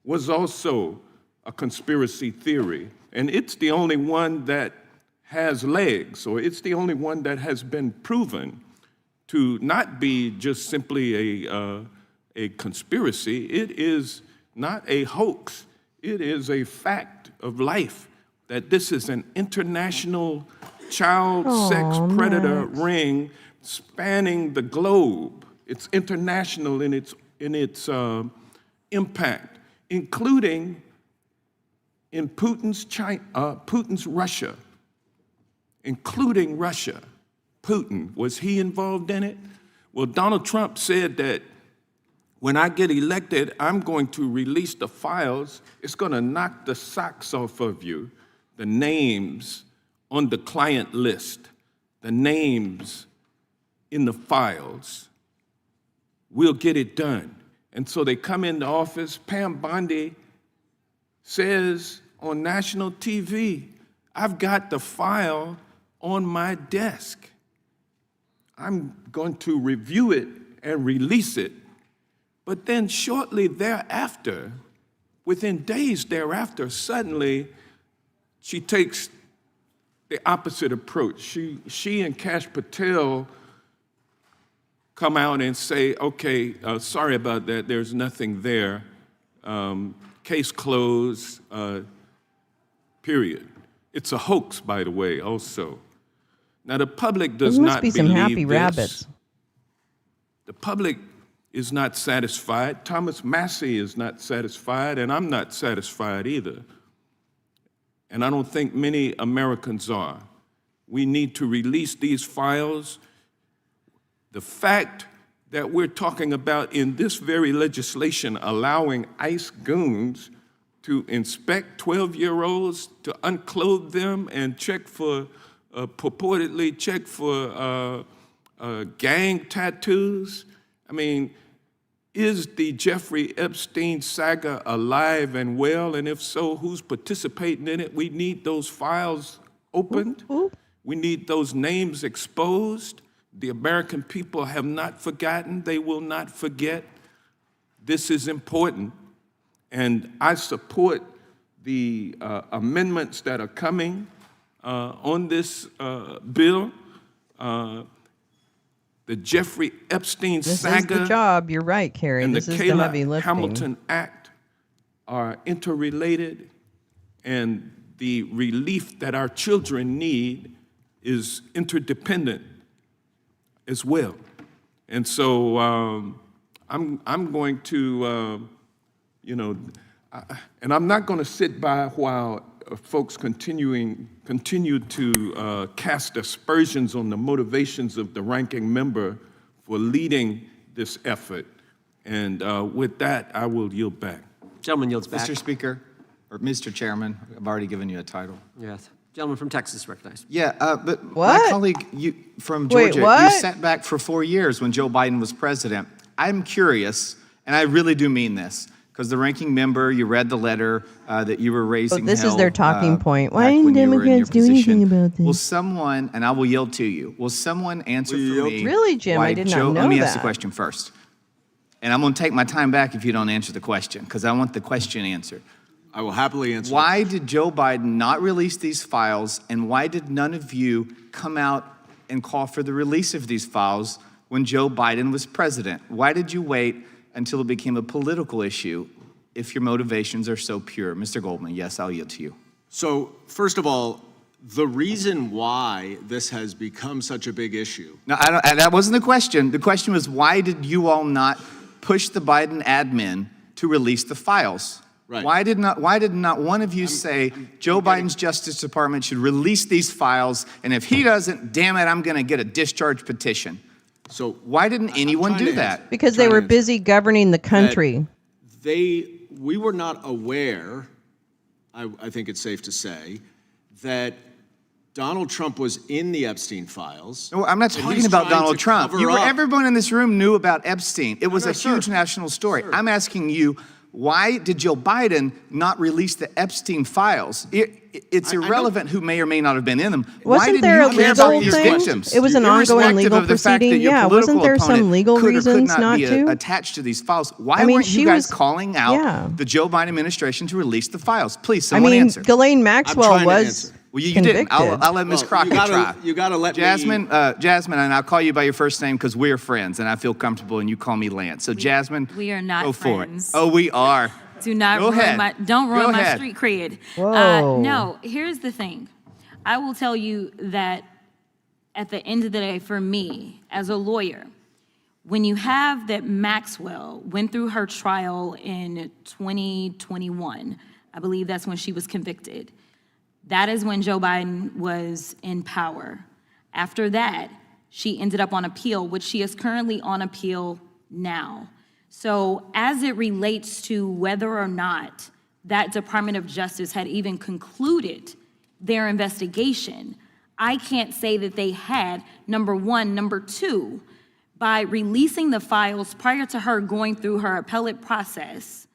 was also a conspiracy theory, and it's the only one that has legs, or it's the only one that has been proven to not be just simply a conspiracy. It is not a hoax. It is a fact of life that this is an international child sex predator ring spanning the globe. It's international in its impact, including in Putin's Russia, including Russia. Putin, was he involved in it? Well, Donald Trump said that when I get elected, I'm going to release the files. It's going to knock the socks off of you. The names on the client list, the names in the files. We'll get it done. And so they come into office. Pam Bondi says on national TV, I've got the file on my desk. I'm going to review it and release it. But then shortly thereafter, within days thereafter, suddenly she takes the opposite approach. She and Kash Patel come out and say, okay, sorry about that, there's nothing there. Case closed, period. It's a hoax, by the way, also. Now, the public does not believe this.
There must be some happy rabbits.
The public is not satisfied. Thomas Massey is not satisfied, and I'm not satisfied either. And I don't think many Americans are. We need to release these files. The fact that we're talking about in this very legislation allowing ICE goons to inspect 12-year-olds, to unclothe them and check for, purportedly check for gang tattoos. I mean, is the Jeffrey Epstein saga alive and well? And if so, who's participating in it? We need those files opened. We need those names exposed. The American people have not forgotten. They will not forget. This is important. And I support the amendments that are coming on this bill. The Jeffrey Epstein saga.
This is the job. You're right, Carrie.
And
this
the
is the heavy
Kayla
lifting.
Hamilton Act are interrelated, and the relief that our children need is interdependent as well. And so I'm going to, and I'm not going to sit by while folks continue to cast aspersions on the motivations of the ranking member for leading this effort. And with that, I will yield back.
Gentleman yields back.
Mr. Speaker, or Mr. Chairman, I've already given you a title.
Yes. Gentleman from Texas recognized.
Yeah, but
What?
my colleague from
Wait,
Georgia,
what?
you sat back for 4 years when Joe Biden was president. I'm curious, and I really do mean this, because the ranking member, you read the letter that you were raising.
This is their talking point. Why
back
didn't
when you were in your
Democrats do anything
position.
about this?
Will someone, and I will yield to you, will someone answer for me?
Really, Jim?
why
I did not
Joe,
know
Let me ask
that.
the question first. And I'm going to take my time back if you don't answer the question, because I want the question answered.
I will happily answer.
Why did Joe Biden not release these files, and why did none of you come out and call for the release of these files when Joe Biden was president? Why did you wait until it became a political issue if your motivations are so pure? Mr. Goldman, yes, I'll yield to you.
So, first of all, the reason why this has become such a big issue.
No, that wasn't the question. The question was, why did you all not push the Biden admin to release the files?
Right.
Why did not one of you say Joe Biden's Justice Department should release these files, and if he doesn't, damn it, I'm going to get a discharge petition?
So
why didn't anyone do that?
Because they were busy governing the country.
We were not aware, I think it's safe to say, that Donald Trump was in the Epstein files.
No, I'm not
that
talking
he's
about
trying
Donald
to
Trump.
cover up.
Everyone in this room knew about Epstein. It was a
sir.
huge national story. I'm asking you, Why did Joe Biden not release the Epstein files? It's irrelevant who may or may not have been in them.
Wasn't there a legal thing?
Victims?
It was an ongoing legal
of the fact that
proceeding.
your
Yeah, wasn't
political
there some
opponent
legal
could or could
reasons
not
not
be
to?
attached to these files? Why
I mean,
weren't
she
you guys
was-
calling out
yeah.
the Joe Biden administration to release the files? Please,
I
someone
mean,
answer.
Ghislaine Maxwell
trying to
was
answer.
Well, you didn't.
convicted.
I'll let Ms. Crockett try.
You gotta let
Jasmine, Jasmine, and I'll call you by your first name because we're friends, and I feel comfortable, and you call me Lance. So, Jasmine,
we are not
go for
friends.
it. Oh, we are.
Do not
Go
ruin
ahead.
don't ruin
Go
my
ahead.
street cred.
Whoa.
No, here's the thing. I will tell you that at the end of the day, for me, as a lawyer, when you have that Maxwell went through her trial in 2021, I believe that's when she was convicted. That is when Joe Biden was in power. After that, she ended up on appeal, which she is currently on appeal now. So as it relates to whether or not that Department of Justice had even concluded their investigation, I can't say that they had, number one. Number two, by releasing the files prior to her going through her appellate process,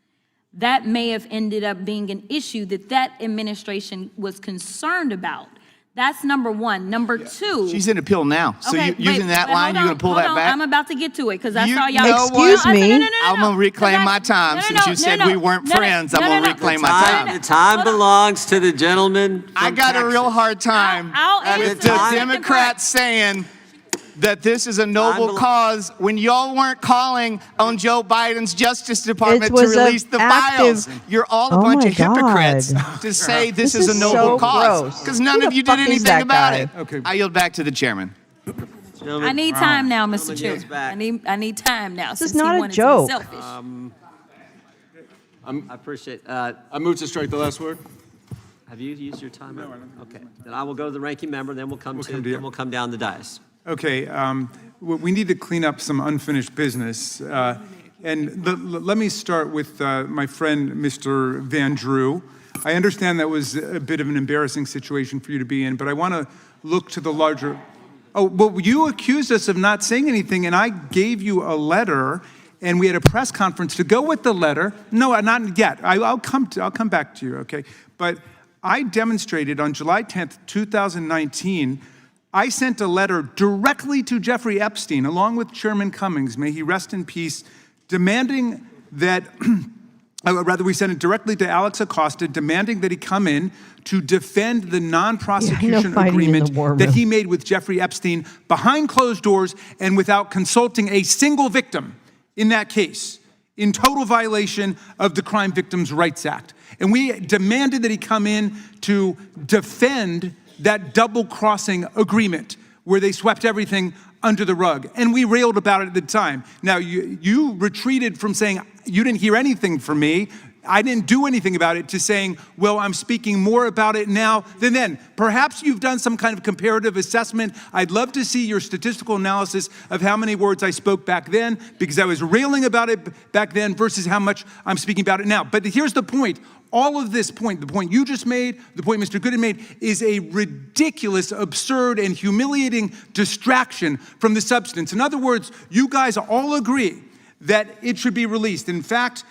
that may have ended up being an issue that administration was concerned about. That's number one. Number two.
She's in appeal now. So
Okay,
using that line, you're going to pull that back?
I'm about to get to it because I
You
saw y'all.
know
Excuse
what?
me.
I'm going to reclaim my time. Since you said we weren't friends, I'm going to reclaim my time.
The time belongs to the gentleman.
I got a real hard time with the Democrats saying that this is a noble cause when y'all weren't calling on Joe Biden's Justice Department to
was a
release the
active-
files. You're all a
Oh
bunch
my
of hypocrites
God.
to say
This
this is a
is
noble
so
cause
gross.
because none
Who
of
the
you
fuck
did
is
anything
that
about
guy?
it.
Okay.
I yield back to the chairman.
I need time now, Mr. Chair.
yields back.
I need time now.
This is
since he
not a
wanted to be
joke.
selfish.
I appreciate.
I move to strike the last word.
Have you used your time? No, okay. Then I will go to the ranking member. Then we'll come down the dais.
Okay, we need to clean up some unfinished business. Let me start with my friend, Mr. Van Drew. I understand that was a bit of an embarrassing situation for you to be in, but I want to look to the larger. Oh, well, you accused us of not saying anything, and I gave you a letter, and we had a press conference to go with the letter. No, not yet. I'll come back to you, okay? But I demonstrated on July 10th, 2019, I sent a letter directly to Jeffrey Epstein, along with Chairman Cummings, may he rest in peace, demanding that, rather we sent it directly to Alex Acosta, demanding that he come in to defend the non-prosecution agreement that he made with Jeffrey Epstein behind closed doors and without consulting a single victim in that case, in total violation of the Crime Victims' Rights Act. And we demanded that he come in to defend that double-crossing agreement where they swept everything under the rug. And we railed about it at the time. Now, you retreated from saying you didn't hear anything from me. I didn't do anything about it, to saying, well, I'm speaking more about it now than then. Perhaps you've done some kind of comparative assessment. I'd love to see your statistical analysis of how many words I spoke back then, because I was railing about it back then versus how much I'm speaking about it now. But here's the point. All of this point, the point you just made, the point Mr. Gooden made, is a ridiculous, absurd, and humiliating distraction from the substance. In other words, you guys all agree that it should be released. In fact,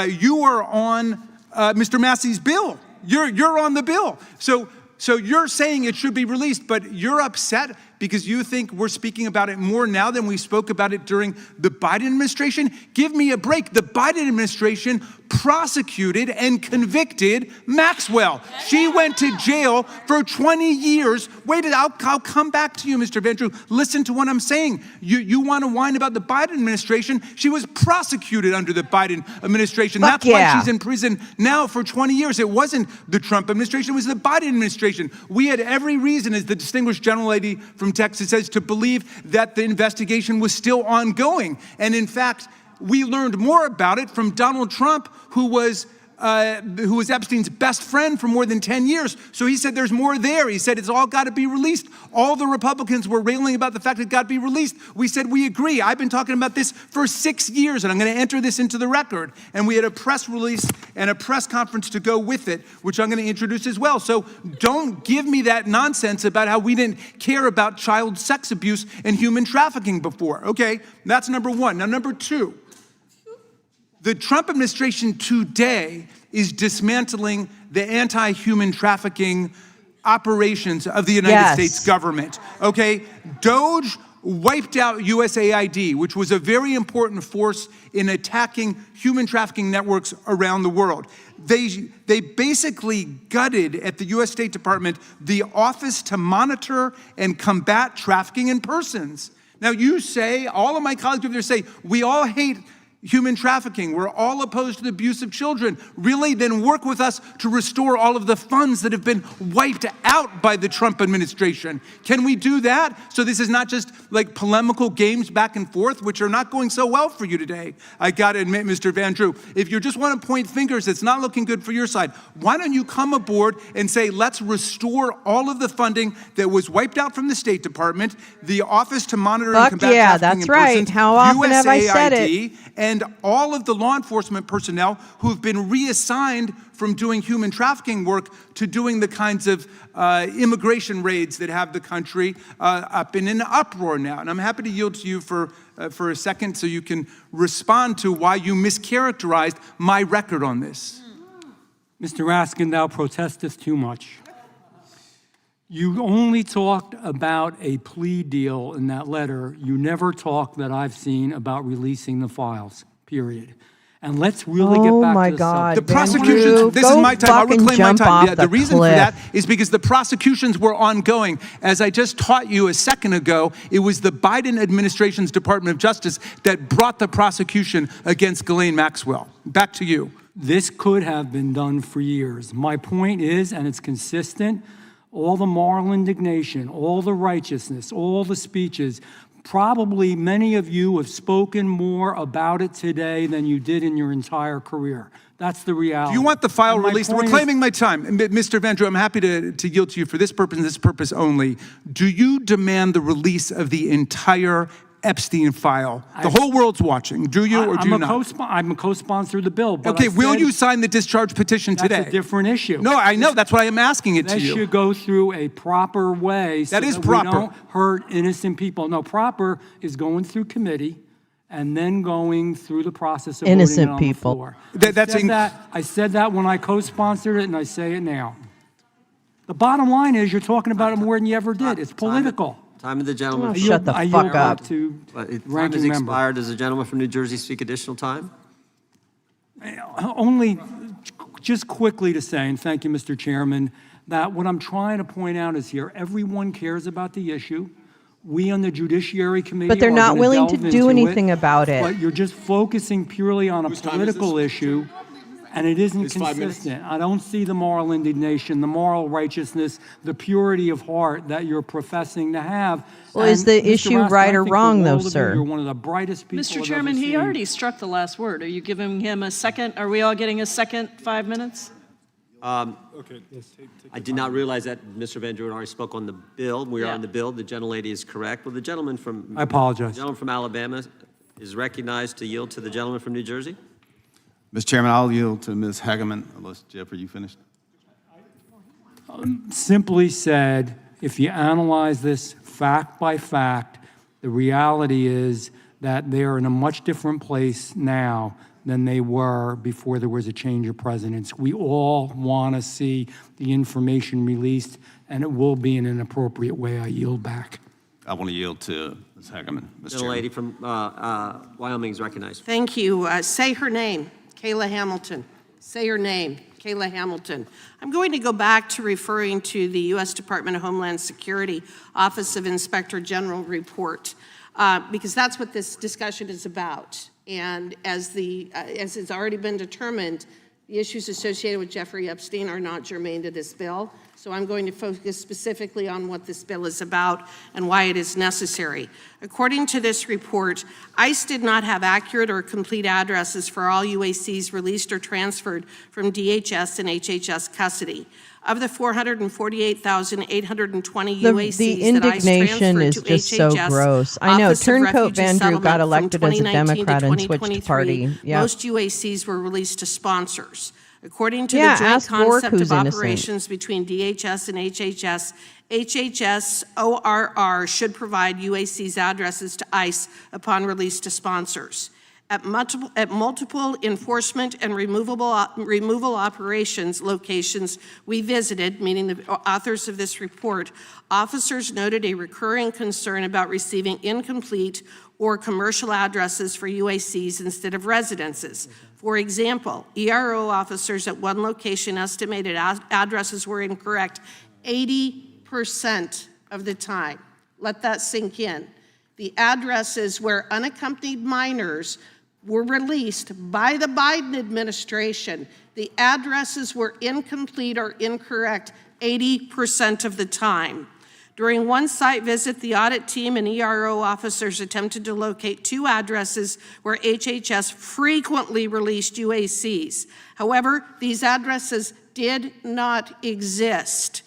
you are on Mr. Massey's bill. You're on the bill. So you're saying it should be released, but you're upset because you think we're speaking about it more now than we spoke about it during the Biden administration? Give me a break. The Biden administration prosecuted and convicted Maxwell. She went to jail for 20 years. Wait, I'll come back to you, Mr. Van Drew. Listen to what I'm saying. You want to whine about the Biden administration? She was prosecuted under the Biden administration. That's why she's in prison now for 20 years. It wasn't the Trump administration, it was the Biden administration. We had every reason, as the distinguished gentle lady from Texas says, to believe that the investigation was still ongoing. And in fact, we learned more about it from Donald Trump, who was Epstein's best friend for more than 10 years. So he said there's more there. He said it's all got to be released. All the Republicans were railing about the fact it got to be released. We said we agree. I've been talking about this for 6 years, and I'm going to enter this into the record. And we had a press release and a press conference to go with it, which I'm going to introduce as well. So don't give me that nonsense about how we didn't care about child sex abuse and human trafficking before. Okay, that's number one. Now, number two. The Trump administration today is dismantling the anti-human trafficking operations of the United States government, okay? DOJ wiped out USAID, which was a very important force in attacking human trafficking networks around the world. They basically gutted at the U.S. State Department the Office to Monitor and Combat Trafficking in Persons. Now you say, all of my colleagues over there say, we all hate human trafficking. We're all opposed to the abuse of children. Really, then work with us to restore all of the funds that have been wiped out by the Trump administration. Can we do that? So this is not just like polemical games back and forth, which are not going so well for you today. I gotta admit, Mr. Van Drew, if you just want to point fingers, it's not looking good for your side. Why don't you come aboard and say, let's restore all of the funding that was wiped out from the State Department, the Office to Monitor and Combat Trafficking in Persons,
How often have I said it?
And all of the law enforcement personnel who've been reassigned from doing human trafficking work to doing the kinds of immigration raids that have the country up in an uproar now. And I'm happy to yield to you for a second so you can respond to why you mischaracterized my record on this.
Mr. Raskin, thou protestest too much. You only talked about a plea deal in that letter. You never talked that I've seen about releasing the files, period. And let's really get back to the subject.
The prosecutions, this is my time, I'll reclaim my time. Yeah, the reason for that is because the prosecutions were ongoing. As I just taught you a second ago, it was the Biden administration's Department of Justice that brought the prosecution against Ghislaine Maxwell. Back to you.
This could have been done for years. My point is, and it's consistent, all the moral indignation, all the righteousness, all the speeches, probably many of you have spoken more about it today than you did in your entire career. That's the reality.
Do you want the file released? We're claiming my time. Mr. Van Drew, I'm happy to yield to you for this purpose and this purpose only. Do you demand the release of the entire Epstein file? The whole world's watching. Do you or do you not?
I'm a co-sponsor of the bill. But
okay, will you sign the discharge petition today?
That's a different issue.
No, I know. That's why I'm asking it to you.
That should go through a proper way so that we don't hurt innocent people. No, proper is going through committee and then going through the process of
innocent
voting it on
people.
The floor. I said that when I co-sponsored it, and I say it now. The bottom line is you're talking about it more than you ever did. It's political.
Time of the gentleman.
Oh, shut the fuck up.
Time has expired. Does the gentleman from New Jersey speak additional time?
Only just quickly to say, and thank you, Mr. Chairman, that what I'm trying to point out is here, everyone cares about the issue. We on the Judiciary Committee
but they're not willing to do anything about it.
But you're just focusing purely on a political issue. And it isn't consistent. I don't see the moral indignation, the moral righteousness, the purity of heart that you're professing to have.
Well, is the issue right or wrong, though, sir?
You're one of the brightest people
Mr. Chairman, he already struck the last word. Are you giving him a second? Are we all getting a second 5 minutes?
I did not realize that Mr. Van Drew already spoke on the bill. We are on the bill. The gentlelady is correct. Well, the gentleman from
I apologize.
The gentleman from Alabama is recognized to yield to the gentleman from New Jersey.
Mr. Chairman, I'll yield to Ms. Hageman, unless, Jeff, are you finished?
Simply said, if you analyze this fact by fact, the reality is that they're in a much different place now than they were before there was a change of presidents. We all want to see the information released, and it will be in an appropriate way. I yield back.
I want to yield to Ms. Hageman.
The lady from Wyoming is recognized.
Thank you. Say her name. Kayla Hamilton. Say her name, Kayla Hamilton. I'm going to go back to referring to the U.S. Department of Homeland Security Office of Inspector General report, because that's what this discussion is about. And as it's already been determined, the issues associated with Jeffrey Epstein are not germane to this bill. So I'm going to focus specifically on what this bill is about and why it is necessary. According to this report, ICE did not have accurate or complete addresses for all UACs released or transferred from DHS and HHS custody. Of the 448,820 UACs
the indignation is just so gross. I know Turncoat Van Drew got elected as a Democrat and switched party. Yep.
Most UACs were released to sponsors. According to the joint concept of operations between DHS and HHS, HHS ORR should provide UAC's addresses to ICE upon release to sponsors. At multiple enforcement and removal operations locations we visited, meaning the authors of this report, officers noted a recurring concern about receiving incomplete or commercial addresses for UACs instead of residences. For example, ERO officers at one location estimated addresses were incorrect 80% of the time. Let that sink in. The addresses where unaccompanied minors were released by the Biden administration, the addresses were incomplete or incorrect 80% of the time. During one site visit, the audit team and ERO officers attempted to locate 2 addresses where HHS frequently released UACs. However, these addresses did not exist.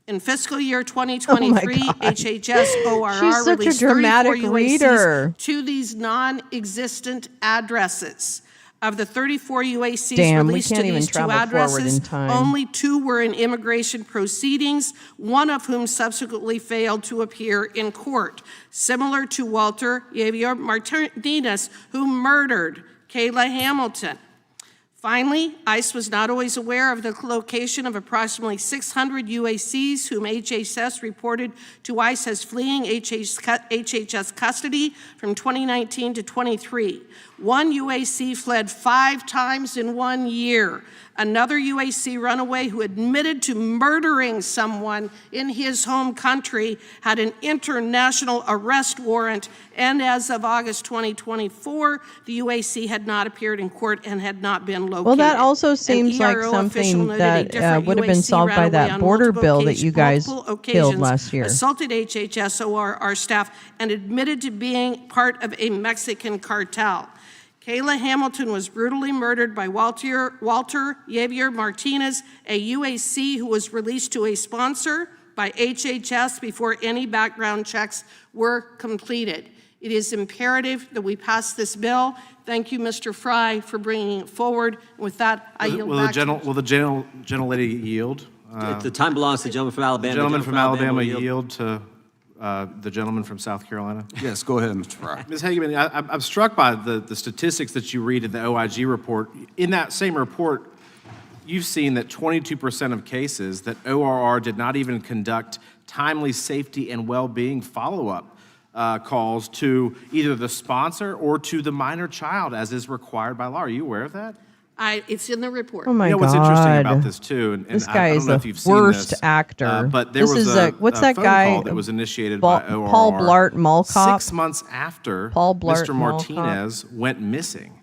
In fiscal year 2023, HHS ORR released 34 UACs to these non-existent addresses. Of the 34 UACs released to these 2 addresses, only 2 were in immigration proceedings, one of whom subsequently failed to appear in court, similar to Walter Javier Martinez, who murdered Kayla Hamilton. Finally, ICE was not always aware of the location of approximately 600 UACs whom HHS reported to ICE as fleeing HHS custody from 2019 to 23. One UAC fled 5 times in 1 year. Another UAC runaway who admitted to murdering someone in his home country had an international arrest warrant, and as of August 2024, the UAC had not appeared in court and had not been located.
Well, that also seems like something that would have been solved by that border bill that you guys killed last year.
Assaulted HHS ORR staff and admitted to being part of a Mexican cartel. Kayla Hamilton was brutally murdered by Walter Javier Martinez, a UAC who was released to a sponsor by HHS before any background checks were completed. It is imperative that we pass this bill. Thank you, Mr. Fry, for bringing it forward. With that, I yield back.
Will the gentlelady yield?
The time belongs to the gentleman from Alabama.
The gentleman from Alabama yield to the gentleman from South Carolina?
Yes, go ahead, Mr. Fry.
Ms. Hageman, I'm struck by the statistics that you read in the OIG report. In that same report, you've seen that 22% of cases that ORR did not even conduct timely safety and well-being follow-up calls to either the sponsor or to the minor child, as is required by law. Are you aware of that?
It's in the report.
Oh my God!
What's interesting about this too, and
this guy
I don't
is
know if you've seen
worst
this,
actor.
but there was
what's
a
that
phone
guy?
call that was initiated by ORR
Paul Blart Mall Cop.
6 months after
Paul Blart
Mr. Martinez went missing,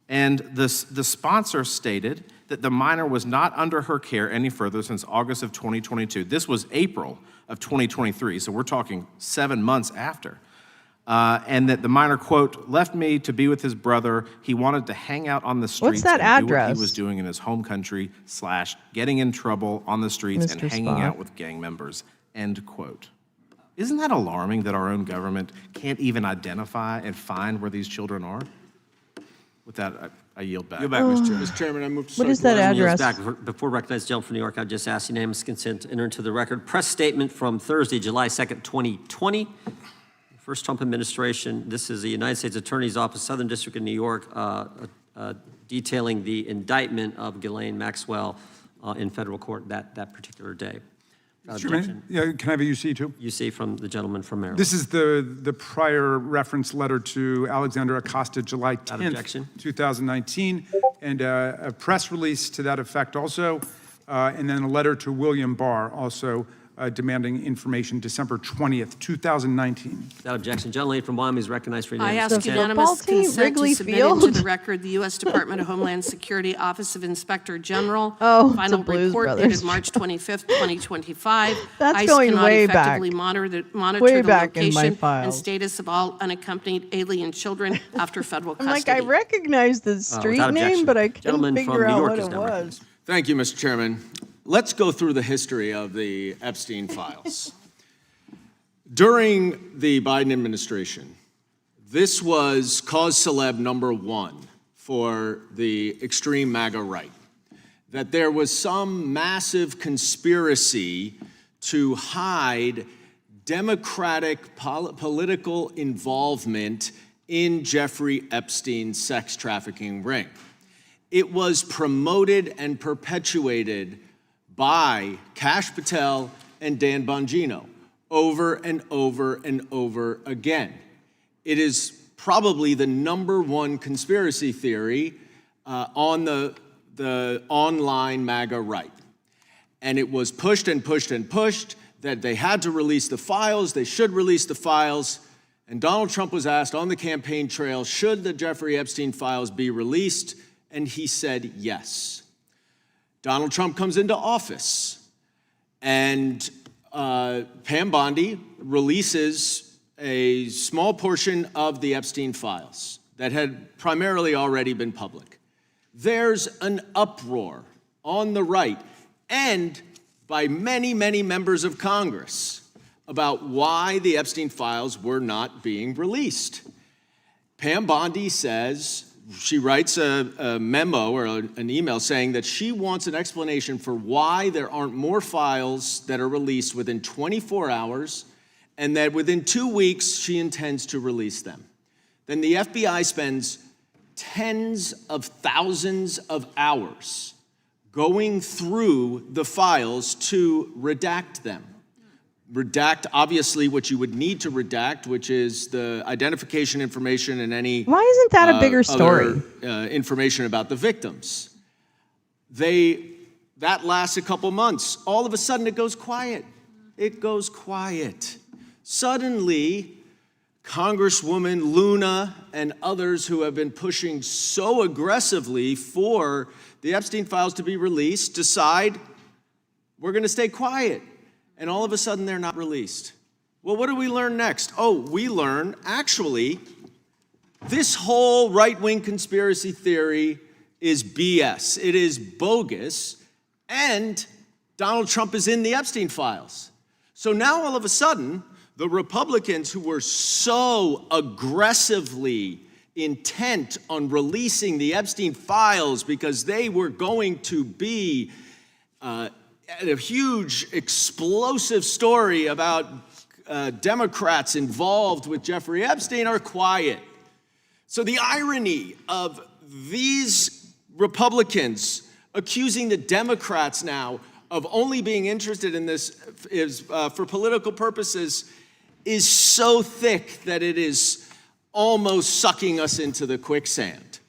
and the sponsor stated that the minor was not under her care any further since August of 2022. This was April of 2023, so we're talking 7 months after. And that the minor, quote, left me to be with his brother. He wanted to hang out on the streets.
What's that
and do what
address?
he was doing in his home country / getting in trouble on the streets
Mr.
and hanging
Spock.
out with gang members, end quote. Isn't that alarming that our own government can't even identify and find where these children are? With that, I yield back.
Yield back, Mr. Chairman. I move to
What is that address?
Before recognizing the gentleman from New York, I just ask unanimous consent to enter into the record press statement from Thursday, July 2nd, 2020. First Trump administration. This is the United States Attorney's Office, Southern District of New York, detailing the indictment of Ghislaine Maxwell in federal court that particular day.
Can I have a UC too?
UC from the gentleman from Maryland.
This is the prior reference letter to Alexander Acosta, July 10th, 2019, and a press release to that effect also, and then a letter to William Barr also demanding information December 20th, 2019.
Without objection, gentlelady from Wyoming is recognized for
I
unanimous
ask
consent.
unanimous consent
Wrigley
to submit
Field?
into the record the U.S. Department of Homeland Security Office of Inspector General
Oh,
final
it's the Blues
report
Brothers.
dated March 25th, 2025.
That's
ICE
going
cannot
way
effectively
back.
monitor
Way
the
back in my
location
files.
and status of all unaccompanied alien children after federal
I'm
custody.
like, I recognize the street
without
name,
objection.
but I couldn't
Gentleman from
figure
New
out
York
what
is
it
now
was.
recognized.
Thank you, Mr. Chairman. Let's go through the history of the Epstein files. During the Biden administration, this was cause celeb number one for the extreme MAGA right, that there was some massive conspiracy to hide Democratic political involvement in Jeffrey Epstein's sex trafficking ring. It was promoted and perpetuated by Kash Patel and Dan Bongino over and over and over again. It is probably the #1 conspiracy theory on the online MAGA right. And it was pushed and pushed and pushed that they had to release the files, they should release the files. And Donald Trump was asked on the campaign trail, should the Jeffrey Epstein files be released? And he said yes. Donald Trump comes into office, and Pam Bondi releases a small portion of the Epstein files that had primarily already been public. There's an uproar on the right and by many, many members of Congress about why the Epstein files were not being released. Pam Bondi says, she writes a memo or an email saying that she wants an explanation for why there aren't more files that are released within 24 hours, and that within 2 weeks she intends to release them. Then the FBI spends tens of thousands of hours going through the files to redact them. Redact, obviously, what you would need to redact, which is the identification information and any
Why isn't that a bigger story?
other, information about the victims. That lasts a couple months. All of a sudden, it goes quiet. It goes quiet. Suddenly, Congresswoman Luna and others who have been pushing so aggressively for the Epstein files to be released decide we're going to stay quiet. And all of a sudden, they're not released. Well, what do we learn next? Oh, we learn, actually, this whole right-wing conspiracy theory is BS. It is bogus, and Donald Trump is in the Epstein files. So now, all of a sudden, the Republicans who were so aggressively intent on releasing the Epstein files because they were going to be a huge, explosive story about Democrats involved with Jeffrey Epstein are quiet. So the irony of these Republicans accusing the Democrats now of only being interested in this is for political purposes is so thick that it is almost sucking us into the quicksand.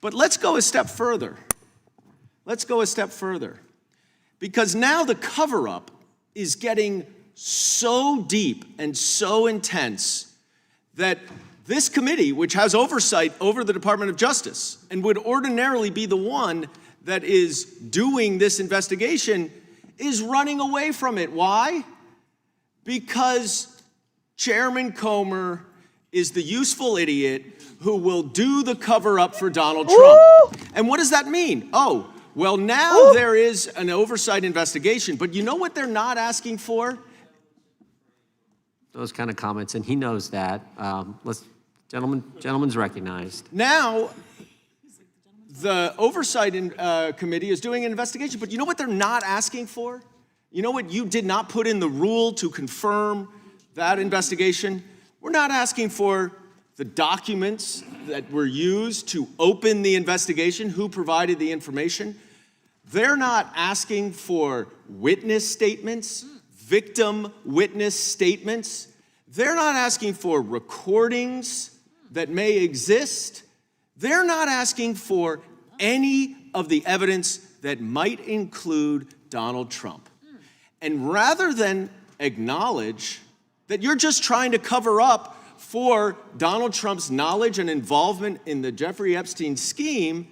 But let's go a step further. Let's go a step further. Because now the cover-up is getting so deep and so intense that this committee, which has oversight over the Department of Justice and would ordinarily be the one that is doing this investigation, is running away from it. Why? Because Chairman Comer is the useful idiot who will do the cover-up for Donald Trump. And what does that mean? Oh, well, now there is an oversight investigation, but you know what they're not asking for?
Those kind of comments, and he knows that. Gentleman's recognized.
Now, the oversight committee is doing an investigation, but you know what they're not asking for? You know what you did not put in the rule to confirm that investigation? We're not asking for the documents that were used to open the investigation, who provided the information. They're not asking for witness statements, victim witness statements. They're not asking for recordings that may exist. They're not asking for any of the evidence that might include Donald Trump. And rather than acknowledge that you're just trying to cover up for Donald Trump's knowledge and involvement in the Jeffrey Epstein scheme,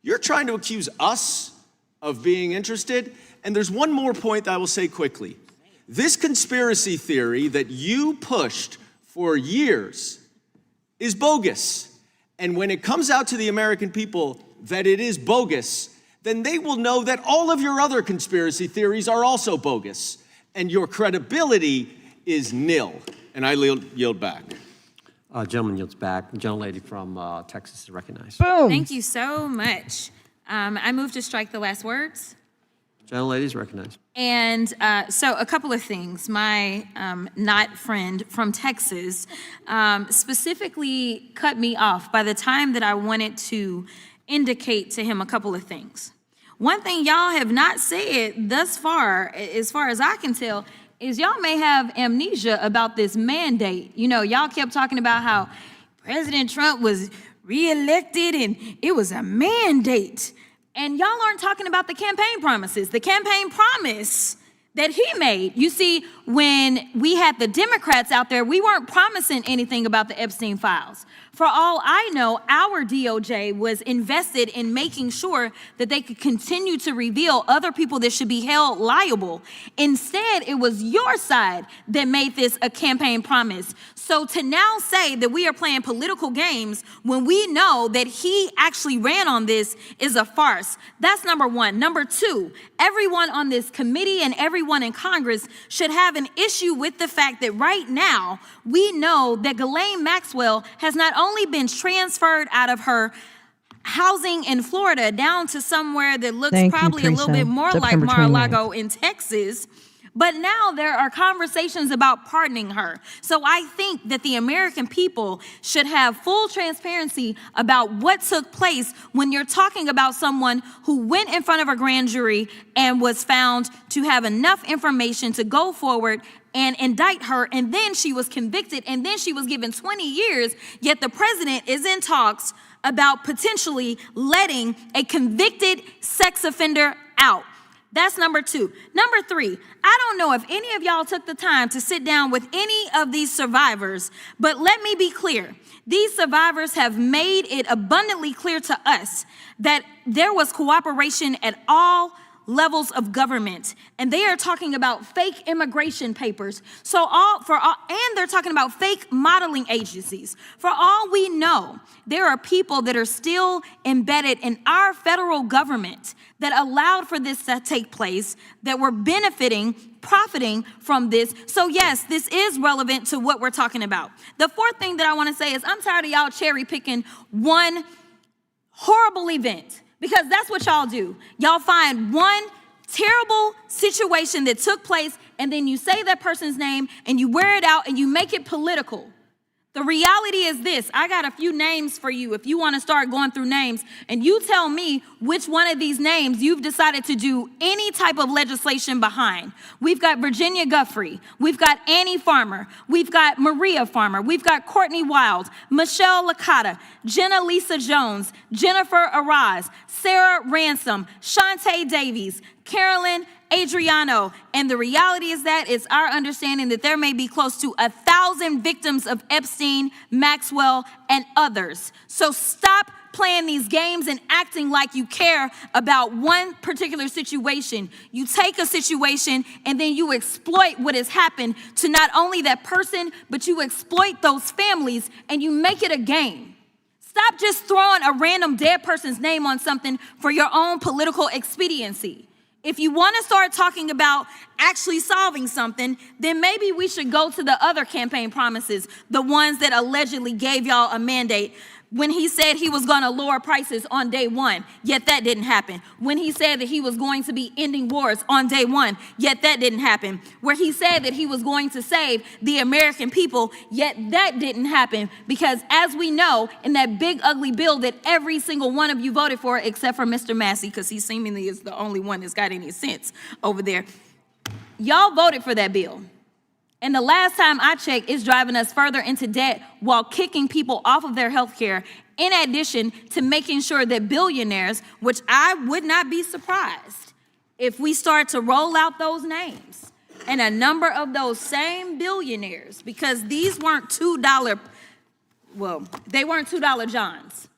you're trying to accuse us of being interested. And there's one more point that I will say quickly. This conspiracy theory that you pushed for years is bogus. And when it comes out to the American people that it is bogus, then they will know that all of your other conspiracy theories are also bogus. And your credibility is nil. And I yield back.
Gentleman yields back. The gentlelady from Texas is recognized.
Thank you so much. I move to strike the last words.
Gentlelady is recognized.
And so a couple of things. My not friend from Texas specifically cut me off by the time that I wanted to indicate to him a couple of things. One thing y'all have not said thus far as I can tell, is y'all may have amnesia about this mandate. You know, y'all kept talking about how President Trump was reelected and it was a mandate. And y'all aren't talking about the campaign promises. The campaign promise that he made. You see, when we had the Democrats out there, we weren't promising anything about the Epstein files. For all I know, our DOJ was invested in making sure that they could continue to reveal other people that should be held liable. Instead, it was your side that made this a campaign promise. So to now say that we are playing political games when we know that he actually ran on this is a farce. That's number one. Number two, everyone on this committee and everyone in Congress should have an issue with the fact that right now we know that Ghislaine Maxwell has not only been transferred out of her housing in Florida down to somewhere that looks probably a little bit more like Mar-a-Lago in Texas, but now there are conversations about pardoning her. So I think that the American people should have full transparency about what took place when you're talking about someone who went in front of a grand jury and was found to have enough information to go forward and indict her, and then she was convicted, and then she was given 20 years, yet the president is in talks about potentially letting a convicted sex offender out. That's number two. Number three, I don't know if any of y'all took the time to sit down with any of these survivors, but let me be clear. These survivors have made it abundantly clear to us that there was cooperation at all levels of government, and they are talking about fake immigration papers. And they're talking about fake modeling agencies. For all we know, there are people that are still embedded in our federal government that allowed for this to take place, that were profiting from this. So yes, this is relevant to what we're talking about. The fourth thing that I want to say is I'm tired of y'all cherry picking one horrible event. Because that's what y'all do. Y'all find one terrible situation that took place, and then you say that person's name, and you wear it out, and you make it political. The reality is this. I got a few names for you if you want to start going through names, and you tell me which one of these names you've decided to do any type of legislation behind. We've got Virginia Guffrey. We've got Annie Farmer. We've got Maria Farmer. We've got Courtney Wild, Michelle Licata, Jenna Lisa Jones, Jennifer Araz, Sarah Ransom, Shantae Davies, Carolyn Adriano. And the reality is that it's our understanding that there may be close to 1,000 victims of Epstein, Maxwell, and others. So stop playing these games and acting like you care about one particular situation. You take a situation and then you exploit what has happened to not only that person, but you exploit those families and you make it a game. Stop just throwing a random dead person's name on something for your own political expediency. If you want to start talking about actually solving something, then maybe we should go to the other campaign promises, the ones that allegedly gave y'all a mandate. When he said he was going to lower prices on day one, yet that didn't happen. When he said that he was going to be ending wars on day one, yet that didn't happen. Where he said that he was going to save the American people, yet that didn't happen. Because as we know, in that big ugly bill that every single one of you voted for, except for Mr. Massey, because he seemingly is the only one that's got any sense over there, y'all voted for that bill. And the last time I checked, it's driving us further into debt while kicking people off of their health care, in addition to making sure that billionaires, which I would not be surprised if we start to roll out those names, and a number of those same billionaires, because these weren't $2, they weren't $2 Johns.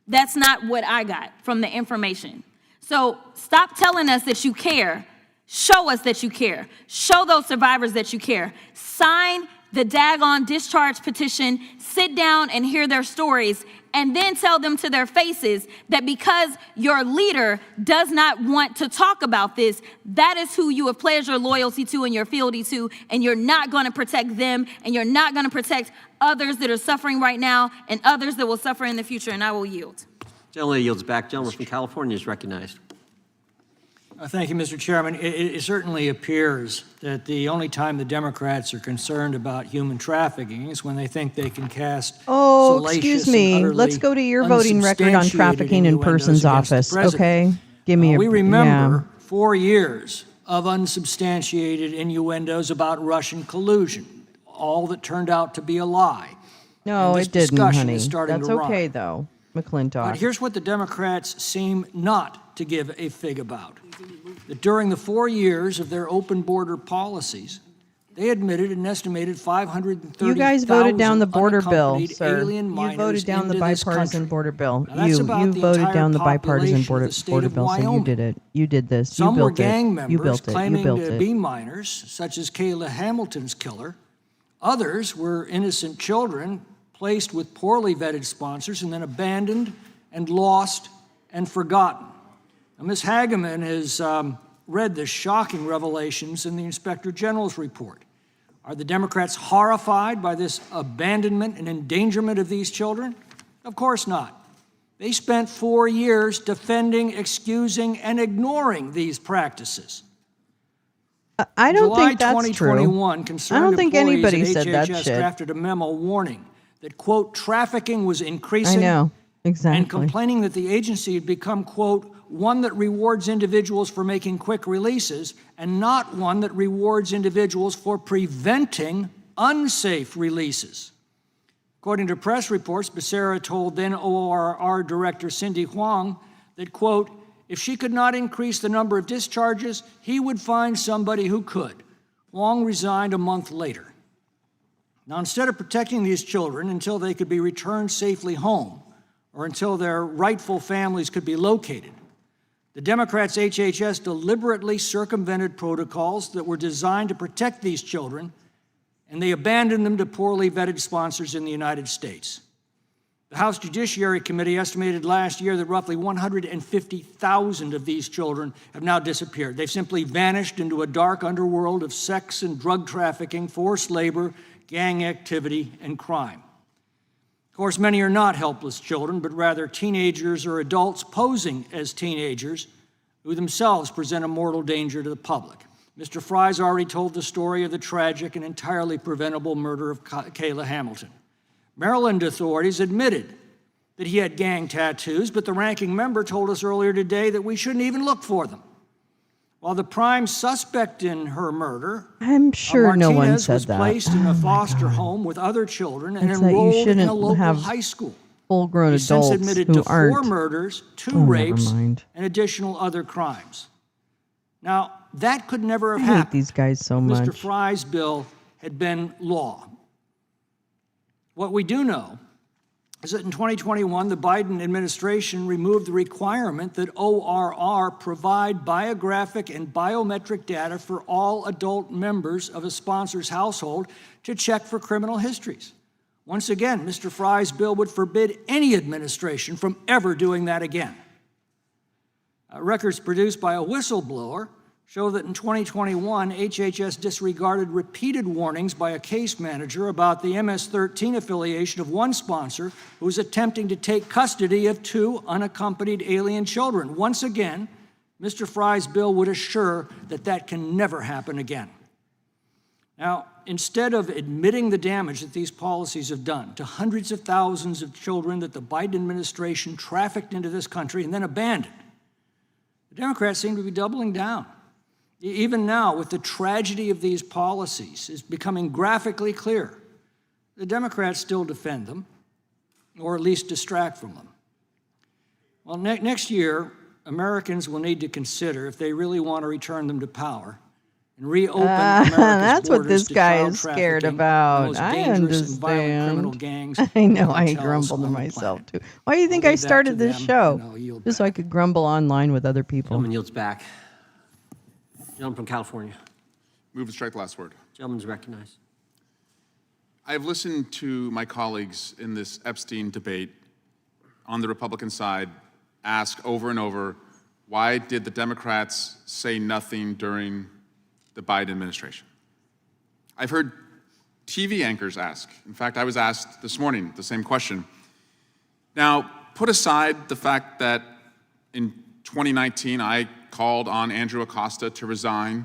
That's not what I got from the information. So stop telling us that you care. Show us that you care. Show those survivors that you care. Sign the daggone discharge petition, sit down and hear their stories, and then tell them to their faces that because your leader does not want to talk about this, that is who you have pledged your loyalty to and your fealty to, and you're not going to protect them, and you're not going to protect others that are suffering right now and others that will suffer in the future, and I will yield.
Gentleman yields back. Gentleman from California is recognized.
Thank you, Mr. Chairman. It certainly appears that the only time the Democrats are concerned about human trafficking is when they think they can cast
Oh,
salacious
excuse
and
me.
utterly
Let's go to your voting record on
unsubstantiated
Trafficking in
innuendos
Persons
against the
Office,
president.
okay? Give me a...
We remember
yeah.
4 years of unsubstantiated innuendos about Russian collusion, all that turned out to be a lie.
No,
And this
it didn't,
discussion
honey.
is starting
That's
to run.
okay, though, McClintock.
But here's what the Democrats seem not to give a fig about. That during the 4 years of their open border policies, they admitted an estimated 530,000
You guys voted down the border bill,
unaccompanied
sir.
alien
You
minors
voted down the
into this
bipartisan
country.
border bill.
Now, that's about
You
the
voted
entire
down the bipartisan
population of the state
border
of
bill, so you
Wyoming.
did it. You did this.
Some
you
were
built it.
gang
You
members
built it. You
claiming
built
to
it.
be minors, such as Kayla Hamilton's killer. Others were innocent children placed with poorly vetted sponsors and then abandoned and lost and forgotten. Now, Ms. Hageman has read the shocking revelations in the Inspector General's report. Are the Democrats horrified by this abandonment and endangerment of these children? Of course not. They spent 4 years defending, excusing, and ignoring these practices.
I don't
July
think that's
2021,
true.
concerned
I don't think
employees
anybody
at
said that
HHS
shit.
drafted a memo warning that, quote, trafficking was increasing.
I know, exactly.
And complaining that the agency had become, quote, one that rewards individuals for making quick releases and not one that rewards individuals for preventing unsafe releases. According to press reports, Becerra told then ORR Director Cindy Huang that, quote, if she could not increase the number of discharges, he would find somebody who could. Huang resigned a month later. Now, instead of protecting these children until they could be returned safely home or until their rightful families could be located, the Democrats' HHS deliberately circumvented protocols that were designed to protect these children, and they abandoned them to poorly vetted sponsors in the United States. The House Judiciary Committee estimated last year that roughly 150,000 of these children have now disappeared. They've simply vanished into a dark underworld of sex and drug trafficking, forced labor, gang activity, and crime. Of course, many are not helpless children, but rather teenagers or adults posing as teenagers who themselves present a mortal danger to the public. Mr. Fry's already told the story of the tragic and entirely preventable murder of Kayla Hamilton. Maryland authorities admitted that he had gang tattoos, but the ranking member told us earlier today that we shouldn't even look for them. While the prime suspect in her murder,
I'm sure no one
Martinez
said
was
that.
placed in a foster home with other children and
It's that you
enrolled in
shouldn't
a local
have
high school.
full-grown
He's since
adults
admitted
who
to 4
aren't.
murders, 2
Oh, never
rapes,
mind.
and additional other crimes. Now, that could never
I
have
hate
happened.
these guys so
if
much.
Mr. Fry's bill had been law. What we do know is that in 2021, the Biden administration removed the requirement that ORR provide biographic and biometric data for all adult members of a sponsor's household to check for criminal histories. Once again, Mr. Fry's bill would forbid any administration from ever doing that again. Records produced by a whistleblower show that in 2021, HHS disregarded repeated warnings by a case manager about the MS-13 affiliation of one sponsor who was attempting to take custody of 2 unaccompanied alien children. Once again, Mr. Fry's bill would assure that that can never happen again. Now, instead of admitting the damage that these policies have done to hundreds of thousands of children that the Biden administration trafficked into this country and then abandoned, the Democrats seem to be doubling down. Even now, with the tragedy of these policies is becoming graphically clear, the Democrats still defend them, or at least distract from them. Well, next year, Americans will need to consider if they really want to return them to power and reopen America's
That's what
borders
this
to
guy
child
is scared
trafficking, the
about.
most
I
dangerous and violent criminal
understand.
gangs
I know.
and
I
cartels
grumble to
on the
myself
planet.
too. Why do you think
I'll
I
leave that
started
to
this
them,
show?
and I'll yield
Just so I could grumble online with other people.
Gentleman yields back. Gentleman from California.
Move to strike the last word.
Gentleman's recognized.
I have listened to my colleagues in this Epstein debate on the Republican side ask over and over, why did the Democrats say nothing during the Biden administration? I've heard TV anchors ask. In fact, I was asked this morning the same question. Now, put aside the fact that in 2019, I called on Andrew Acosta to resign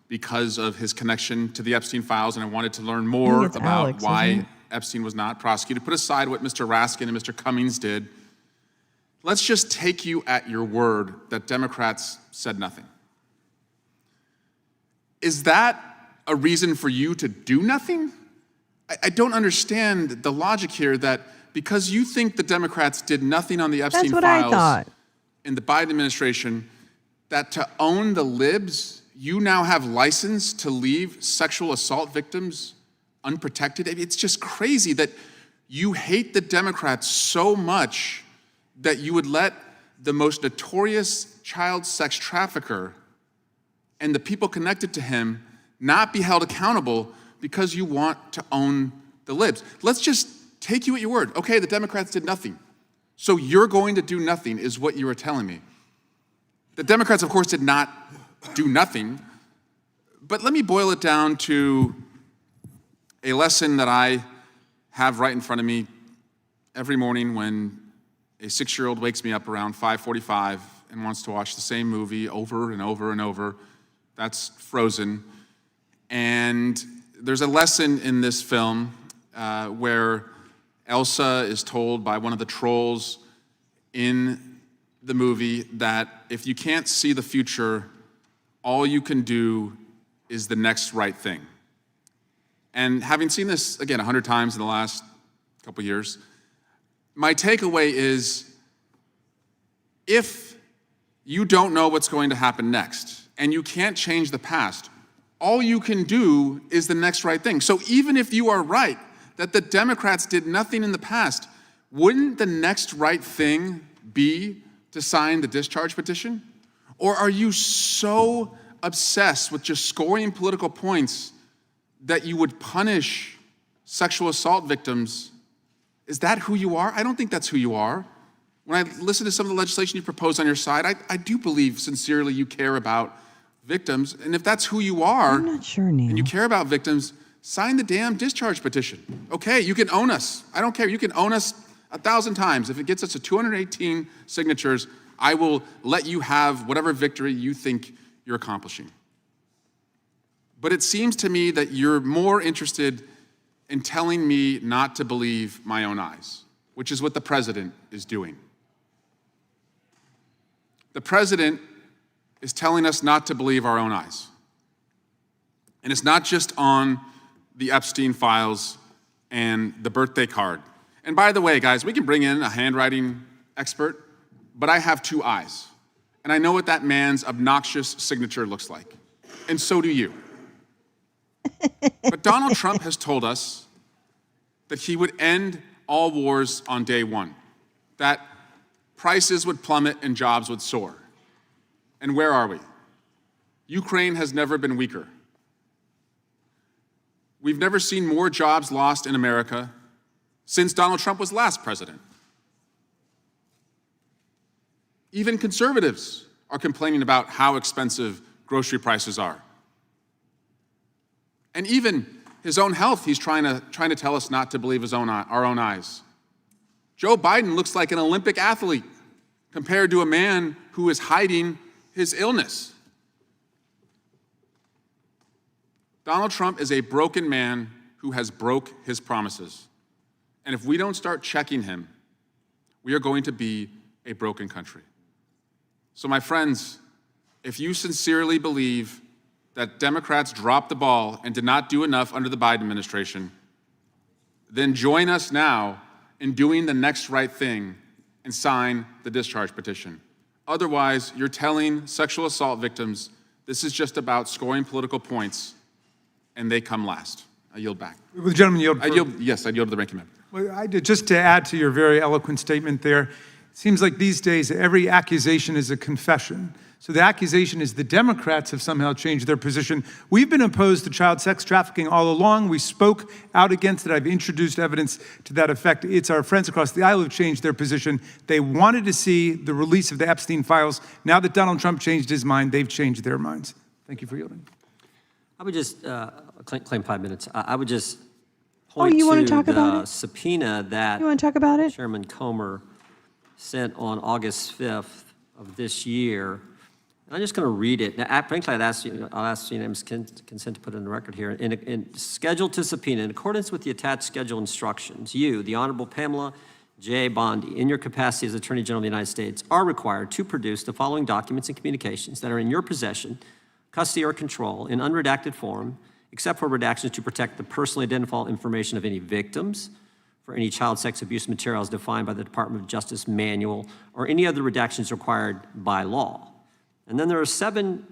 because of his connection to the Epstein files, and I wanted to learn more about
Alex,
why Epstein was not prosecuted. Put aside what Mr. Raskin and Mr. Cummings did. Let's just take you at your word that Democrats said nothing. Is that a reason for you to do nothing? I don't understand the logic here that because you think the Democrats did nothing on the Epstein
That's what I
files
thought.
in the Biden administration, that to own the libs, you now have license to leave sexual assault victims unprotected. It's just crazy that you hate the Democrats so much that you would let the most notorious child sex trafficker and the people connected to him not be held accountable because you want to own the libs. Let's just take you at your word. Okay, the Democrats did nothing. So you're going to do nothing is what you were telling me. The Democrats, of course, did not do nothing. But let me boil it down to a lesson that I have right in front of me every morning when a 6-year-old wakes me up around 5:45 and wants to watch the same movie over and over and over. That's Frozen. And there's a lesson in this film where Elsa is told by one of the trolls in the movie that if you can't see the future, all you can do is the next right thing. And having seen this, again, 100 times in the last couple years, my takeaway is if you don't know what's going to happen next and you can't change the past, all you can do is the next right thing. So even if you are right that the Democrats did nothing in the past, wouldn't the next right thing be to sign the discharge petition? Or are you so obsessed with just scoring political points that you would punish sexual assault victims? Is that who you are? I don't think that's who you are. When I listen to some of the legislation you propose on your side, I do believe sincerely you care about victims. And if that's who you are,
I'm not sure, Neil.
and you care about victims, sign the damn discharge petition. Okay, you can own us. I don't care. You can own us 1,000 times. If it gets us to 218 signatures, I will let you have whatever victory you think you're accomplishing. But it seems to me that you're more interested in telling me not to believe my own eyes, which is what the president is doing. The president is telling us not to believe our own eyes. And it's not just on the Epstein files and the birthday card. And by the way, guys, we can bring in a handwriting expert, but I have 2 eyes. And I know what that man's obnoxious signature looks like. And so do you. But Donald Trump has told us that he would end all wars on day one, that prices would plummet and jobs would soar. And where are we? Ukraine has never been weaker. We've never seen more jobs lost in America since Donald Trump was last president. Even conservatives are complaining about how expensive grocery prices are. And even his own health, he's trying to tell us not to believe our own eyes. Joe Biden looks like an Olympic athlete compared to a man who is hiding his illness. Donald Trump is a broken man who has broke his promises. And if we don't start checking him, we are going to be a broken country. So my friends, if you sincerely believe that Democrats dropped the ball and did not do enough under the Biden administration, then join us now in doing the next right thing and sign the discharge petition. Otherwise, you're telling sexual assault victims this is just about scoring political points, and they come last. I yield back.
Will the gentleman yield?
Yes, I yield to the ranking member.
Well, just to add to your very eloquent statement there, it seems like these days every accusation is a confession. So the accusation is the Democrats have somehow changed their position. We've been opposed to child sex trafficking all along. We spoke out against it. I've introduced evidence to that effect. It's our friends across the aisle who've changed their position. They wanted to see the release of the Epstein files. Now that Donald Trump changed his mind, they've changed their minds. Thank you for yielding.
I would just claim 5 minutes. I would just point
you want
to
to talk about
the
it?
subpoena that
You want to talk about it?
Chairman Comer sent on August 5th of this year. I'm just going to read it. Now, frankly, I'll ask unanimous consent to put it in the record here. In schedule to subpoena, in accordance with the attached schedule instructions, you, the Honorable Pamela J. Bondi, in your capacity as Attorney General of the United States, are required to produce the following documents and communications that are in your possession, custody, or control in unredacted form, except for redactions to protect the personally identifiable information of any victims, for any child sex abuse materials defined by the Department of Justice manual, or any other redactions required by law. And then there are seven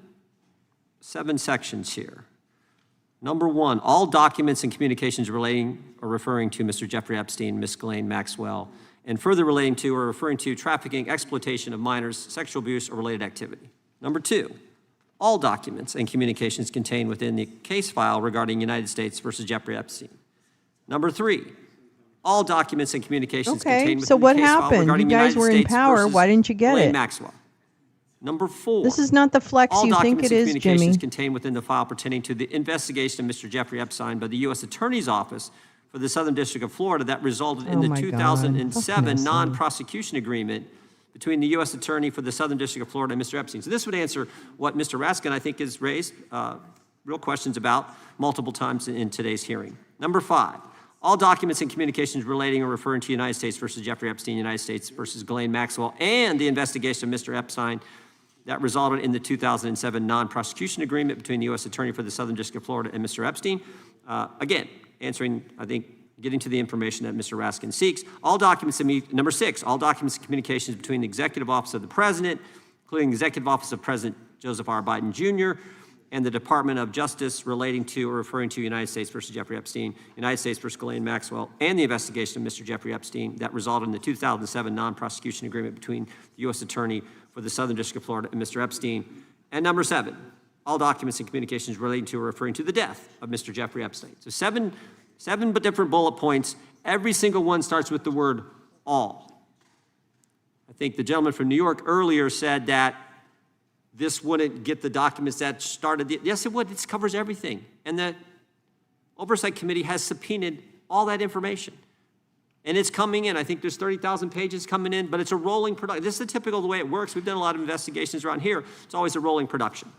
sections here. Number 1, all documents and communications relating or referring to Mr. Jeffrey Epstein, Ms. Ghislaine Maxwell, and further relating to or referring to trafficking, exploitation of minors, sexual abuse, or related activity. Number 2, all documents and communications contained within the case file regarding United States versus Jeffrey Epstein. Number 3, all documents and communications contained within the case file regarding United States versus Ghislaine Maxwell. Okay, so what happened? You guys were in power. Why didn't you get it? Maxwell. Number 4.
This is not the flex you think it is, Jimmy.
All documents and communications contained within the file pertaining to the investigation of Mr. Jeffrey Epstein by the U.S. Attorney's Office for the Southern District of Florida that resulted in the 2007 non-prosecution agreement between the U.S. Attorney for the Southern District of Florida and Mr. Epstein. So this would answer what Mr. Raskin, I think, has raised real questions about multiple times in today's hearing. Number 5. All documents and communications relating or referring to United States versus Jeffrey Epstein, United States versus Ghislaine Maxwell, and the investigation of Mr. Epstein that resulted in the 2007 non-prosecution agreement between the U.S. Attorney for the Southern District of Florida and Mr. Epstein. Again, answering, I think, getting to the information that Mr. Raskin seeks. All documents, number 6, all documents and communications between the Executive Office of the President, including the Executive Office of President Joseph R. Biden Jr., and the Department of Justice relating to or referring to United States versus Jeffrey Epstein, United States versus Ghislaine Maxwell, and the investigation of Mr. Jeffrey Epstein that resulted in the 2007 non-prosecution agreement between the U.S. Attorney for the Southern District of Florida and Mr. Epstein. And number 7, all documents and communications relating to or referring to the death of Mr. Jeffrey Epstein. So seven but different bullet points. Every single one starts with the word all. I think the gentleman from New York earlier said that this wouldn't get the documents that started. Yes, it would. This covers everything. And the Oversight Committee has subpoenaed all that information. And it's coming in. I think there's 30,000 pages coming in, but it's a rolling production. This is the typical way it works. We've done a lot of investigations around here. It's always a rolling production.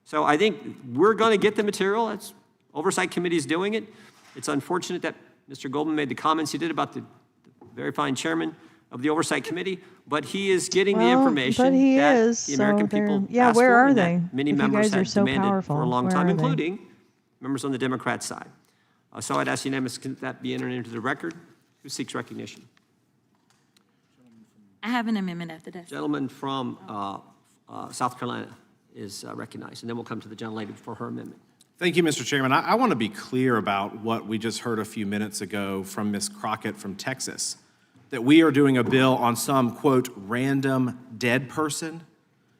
So I think we're going to get the material. That's Oversight Committee's doing it. It's unfortunate that Mr. Goldman made the comments he did about the very fine chairman of the Oversight Committee, but he is getting the information that the American people asked
where
for
are
and
they?
that many
If you
members
guys are
have
so
demanded
powerful,
for a long
where
time,
are they?
including members on the Democrat side. So I'd ask unanimous that be entered into the record. Who seeks recognition?
I have an amendment after that.
Gentleman from South Carolina is recognized, and then we'll come to the gentlelady for her amendment.
Thank you, Mr. Chairman. I want to be clear about what we just heard a few minutes ago from Ms. Crockett from Texas, that we are doing a bill on some, quote, random dead person.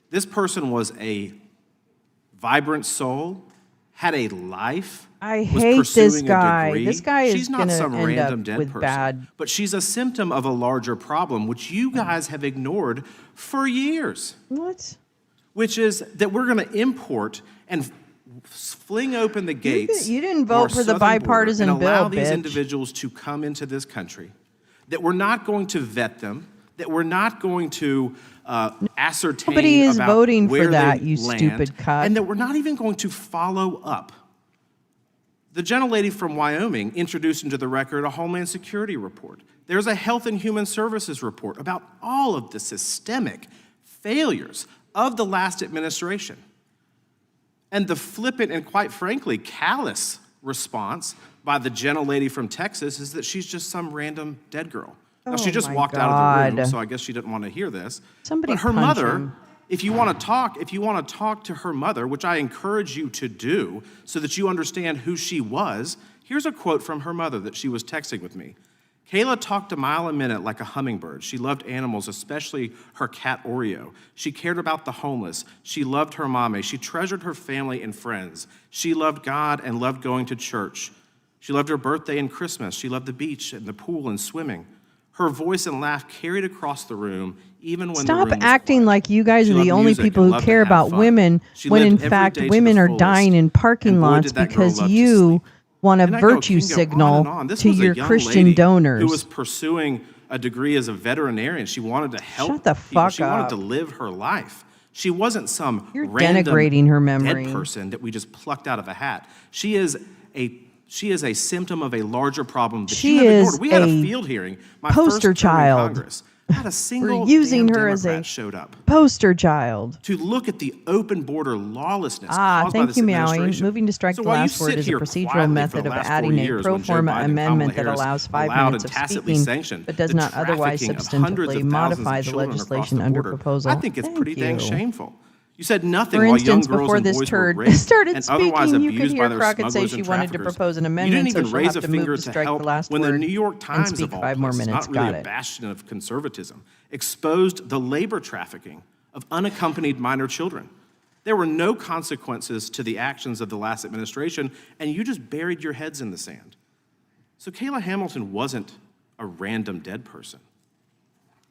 This person was a vibrant soul, had a life.
I
was
hate
pursuing
this
a
guy.
degree.
This guy is
She's not
going to
some
end
random
up
dead
with
person,
bad.
but she's a symptom of a larger problem, which you guys have ignored for years.
What?
Which is that we're going to import and fling open the gates.
You didn't
of
vote
our
for the
southern
bipartisan
border and allow
bill,
these
bitch.
individuals to come into this country. That we're not going to vet them. That we're not going to ascertain
Nobody is
about
voting for
where
that,
they
you
land,
stupid cunt.
and that we're not even going to follow up. The gentlelady from Wyoming introduced into the record a Homeland Security report. There's a Health and Human Services report about all of the systemic failures of the last administration. And the flippant and, quite frankly, callous response by the gentlelady from Texas is that she's just some random dead girl. Now, she just walked out of the room, so I guess she didn't want to hear this.
Somebody
but her
punch
mother,
him.
if you want to talk to her mother, which I encourage you to do so that you understand who she was, here's a quote from her mother that she was texting with me. Kayla talked a mile a minute like a hummingbird. She loved animals, especially her cat Oreo. She cared about the homeless. She loved her mommy. She treasured her family and friends. She loved God and loved going to church. She loved her birthday and Christmas. She loved the beach and the pool and swimming. Her voice and laugh carried across the room, even when the room
Stop
was
acting like you guys
She
are the
loved
only
music
people
and
who
loved to
care
have
about
fun.
women,
She
when in
lived every
fact
day to
women
the
are
fullest.
dying in parking
And boy,
lots
did that girl
because
love to
you want a
And I
virtue
can go on
signal
and on. This
to
was a
your
young
Christian
lady
donors.
who was pursuing a degree as a veterinarian. She wanted to help
Shut the
people.
fuck
She
up.
wanted to live her life. She wasn't some
You're
random
denigrating her memory.
dead person that we just plucked out of a hat. She is a symptom of a larger problem that
She
you have
is
ignored. We had a
a
field hearing, my
poster
first term in
child.
Congress. Not a single
We're using
damn
her as
Democrat
a
showed up
poster child.
to look at the open border lawlessness
Ah,
caused by
thank
this
you, Meowing.
administration.
Moving to strike
So
the
while you
last word
sit
is a
here
procedural
quietly for
method
the
of
last 4
adding a
years
pro
when Joe
forma
Biden and
amendment
Kamala
that
Harris
allows 5
allowed
minutes
and
of
tacitly
speaking,
sanctioned
but does
the
not otherwise
trafficking of hundreds
substantively
of thousands
modify
of
the
children across
legislation
the
under
border,
proposal.
I think it's pretty dang
you.
shameful. You said nothing
For
while
instance,
young girls
before
and
this
boys were
turd
raped
started
and otherwise
speaking, you could
abused by
hear
their
Crockett say
smugglers
she
and
wanted to
traffickers.
propose an
You
amendment,
didn't
so
even
she'll
raise
have
a
to move
finger
to
to
strike the
help
last
when the
word
New York
and
Times,
speak
of all
5 more
places,
minutes.
not really
Got
a
it.
bastion of conservatism, exposed the labor trafficking of unaccompanied minor children. There were no consequences to the actions of the last administration, and you just buried your heads in the sand. So Kayla Hamilton wasn't a random dead person.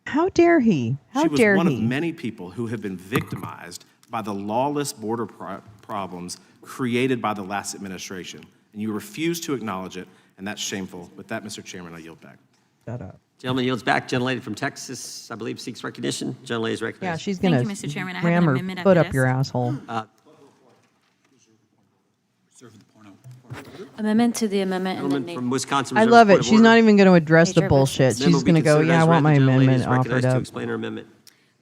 How dare he? How
She was
dare
one
he?
of many people who have been victimized by the lawless border problems created by the last administration. And you refuse to acknowledge it, and that's shameful. With that, Mr. Chairman, I yield back.
Shut up.
Gentleman yields back. Gentlelady from Texas, I believe, seeks recognition. Gentlelady is recognized.
Yeah, she's going
Thank you, Mr. Chairman. I have an
ram her
amendment
foot
after
up your
this.
asshole.
Amendment to the amendment and
Gentleman
then
from Wisconsin
I
reserves
love
point
it.
of
She's
order.
not even going to address the
Major
bullshit.
Amendment
She's
will be
going to go,
considered
yeah, I
as
want
read.
my
The gentlelady
amendment
is
offered
recognized to
up.
explain her amendment.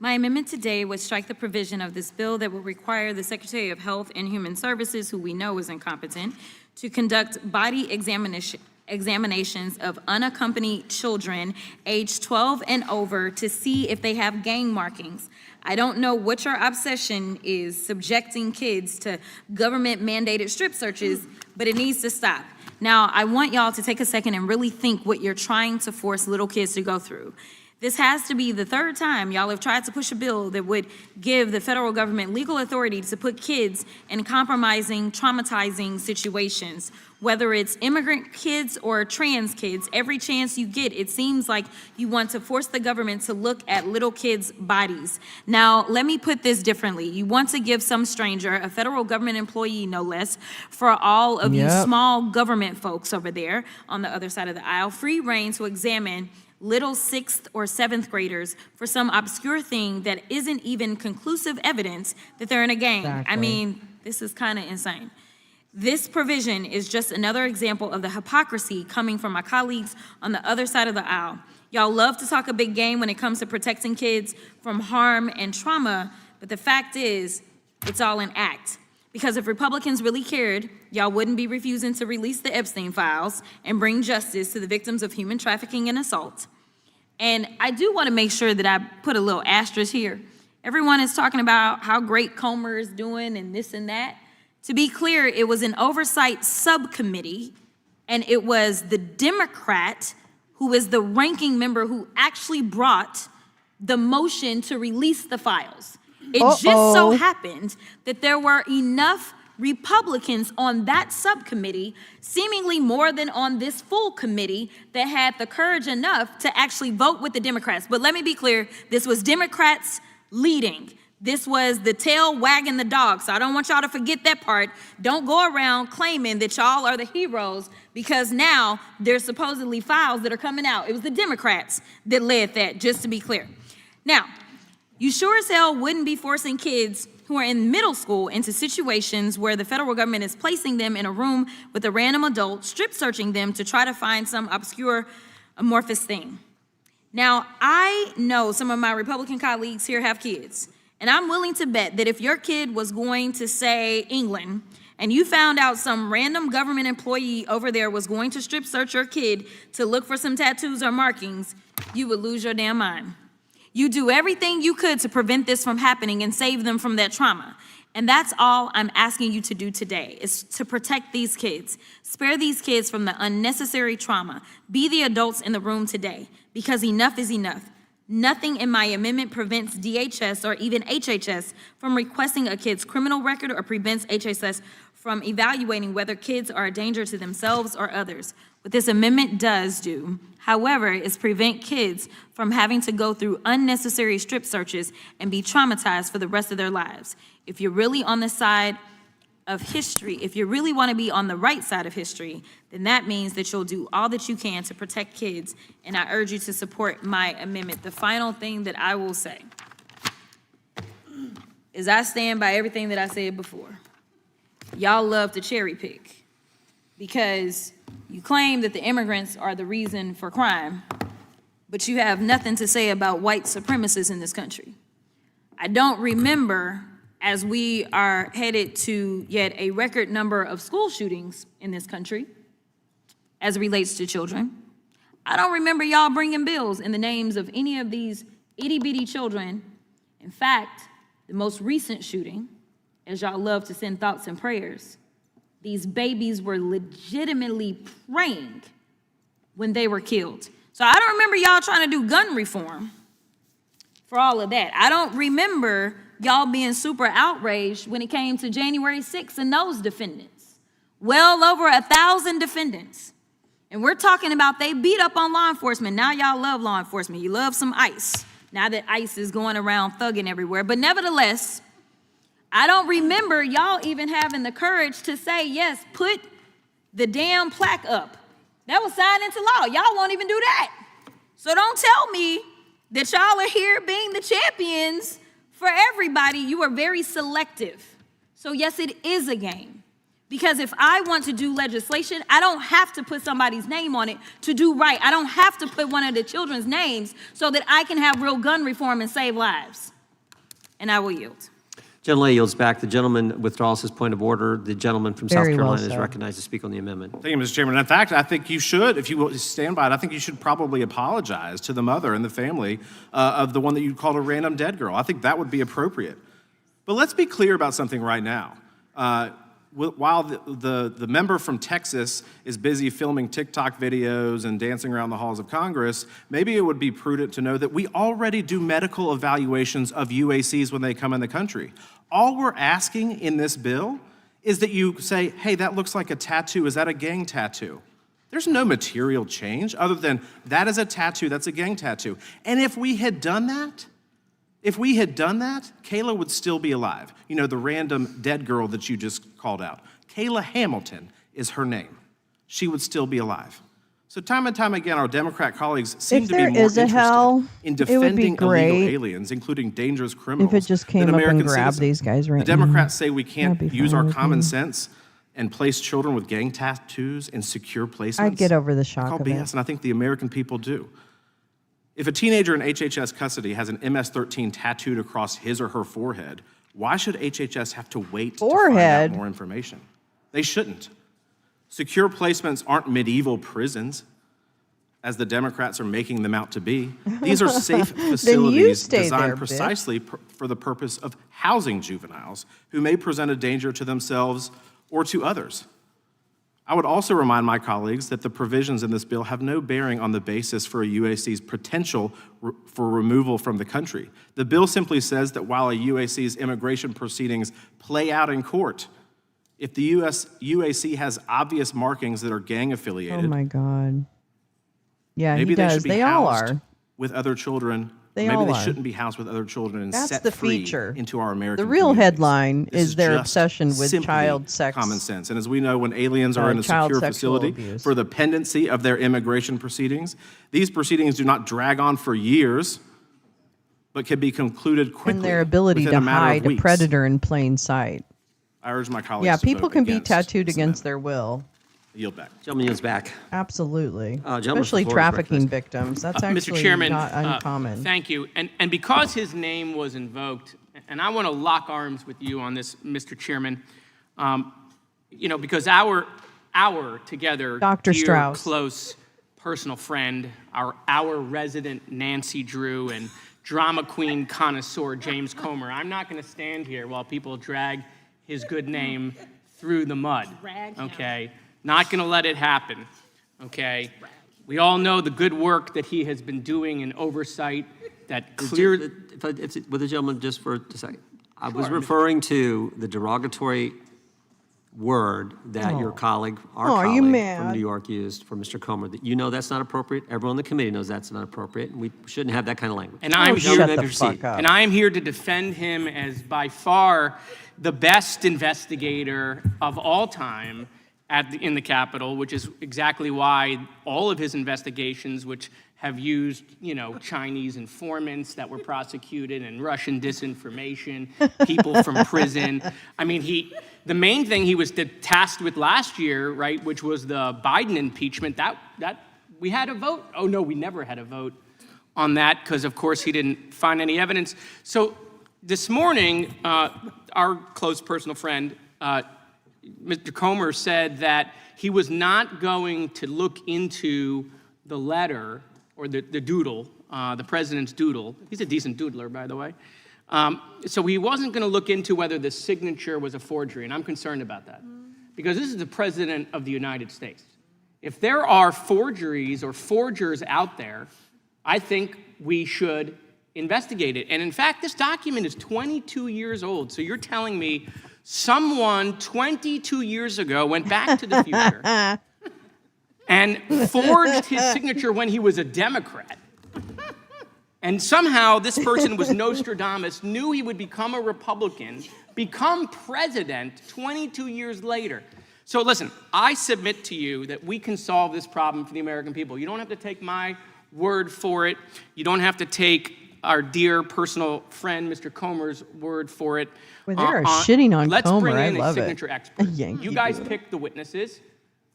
My amendment today would strike the provision of this bill that will require the Secretary of Health and Human Services, who we know is incompetent, to conduct body examinations of unaccompanied children aged 12 and over to see if they have gang markings. I don't know what your obsession is subjecting kids to government-mandated strip searches, but it needs to stop. Now, I want y'all to take a second and really think what you're trying to force little kids to go through. This has to be the 3rd time y'all have tried to push a bill that would give the federal government legal authority to put kids in compromising, traumatizing situations. Whether it's immigrant kids or trans kids, every chance you get, it seems like you want to force the government to look at little kids' bodies. Now, let me put this differently. You want to give some stranger, a federal government employee no less, for all of you small government folks over there on the other side of the aisle, free reign to examine little 6th or 7th graders for some obscure thing that isn't even conclusive evidence that they're in a gang.
Exactly.
I mean, this is kind of insane. This provision is just another example of the hypocrisy coming from my colleagues on the other side of the aisle. Y'all love to talk a big game when it comes to protecting kids from harm and trauma, but the fact is, it's all an act. Because if Republicans really cared, y'all wouldn't be refusing to release the Epstein files and bring justice to the victims of human trafficking and assault. And I do want to make sure that I put a little asterisk here. Everyone is talking about how great Comer is doing and this and that. To be clear, it was an oversight subcommittee, and it was the Democrat who is the ranking member who actually brought the motion to release the files. It just so happened that there were enough Republicans on that subcommittee, seemingly more than on this full committee, that had the courage enough to actually vote with the Democrats. But let me be clear, this was Democrats leading. This was the tail wagging the dog, so I don't want y'all to forget that part. Don't go around claiming that y'all are the heroes because now there's supposedly files that are coming out. It was the Democrats that led that, just to be clear. Now, you sure as hell wouldn't be forcing kids who are in middle school into situations where the federal government is placing them in a room with a random adult, strip searching them to try to find some obscure amorphous thing. Now, I know some of my Republican colleagues here have kids, and I'm willing to bet that if your kid was going to, say, England, and you found out some random government employee over there was going to strip search your kid to look for some tattoos or markings, you would lose your damn mind. You do everything you could to prevent this from happening and save them from that trauma. And that's all I'm asking you to do today, is to protect these kids. Spare these kids from the unnecessary trauma. Be the adults in the room today, because enough is enough. Nothing in my amendment prevents DHS or even HHS from requesting a kid's criminal record or prevents HHS from evaluating whether kids are a danger to themselves or others. What this amendment does do, however, is prevent kids from having to go through unnecessary strip searches and be traumatized for the rest of their lives. If you're really on the side of history, if you really want to be on the right side of history, then that means that you'll do all that you can to protect kids, and I urge you to support my amendment. The final thing that I will say is I stand by everything that I said before. Y'all love to cherry pick because you claim that the immigrants are the reason for crime, but you have nothing to say about white supremacists in this country. I don't remember, as we are headed to yet a record number of school shootings in this country as it relates to children, I don't remember y'all bringing bills in the names of any of these itty-bitty children. In fact, the most recent shooting, as y'all love to send thoughts and prayers, these babies were legitimately praying when they were killed. So I don't remember y'all trying to do gun reform for all of that. I don't remember y'all being super outraged when it came to January 6th and those defendants. Well over 1,000 defendants. And we're talking about they beat up on law enforcement. Now y'all love law enforcement. You love some ICE. Now that ICE is going around thugging everywhere. But nevertheless, I don't remember y'all even having the courage to say, yes, put the damn plaque up. That was signed into law. Y'all won't even do that. So don't tell me that y'all are here being the champions for everybody. You are very selective. So yes, it is a game. Because if I want to do legislation, I don't have to put somebody's name on it to do right. I don't have to put one of the children's names so that I can have real gun reform and save lives. And I will yield.
Gentleman yields back. The gentleman withdraws his point of order. The gentleman from South
Very well
Carolina is
said.
recognized to speak on the amendment.
Thank you, Mr. Chairman. In fact, I think you should, if you will stand by it, I think you should probably apologize to the mother and the family of the one that you called a random dead girl. I think that would be appropriate. But let's be clear about something right now. While the member from Texas is busy filming TikTok videos and dancing around the halls of Congress, maybe it would be prudent to know that we already do medical evaluations of UACs when they come in the country. All we're asking in this bill is that you say, hey, that looks like a tattoo. Is that a gang tattoo? There's no material change other than that is a tattoo, that's a gang tattoo. And if we had done that, Kayla would still be alive. You know, the random dead girl that you just called out. Kayla Hamilton is her name. She would still be alive. So time and time again, our Democrat colleagues seem to be more interested in defending illegal aliens, including dangerous criminals,
if it just came
than
up
American
and grabbed
citizens.
these guys right
The Democrats say we
That'd
can't
be
use
fine
our
with
common
me.
sense and place children with gang tattoos in secure placements.
I'd get over the shock
I call
of
BS,
it.
and I think the American people do. If a teenager in HHS custody has an MS-13 tattooed across his or her forehead, why should HHS have to wait to find out more information? They shouldn't. Secure placements aren't medieval prisons, as the Democrats are making them out to be. These are safe facilities designed precisely for the purpose of housing juveniles who may present a danger to themselves or to others. I would also remind my colleagues that the provisions in this bill have no bearing on the basis for a UAC's potential for removal from the country. The bill simply says that while a UAC's immigration proceedings play out in court, if the UAC has obvious markings that are gang affiliated,
Oh my God. Yeah,
maybe
he
they
does.
should be
They all
housed
are.
with other children.
They
Maybe
all
they
are.
shouldn't be housed with other children and
That's
set
the
free
feature.
into our American
The real
communities.
headline
This
is their
just
obsession with
simply
child sex.
common sense. And as we know, when aliens are in a
child
secure
sexual
facility
abuse.
for the pendency of their immigration proceedings, these proceedings do not drag on for years, but can be concluded quickly.
And their ability
within
to
a matter of
hide a
weeks.
predator in plain sight.
I urge my colleagues
Yeah,
to
people
vote
can be
against
tattooed
this
against their will.
Yield back.
Gentleman yields back.
Absolutely.
Gentleman
Especially
from Florida is
trafficking victims. That's actually
Mr. Chairman,
not uncommon.
thank you. And because his name was invoked, and I want to lock arms with you on this, Mr. Chairman, you know, because our together,
Dr.
dear,
Strauss.
close personal friend, our resident Nancy Drew, and drama queen connoisseur James Comer, I'm not going to stand here while people drag his good name through the mud, okay? Not going to let it happen, okay? We all know the good work that he has been doing in oversight that clear...
With the gentleman, just for a second. I was referring to the derogatory word that your colleague, our
are you
colleague
mad?
from New York used for Mr. Comer, that you know that's not appropriate. Everyone on the committee knows that's not appropriate, and we shouldn't have that kind of language.
And I'm here,
Gentleman, may proceed.
and I am here to defend him as by far the best investigator of all time in the Capitol, which is exactly why all of his investigations, which have used, Chinese informants that were prosecuted and Russian disinformation, people from prison. I mean, the main thing he was tasked with last year, right, which was the Biden impeachment, that we had a vote. Oh, no, we never had a vote on that because, of course, he didn't find any evidence. So this morning, our close personal friend, Mr. Comer, said that he was not going to look into the letter or the doodle, the president's doodle. He's a decent doodler, by the way. So he wasn't going to look into whether the signature was a forgery, and I'm concerned about that because this is the president of the United States. If there are forgeries or forgers out there, I think we should investigate it. And in fact, this document is 22 years old. So you're telling me someone 22 years ago went back to the future and forged his signature when he was a Democrat. And somehow this person was Nostradamus, knew he would become a Republican, become president 22 years later. So listen, I submit to you that we can solve this problem for the American people. You don't have to take my word for it. You don't have to take our dear personal friend, Mr. Comer's word for it.
Well, they are shitting on
let's
Comer.
bring in
I
a
love
signature
it.
expert.
Yankee
You guys
Doodle.
pick the witnesses.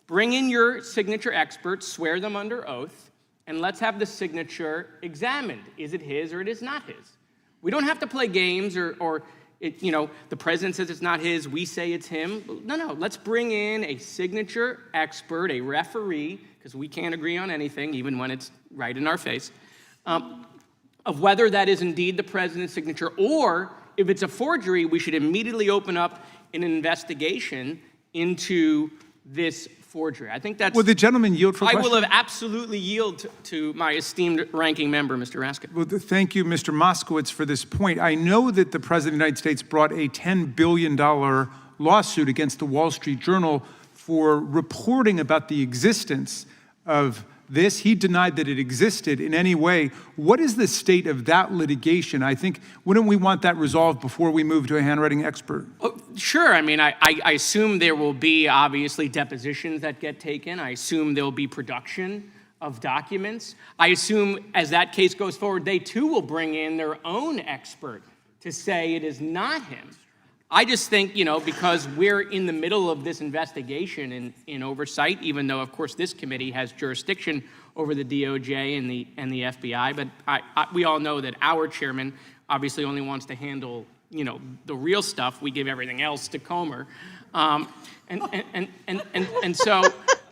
Bring in your signature experts, swear them under oath, and let's have the signature examined. Is it his or it is not his? We don't have to play games or the president says it's not his, we say it's him. No, let's bring in a signature expert, a referee, because we can't agree on anything, even when it's right in our face, of whether that is indeed the president's signature, or if it's a forgery, we should immediately open up an investigation into this forgery. I think that's...
Will the gentleman yield for
I
question?
will have absolutely yield to my esteemed ranking member, Mr. Raskin.
Well, thank you, Mr. Moskowitz, for this point. I know that the President of the United States brought a $10 billion lawsuit against the Wall Street Journal for reporting about the existence of this. He denied that it existed in any way. What is the state of that litigation? I think, wouldn't we want that resolved before we move to a handwriting expert?
Oh, sure. I mean, I assume there will be, obviously, depositions that get taken. I assume there will be production of documents. I assume as that case goes forward, they too will bring in their own expert to say it is not him. I just think, because we're in the middle of this investigation in oversight, even though, of course, this committee has jurisdiction over the DOJ and the FBI, but we all know that our chairman obviously only wants to handle, the real stuff. We give everything else to Comer. And so,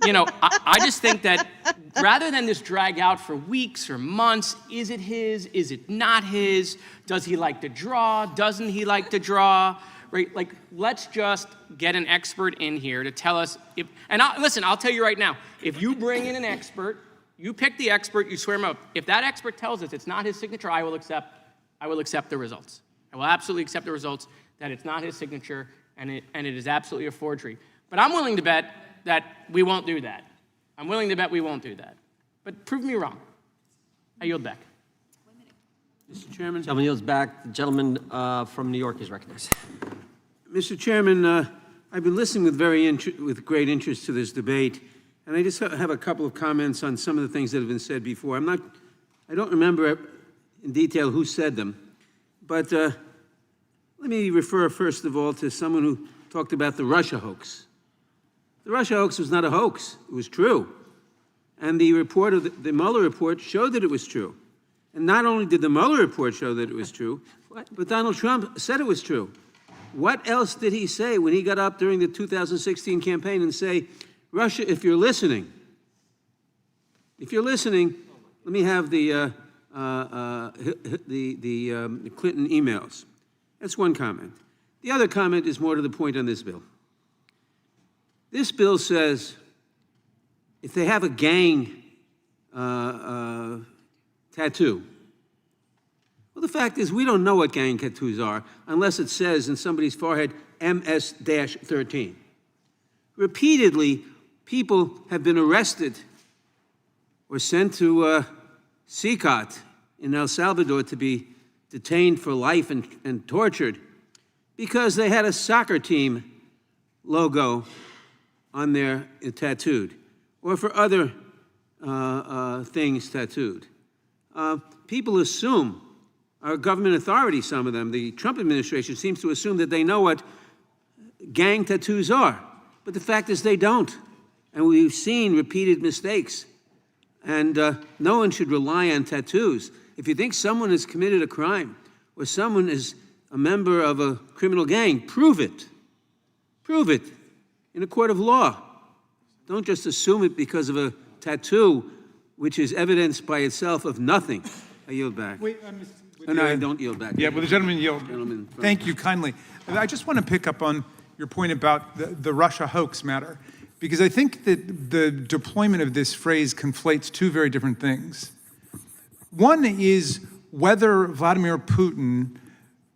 I just think that rather than this drag out for weeks or months, is it his? Is it not his? Does he like to draw? Doesn't he like to draw? Right? Like, let's just get an expert in here to tell us if, and I'll tell you right now, if you bring in an expert, you pick the expert, you swear him up. If that expert tells us it's not his signature, I will accept the results. I will absolutely accept the results that it's not his signature and it is absolutely a forgery. But I'm willing to bet that we won't do that. I'm willing to bet we won't do that. But prove me wrong. I yield back.
Mr. Chairman.
Gentleman yields back. The gentleman from New York is recognized.
Mr. Chairman, I've been listening with great interest to this debate, and I just have a couple of comments on some of the things that have been said before. I don't remember in detail who said them, but let me refer first of all to someone who talked about the Russia hoax. The Russia hoax was not a hoax; it was true, and the report of the Mueller report showed that it was true. And not only did the Mueller report show that it was true, but Donald Trump said it was true. What else did he say when he got up during the 2016 campaign and say, Russia, if you're listening, let me have the Clinton emails. That's one comment. The other comment is more to the point on this bill. This bill says if they have a gang tattoo. Well, the fact is we don't know what gang tattoos are unless it says in somebody's forehead MS-13. Repeatedly, people have been arrested or sent to CICOT in El Salvador to be detained for life and tortured because they had a soccer team logo on their tattooed, or for other things tattooed. People assume, our government authorities, some of them, the Trump administration seems to assume that they know what gang tattoos are. But the fact is they don't. And we've seen repeated mistakes. And no one should rely on tattoos. If you think someone has committed a crime or someone is a member of a criminal gang, prove it. Prove it in a court of law. Don't just assume it because of a tattoo, which is evidence by itself of nothing. I yield back.
Wait,
no, I don't yield back.
Yeah, well, the gentleman yield.
Gentleman
Thank you kindly. I just want to pick up on your point about the Russia hoax matter, because I think that the deployment of this phrase conflates two very different things. One is whether Vladimir Putin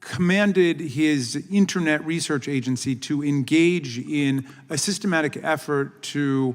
commanded his internet research agency to engage in a systematic effort to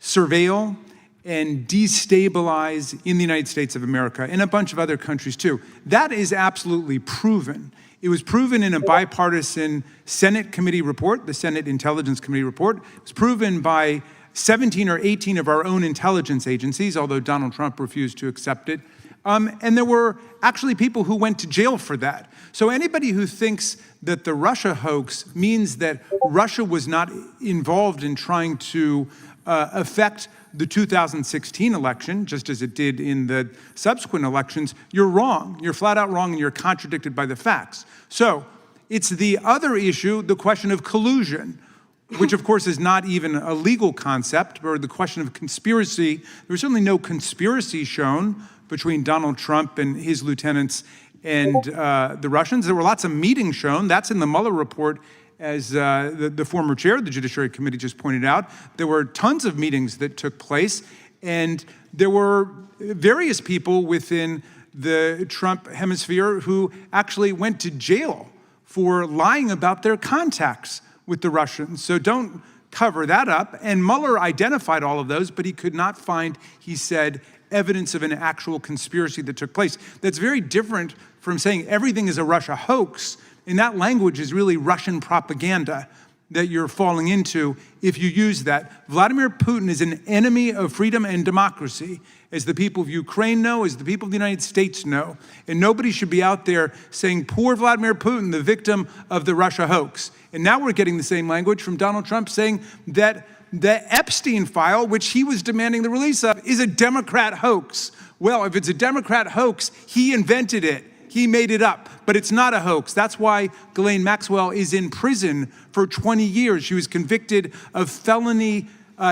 surveil and destabilize in the United States of America and a bunch of other countries too. That is absolutely proven. It was proven in a bipartisan Senate committee report, the Senate Intelligence Committee report. It was proven by 17 or 18 of our own intelligence agencies, although Donald Trump refused to accept it. And there were actually people who went to jail for that. So anybody who thinks that the Russia hoax means that Russia was not involved in trying to affect the 2016 election, just as it did in the subsequent elections, you're wrong. You're flat out wrong, and you're contradicted by the facts. So it's the other issue, the question of collusion, which of course is not even a legal concept, or the question of conspiracy. There was certainly no conspiracy shown between Donald Trump and his lieutenants and the Russians. There were lots of meetings shown. That's in the Mueller report, as the former chair of the Judiciary Committee just pointed out. There were tons of meetings that took place, and there were various people within the Trump hemisphere who actually went to jail for lying about their contacts with the Russians. So don't cover that up. And Mueller identified all of those, but he could not find, he said, evidence of an actual conspiracy that took place. That's very different from saying everything is a Russia hoax. And that language is really Russian propaganda that you're falling into if you use that. Vladimir Putin is an enemy of freedom and democracy, as the people of Ukraine know, as the people of the United States know. And nobody should be out there saying, poor Vladimir Putin, the victim of the Russia hoax. And now we're getting the same language from Donald Trump saying that the Epstein file, which he was demanding the release of, is a Democrat hoax. Well, if it's a Democrat hoax, he invented it. He made it up, but it's not a hoax. That's why Ghislaine Maxwell is in prison for 20 years. She was convicted of felony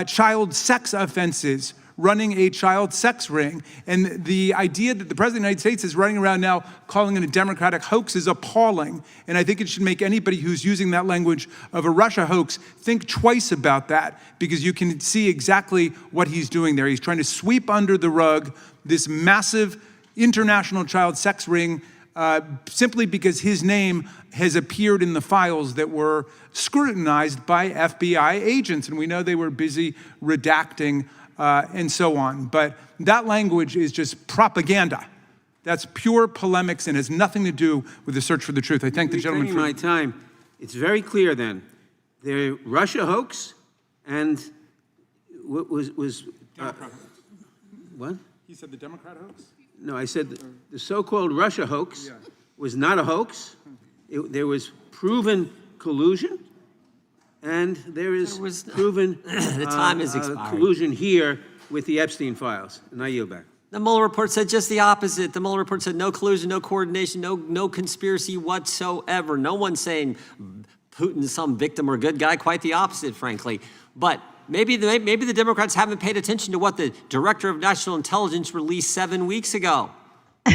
child sex offenses, running a child sex ring. And the idea that the President of the United States is running around now calling it a Democratic hoax is appalling. And I think it should make anybody who's using that language of a Russia hoax think twice about that, because you can see exactly what he's doing there. He's trying to sweep under the rug this massive international child sex ring simply because his name has appeared in the files that were scrutinized by FBI agents. And we know they were busy redacting and so on. But that language is just propaganda. That's pure polemics and has nothing to do with the search for the truth. I thank the gentleman for
my time. It's very clear then. The Russia hoax and what was what?
He said the Democrat hoax?
No, I said the so-called Russia hoax was not a hoax. There was proven collusion, and there is proven
The time is expiring.
collusion here with the Epstein files. And I yield back.
The Mueller report said just the opposite. The Mueller report said no collusion, no coordination, no conspiracy whatsoever. No one's saying Putin's some victim or good guy. Quite the opposite, frankly. But maybe the Democrats haven't paid attention to what the Director of National Intelligence released 7 weeks ago,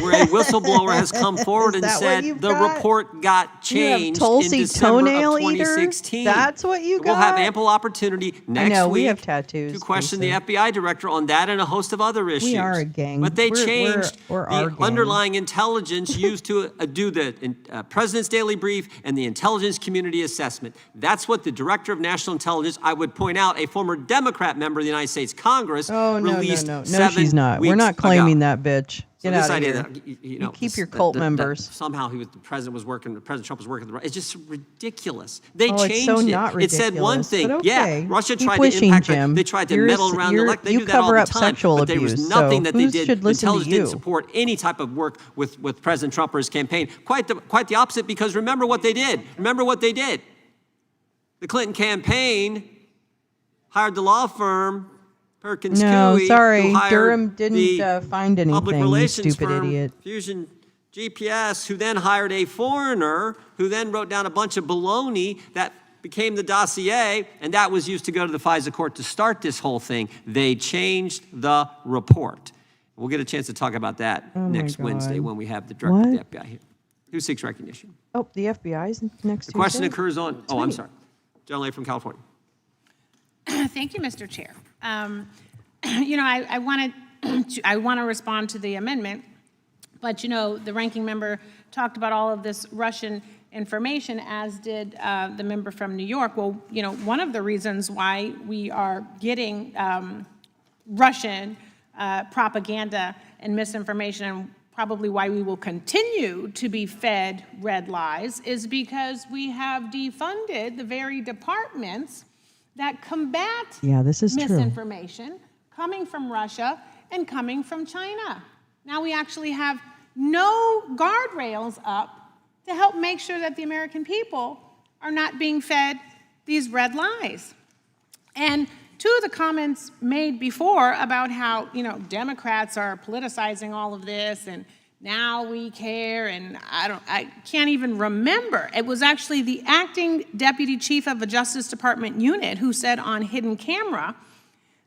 where a whistleblower has come forward and said the report got changed in December of 2016.
That's what you got?
We'll have ample opportunity next week
we have tattoos,
to question the FBI director on that and a host of other issues.
We are a gang.
But they
We're
changed
our
the
gang.
underlying intelligence used to do the President's Daily Brief and the intelligence community assessment. That's what the Director of National Intelligence, I would point out, a former Democrat member of the United States Congress, released
No,
7
she's not. We're
weeks
not claiming
ago.
that bitch. Get
this
outta
idea
here.
that
You keep your cult members.
Somehow President Trump was working. It's just ridiculous. They
Oh,
changed
it's so
it.
not
It said one
ridiculous,
thing.
but
Yeah,
okay.
Russia
Keep
tried
wishing,
to impact.
Jim.
They tried to
You're
meddle
s-
around the
you're-
election. They
you
do that all
cover
the
up
time.
sexual
But there was
abuse,
nothing
so
that they
who
did.
should
The
listen to
intelligence didn't
you?
support any type of work with President Trump or his campaign. Quite the opposite. Because remember what they did. The Clinton campaign hired the law firm Perkins
No,
Coie,
sorry.
who hired
Durham didn't
the
find anything,
public
you
relations
stupid
firm,
idiot.
Fusion GPS, who then hired a foreigner who then wrote down a bunch of baloney that became the dossier, and that was used to go to the FISA court to start this whole thing. They changed the report. We'll get a chance to talk about that
Oh my
next Wednesday
God.
when we have the director
What?
of the FBI here. Who seeks recognition?
Oh, the FBI's next
The question
Tuesday?
occurs on, oh, I'm
Sweet.
sorry. John Lay from California.
Thank you, Mr. Chair. I want to respond to the amendment, but the ranking member talked about all of this Russian information, as did the member from New York. Well, one of the reasons why we are getting Russian propaganda and misinformation, and probably why we will continue to be fed red lies, is because we have defunded the very departments that combat
this is true.
misinformation coming from Russia and coming from China. Now we actually have no guardrails up to help make sure that the American people are not being fed these red lies. And to the comments made before about how, Democrats are politicizing all of this and now we care, and I can't even remember. It was actually the acting deputy chief of a Justice Department unit who said on hidden camera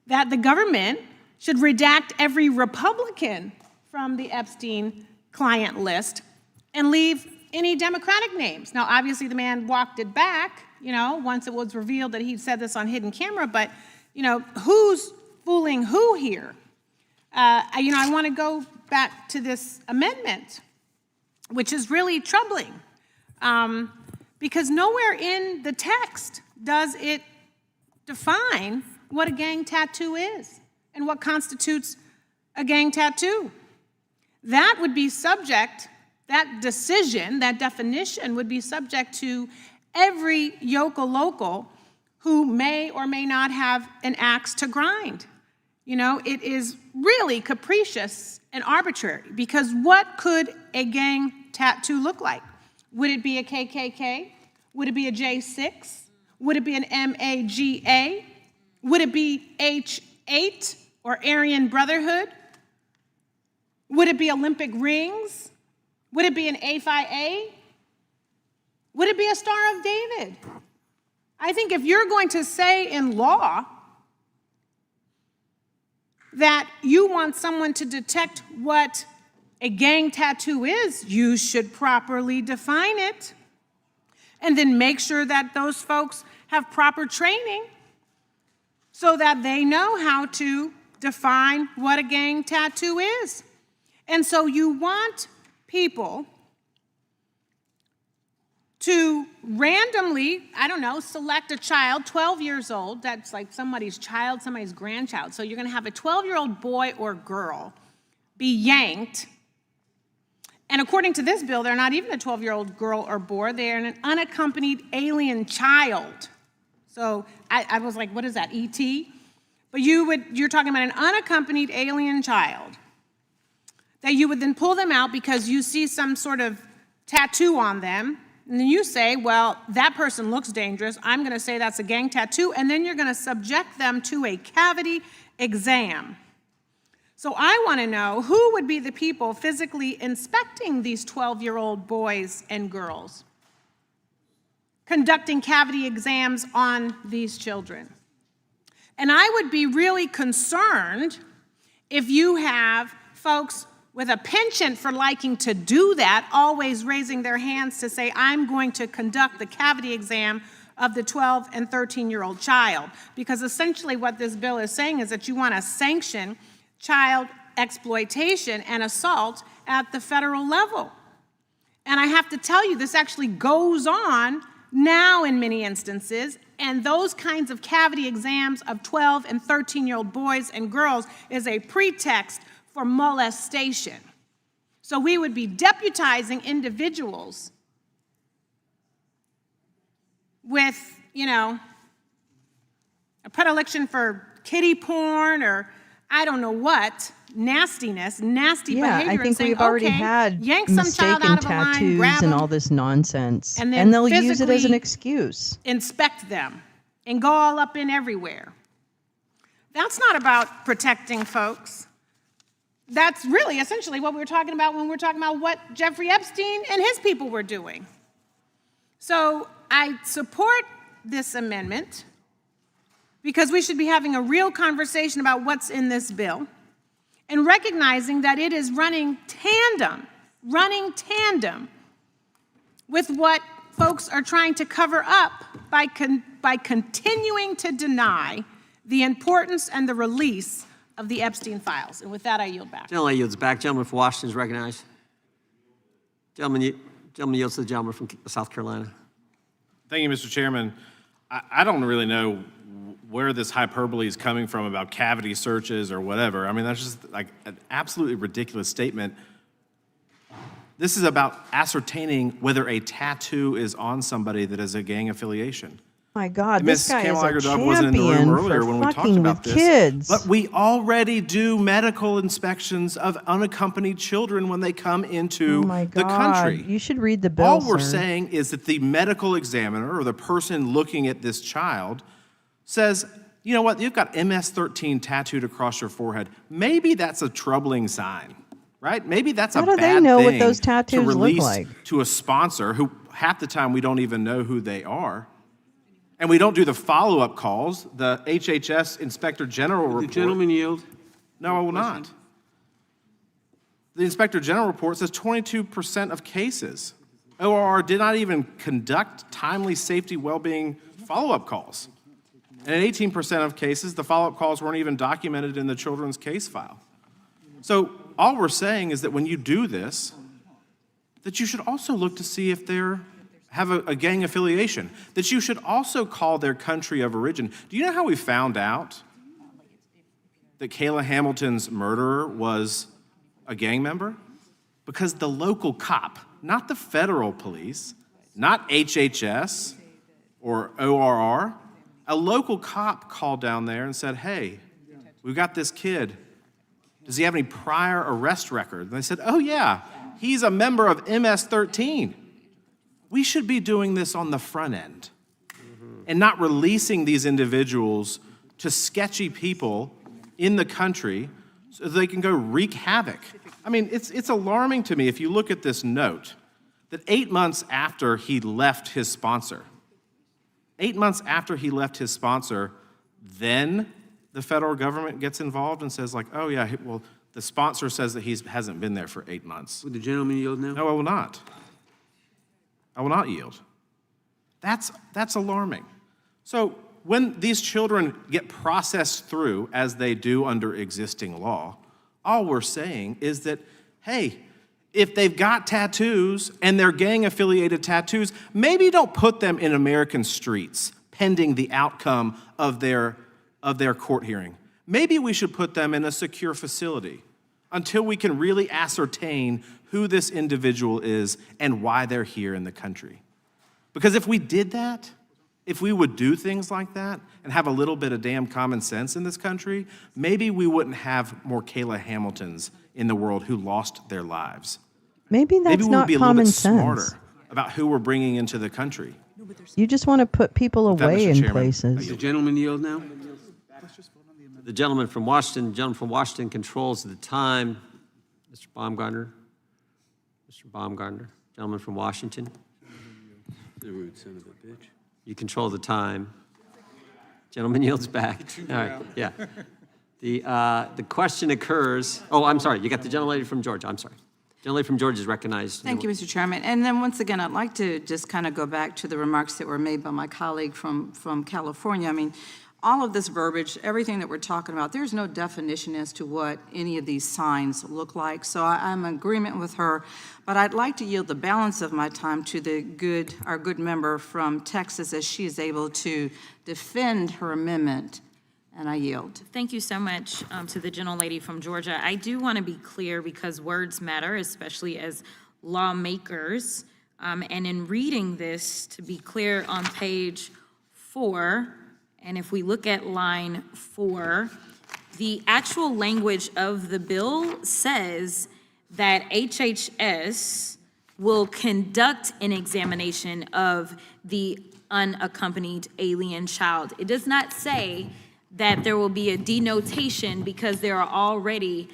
that the government should redact every Republican from the Epstein client list and leave any Democratic names. Now, obviously, the man walked it back, once it was revealed that he'd said this on hidden camera, but, who's fooling who here? I want to go back to this amendment, which is really troubling, because nowhere in the text does it define what a gang tattoo is and what constitutes a gang tattoo. That would be subject, that decision, that definition would be subject to every local who may or may not have an axe to grind. It is really capricious and arbitrary, because what could a gang tattoo look like? Would it be a KKK? Would it be a J6? Would it be an MAGA? Would it be H8 or Aryan Brotherhood? Would it be Olympic rings? Would it be an A5A? Would it be a Star of David? I think if you're going to say in law that you want someone to detect what a gang tattoo is, you should properly define it, and then make sure that those folks have proper training so that they know how to define what a gang tattoo is. And so you want people to randomly, select a child, 12 years old, that's like somebody's child, somebody's grandchild. So you're going to have a 12-year-old boy or girl be yanked. And according to this bill, they're not even a 12-year-old girl or boy, they're an unaccompanied alien child. So I was like, what is that, E.T.? But you're talking about an unaccompanied alien child that you would then pull them out because you see some sort of tattoo on them. And then you say, well, that person looks dangerous. I'm going to say that's a gang tattoo. And then you're going to subject them to a cavity exam. So I want to know who would be the people physically inspecting these 12-year-old boys and girls, conducting cavity exams on these children. And I would be really concerned if you have folks with a penchant for liking to do that, always raising their hands to say, I'm going to conduct the cavity exam of the 12 and 13-year-old child. Because essentially what this bill is saying is that you want to sanction child exploitation and assault at the federal level. And I have to tell you, this actually goes on now in many instances, and those kinds of cavity exams of 12 and 13-year-old boys and girls is a pretext for molestation. So we would be deputizing individuals with, a predilection for kiddie porn or I don't know what, nastiness, nasty behavior.
I think
and saying,
we've already
okay,
had
yank some child
mistaken
out of a line,
tattoos
grab
and
them,
all this nonsense.
and then
And they'll use it as an
physically
excuse.
inspect them and go all up in everywhere. That's not about protecting folks. That's really essentially what we were talking about when we were talking about what Jeffrey Epstein and his people were doing. So I support this amendment because we should be having a real conversation about what's in this bill and recognizing that it is running tandem with what folks are trying to cover up by continuing to deny the importance and the release of the Epstein files. And with that, I yield back.
Gentleman yields back. Gentleman from Washington is recognized. Gentleman yields to the gentleman from South Carolina.
Thank you, Mr. Chairman. I don't really know where this hyperbole is coming from about cavity searches or whatever. I mean, that's just like an absolutely ridiculous statement. This is about ascertaining whether a tattoo is on somebody that is a gang affiliation.
My God,
Ms.
this guy is a
Kamalager-Dove wasn't in the room
champion
earlier
for
when we talked
fucking
about
with
this.
kids.
But we already do medical inspections of unaccompanied children when they come into the country.
You should read the bill,
All we're
sir.
saying is that the medical examiner or the person looking at this child says, you know what, you've got MS-13 tattooed across your forehead. Maybe that's a troubling sign, right? Maybe that's a
How do
bad
they know what
thing
those
to
tattoos look
release
like?
to a sponsor who half the time we don't even know who they are. And we don't do the follow-up calls, the HHS Inspector General report.
The gentleman yield.
No, I will not. The Inspector General report says 22% of cases. ORR did not even conduct timely safety well-being follow-up calls. And in 18% of cases, the follow-up calls weren't even documented in the children's case file. So all we're saying is that when you do this, that you should also look to see if they're have a gang affiliation, that you should also call their country of origin. Do you know how we found out that Kayla Hamilton's murderer was a gang member? Because the local cop, not the federal police, not HHS or ORR, a local cop called down there and said, hey, we've got this kid. Does he have any prior arrest record? And they said, oh yeah, he's a member of MS-13. We should be doing this on the front end and not releasing these individuals to sketchy people in the country so they can go wreak havoc. I mean, it's alarming to me if you look at this note that 8 months after he left his sponsor, 8 months after he left his sponsor, then the federal government gets involved and says like, oh yeah, well, the sponsor says that he hasn't been there for 8 months.
Would the gentleman yield now?
No, I will not. I will not yield. That's alarming. So when these children get processed through, as they do under existing law, all we're saying is that, hey, if they've got tattoos and they're gang-affiliated tattoos, maybe don't put them in American streets pending the outcome of their court hearing. Maybe we should put them in a secure facility until we can really ascertain who this individual is and why they're here in the country. Because if we did that, if we would do things like that and have a little bit of damn common sense in this country, maybe we wouldn't have more Kayla Hamiltons in the world who lost their lives.
Maybe that's
Maybe we would
not
be a little
common
bit
sense.
smarter about who we're bringing into the country.
You just want to put people
With that,
away
Mr.
in
Chairman,
places.
The gentleman yield now.
The gentleman from Washington controls the time. Mr. Baumgartner. Mr. Baumgartner, gentleman from Washington.
The rude son of a bitch.
You control the time. Gentleman yields back. All right, yeah. The question occurs, oh, I'm sorry, you got the gentlelady from Georgia, I'm sorry. Gentlelady from Georgia is recognized.
Thank you, Mr. Chairman. And then once again, I'd like to just kind of go back to the remarks that were made by my colleague from California. I mean, all of this verbiage, everything that we're talking about, there's no definition as to what any of these signs look like. So I'm in agreement with her, but I'd like to yield the balance of my time to our good member from Texas as she is able to defend her amendment And I yield.
Thank you so much to the gentlelady from Georgia. I do want to be clear because words matter, especially as lawmakers. And in reading this, to be clear on page 4, and if we look at line 4, the actual language of the bill says that HHS will conduct an examination of the unaccompanied alien child. It does not say that there will be a denotation because there are already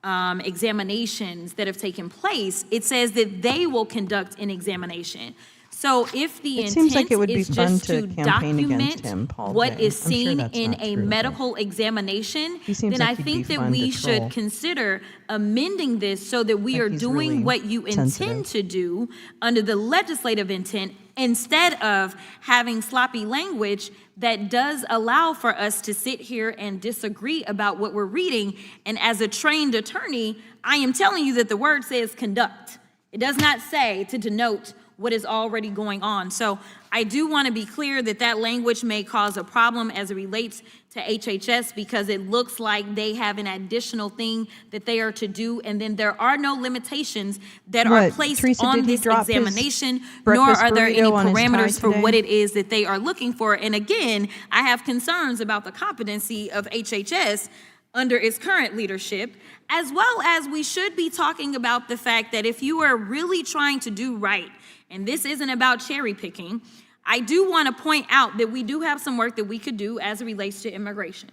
examinations that have taken place. It says that they will conduct an examination. So if the
It seems like
intent
it would be
is
fun
just
to
to
campaign against
document
him, Paul
what
Jay.
is
I'm sure
seen
that's
in
not
a
true, but
medical examination,
he seems
then
like
I
he'd be
think that
fun
we
to
should
troll.
consider amending this so that we
Like
are
he's
doing
really
what you
sensitive.
intend to do under the legislative intent instead of having sloppy language that does allow for us to sit here and disagree about what we're reading. And as a trained attorney, I am telling you that the word says conduct. It does not say to denote what is already going on. So I do want to be clear that that language may cause a problem as it relates to HHS because it looks like they have an additional thing that they are to do, and then there are no limitations that are
What,
placed
Teresa,
on
did he
this
drop his
examination, nor
breakfast
are there any
burrito on his tie
parameters for
today?
what it is that they are looking for. And again, I have concerns about the competency of HHS under its current leadership, as well as we should be talking about the fact that if you are really trying to do right, and this isn't about cherry picking, I do want to point out that we do have some work that we could do as it relates to immigration.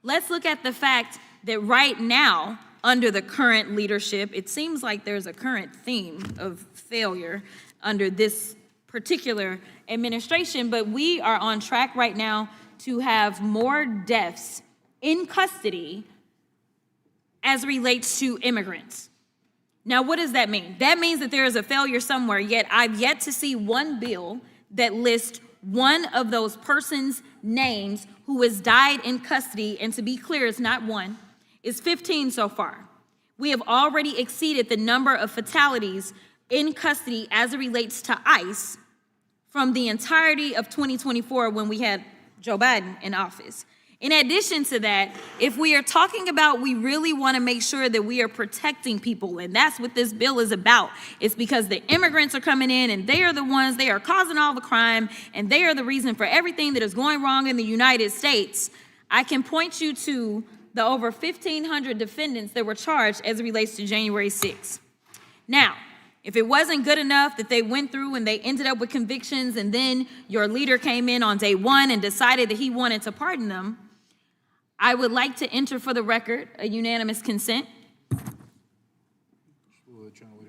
Let's look at the fact that right now, under the current leadership, it seems like there's a current theme of failure under this particular administration, but we are on track right now to have more deaths in custody as it relates to immigrants. Now, what does that mean? That means that there is a failure somewhere, yet I've yet to see one bill that lists one of those persons' names who has died in custody, and to be clear, it's not one, it's 15 so far. We have already exceeded the number of fatalities in custody as it relates to ICE from the entirety of 2024 when we had Joe Biden in office. In addition to that, if we are talking about we really want to make sure that we are protecting people, and that's what this bill is about. It's because the immigrants are coming in and they are the ones, they are causing all the crime, and they are the reason for everything that is going wrong in the United States. I can point you to the over 1,500 defendants that were charged as it relates to January 6th. Now, if it wasn't good enough that they went through and they ended up with convictions and then your leader came in on day one and decided that he wanted to pardon them, I would like to enter for the record a unanimous consent.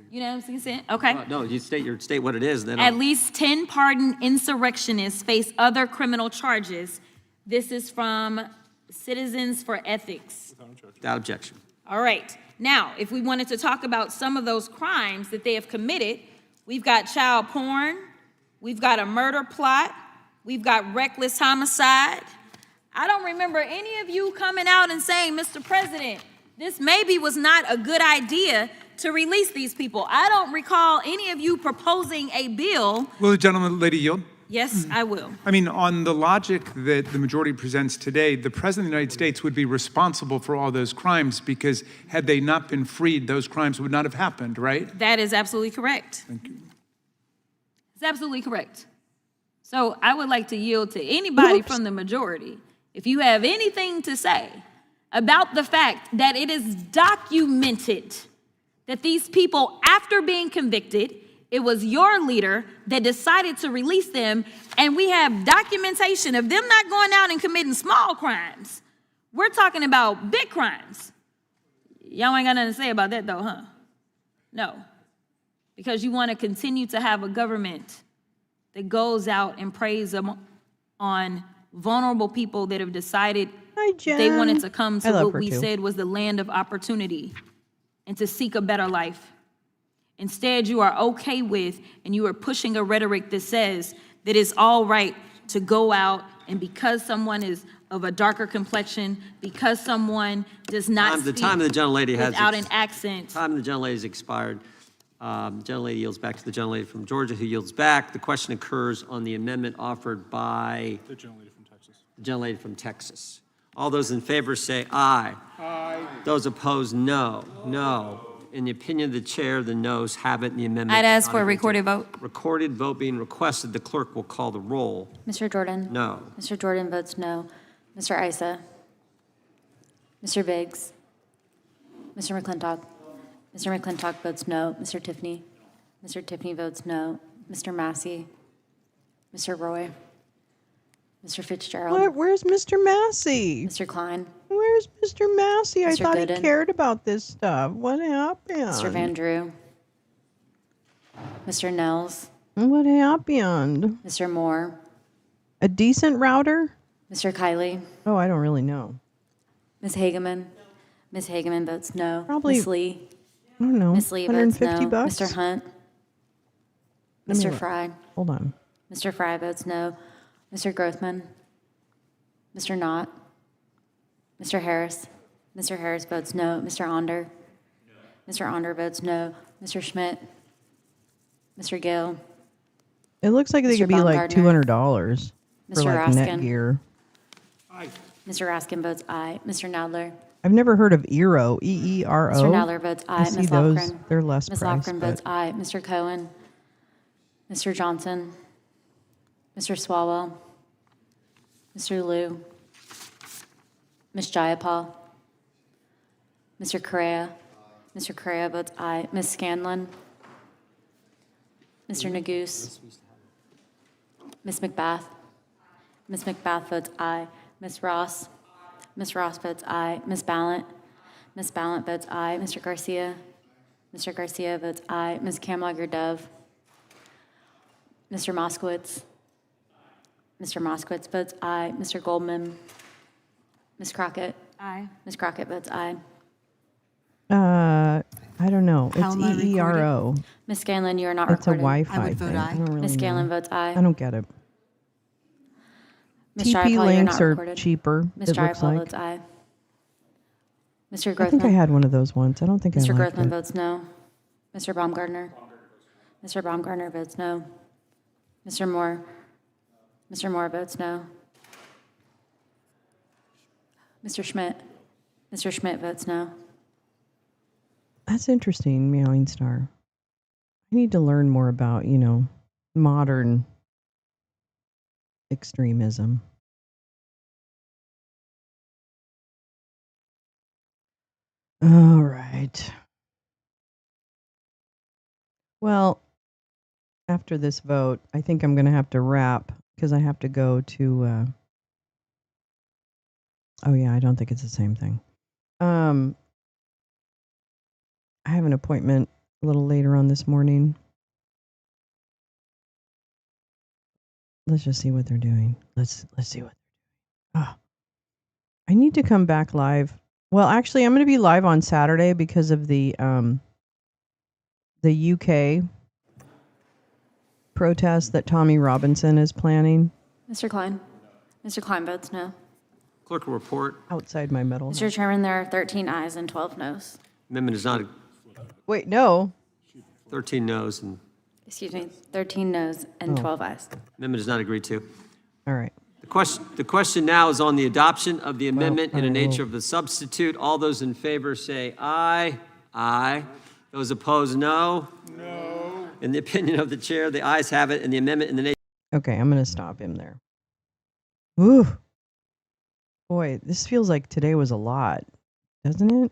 Unanimous consent? Okay.
No, you state what it is, then
At least 10 pardoned insurrectionists face other criminal charges. This is from Citizens for Ethics.
Without objection.
All right. Now, if we wanted to talk about some of those crimes that they have committed, we've got child porn, we've got a murder plot, we've got reckless homicide. I don't remember any of you coming out and saying, Mr. President, this maybe was not a good idea to release these people. I don't recall any of you proposing a bill.
Will the gentleman, lady, yield?
Yes, I will.
I mean, on the logic that the majority presents today, the President of the United States would be responsible for all those crimes because had they not been freed, those crimes would not have happened, right?
That is absolutely correct.
Thank you.
It's absolutely correct. So I would like to yield to anybody from the majority. If you have anything to say about the fact that it is documented that these people, after being convicted, it was your leader that decided to release them, and we have documentation of them not going out and committing small crimes. We're talking about big crimes. Y'all ain't got nothing to say about that though, huh? No. Because you want to continue to have a government that goes out and preys on vulnerable people that have decided they wanted to come to what we said was the land of opportunity and to seek a better life. Instead, you are okay with and you are pushing a rhetoric that says that it's all right to go out and because someone is of a darker complexion, because someone does not speak
the time of the gentlelady
without an accent.
Time of the gentlelady has expired. Gentlelady yields back to the gentlelady from Georgia, who yields back. The question occurs on the amendment offered by
The gentlelady from Texas.
The gentlelady from Texas. All those in favor say aye. Aye. Those opposed, no. No. In the opinion of the chair, the noes have it, and the amendment.
I'd ask
is not
for a
agreed to.
recorded vote.
Recorded vote being requested. The clerk will call the roll.
Mr. Jordan?
No.
Mr. Jordan votes no. Mr. Isa? Mr. Biggs? Mr. McClintock? Mr. McClintock votes no. Mr. Tiffany? Mr. Tiffany votes no. Mr. Massey? Mr. Roy? Mr. Fitzgerald?
What? Where's Mr. Massey?
Mr. Klein?
Where's Mr. Massey? I
Mr.
thought
Gooden?
he cared about this stuff. What happened?
Mr. Van Drew? Mr. Nels?
What happened?
Mr. Moore?
A decent router?
Mr. Kiley?
Oh, I don't really know.
Ms. Hageman? Ms. Hageman votes no.
Probably-
Ms. Lee?
I don't know.
Ms. Lee votes no.
150 bucks?
Mr. Hunt?
Let me
Mr.
look.
Fry?
Hold on.
Mr. Fry votes no. Mr. Grothman? Mr. Knott? Mr. Harris? Mr. Harris votes no. Mr. Onder? Mr. Onder votes no. Mr. Schmidt? Mr. Gill?
It looks like they
Mr.
could be like
Baumgartner?
$200 for
Mr.
like
Raskin?
Netgear.
Mr. Raskin votes aye. Mr. Nadler?
I've never heard of Eero. E-E-R-O.
Mr. Nadler votes aye.
I see
Ms.
those.
Lofgren?
They're less
Ms.
priced,
Lofgren
but-
votes aye. Mr. Cohen? Mr. Johnson? Mr. Swalwell? Mr. Liu? Ms. Jayapal? Mr. Correa? Mr. Correa votes aye. Ms. Scanlon? Mr. Nagoose? Ms. McBath? Ms. McBath votes aye. Ms. Ross? Ms. Ross votes aye. Ms. Ballant? Ms. Ballant votes aye. Mr. Garcia? Mr. Garcia votes aye. Ms. Kamlager-Dove? Mr. Moskowitz? Mr. Moskowitz votes aye. Mr. Goldman? Ms. Crockett? Aye. Ms. Crockett votes aye.
I don't know.
How
It's
am I recorded?
E-E-R-O.
Ms. Scanlon, you are not
It's a
recorded.
Wi-Fi thing. I don't really
Ms. Scanlon
know.
votes aye.
I don't get it.
Ms.
TP
Jayapal, you're
links
not
are
recorded.
cheaper,
Ms.
it looks
Jayapal
like.
votes aye. Mr.
I think I
Grothman?
had one of those once. I don't think
Mr.
I liked
Grothman
it.
votes no. Mr. Baumgartner? Mr. Baumgartner votes no. Mr. Moore? Mr. Moore votes no. Mr. Schmidt? Mr. Schmidt votes no.
That's interesting, Meowing Star. I need to learn more about, modern extremism. All right. Well, after this vote, I think I'm going to have to wrap because I have to go to. Oh yeah, I don't think it's the same thing. I have an appointment a little later on this morning. Let's just see what they're doing. Let's see what. Oh, I need to come back live. Well, actually, I'm going to be live on Saturday because of the UK protest that Tommy Robinson is planning.
Mr. Klein? Mr. Klein votes no.
Clerk will report.
Outside my metal.
Mr. Chairman, there are 13 ayes and 12 noes.
Amendment is not.
Wait, no.
13 noes and
Excuse me, 13 noes and
Oh.
12 ayes.
amendment is not agreed to.
All right.
The question now is on the adoption of the amendment in the
I
nature
will-
of the substitute. All those in favor say aye. Aye. Those opposed, no. No. In the opinion of the chair, the ayes have it, and the amendment in the nature.
Okay, I'm going to stop him there. Ooh. Boy, this feels like today was a lot, doesn't it?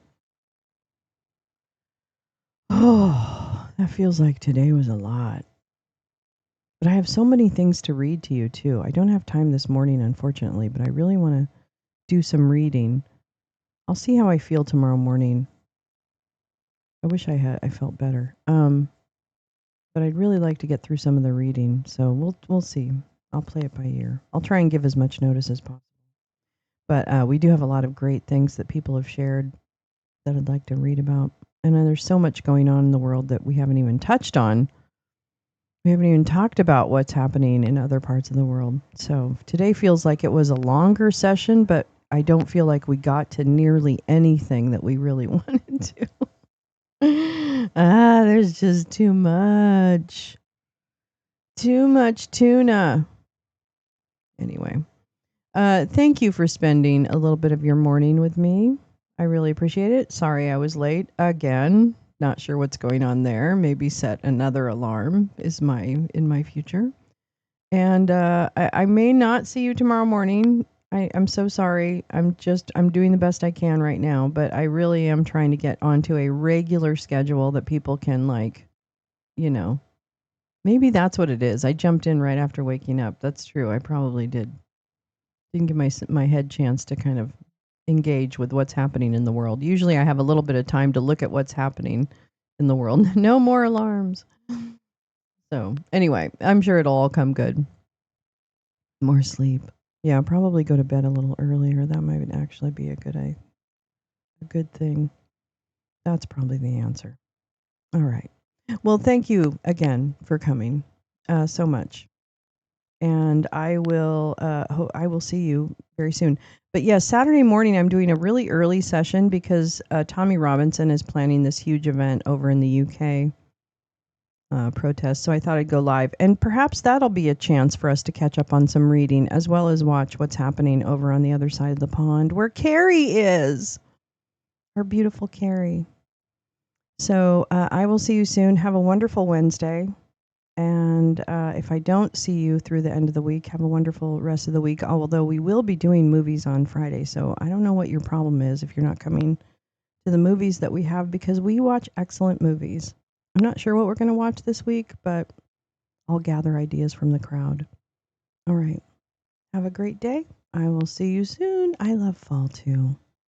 Oh, that feels like today was a lot. But I have so many things to read to you, too. I don't have time this morning, unfortunately, but I really want to do some reading. I'll see how I feel tomorrow morning. I wish I felt better. But I'd really like to get through some of the reading, so we'll see. I'll play it by ear. I'll try and give as much notice as possible. But we do have a lot of great things that people have shared that I'd like to read about. And there's so much going on in the world that we haven't even touched on. We haven't even talked about what's happening in other parts of the world. So today feels like it was a longer session, but I don't feel like we got to nearly anything that we really wanted to. There's just too much. Too much tuna. Anyway. Thank you for spending a little bit of your morning with me. I really appreciate it. Sorry I was late again. Not sure what's going on there. Maybe set another alarm in my future. And I may not see you tomorrow morning. I'm so sorry. I'm doing the best I can right now, but I really am trying to get onto a regular schedule that people can maybe that's what it is. I jumped in right after waking up. That's true. I probably didn't give my head chance to kind of engage with what's happening in the world. Usually I have a little bit of time to look at what's happening in the world. No more alarms. So anyway, I'm sure it'll all come good. More sleep. Yeah, probably go to bed a little earlier. That might actually be a good thing. That's probably the answer. All right. Well, thank you again for coming so much. And I will see you very soon. But yes, Saturday morning I'm doing a really early session because Tommy Robinson is planning this huge event over in the UK protest. So I thought I'd go live, and perhaps that'll be a chance for us to catch up on some reading as well as watch what's happening over on the other side of the pond where Carrie is. Our beautiful Carrie. So I will see you soon. Have a wonderful Wednesday. And if I don't see you through the end of the week, have a wonderful rest of the week. Although we will be doing movies on Friday. So I don't know what your problem is if you're not coming to the movies that we have, because we watch excellent movies. I'm not sure what we're going to watch this week, but I'll gather ideas from the crowd. All right. Have a great day. I will see you soon. I love fall too.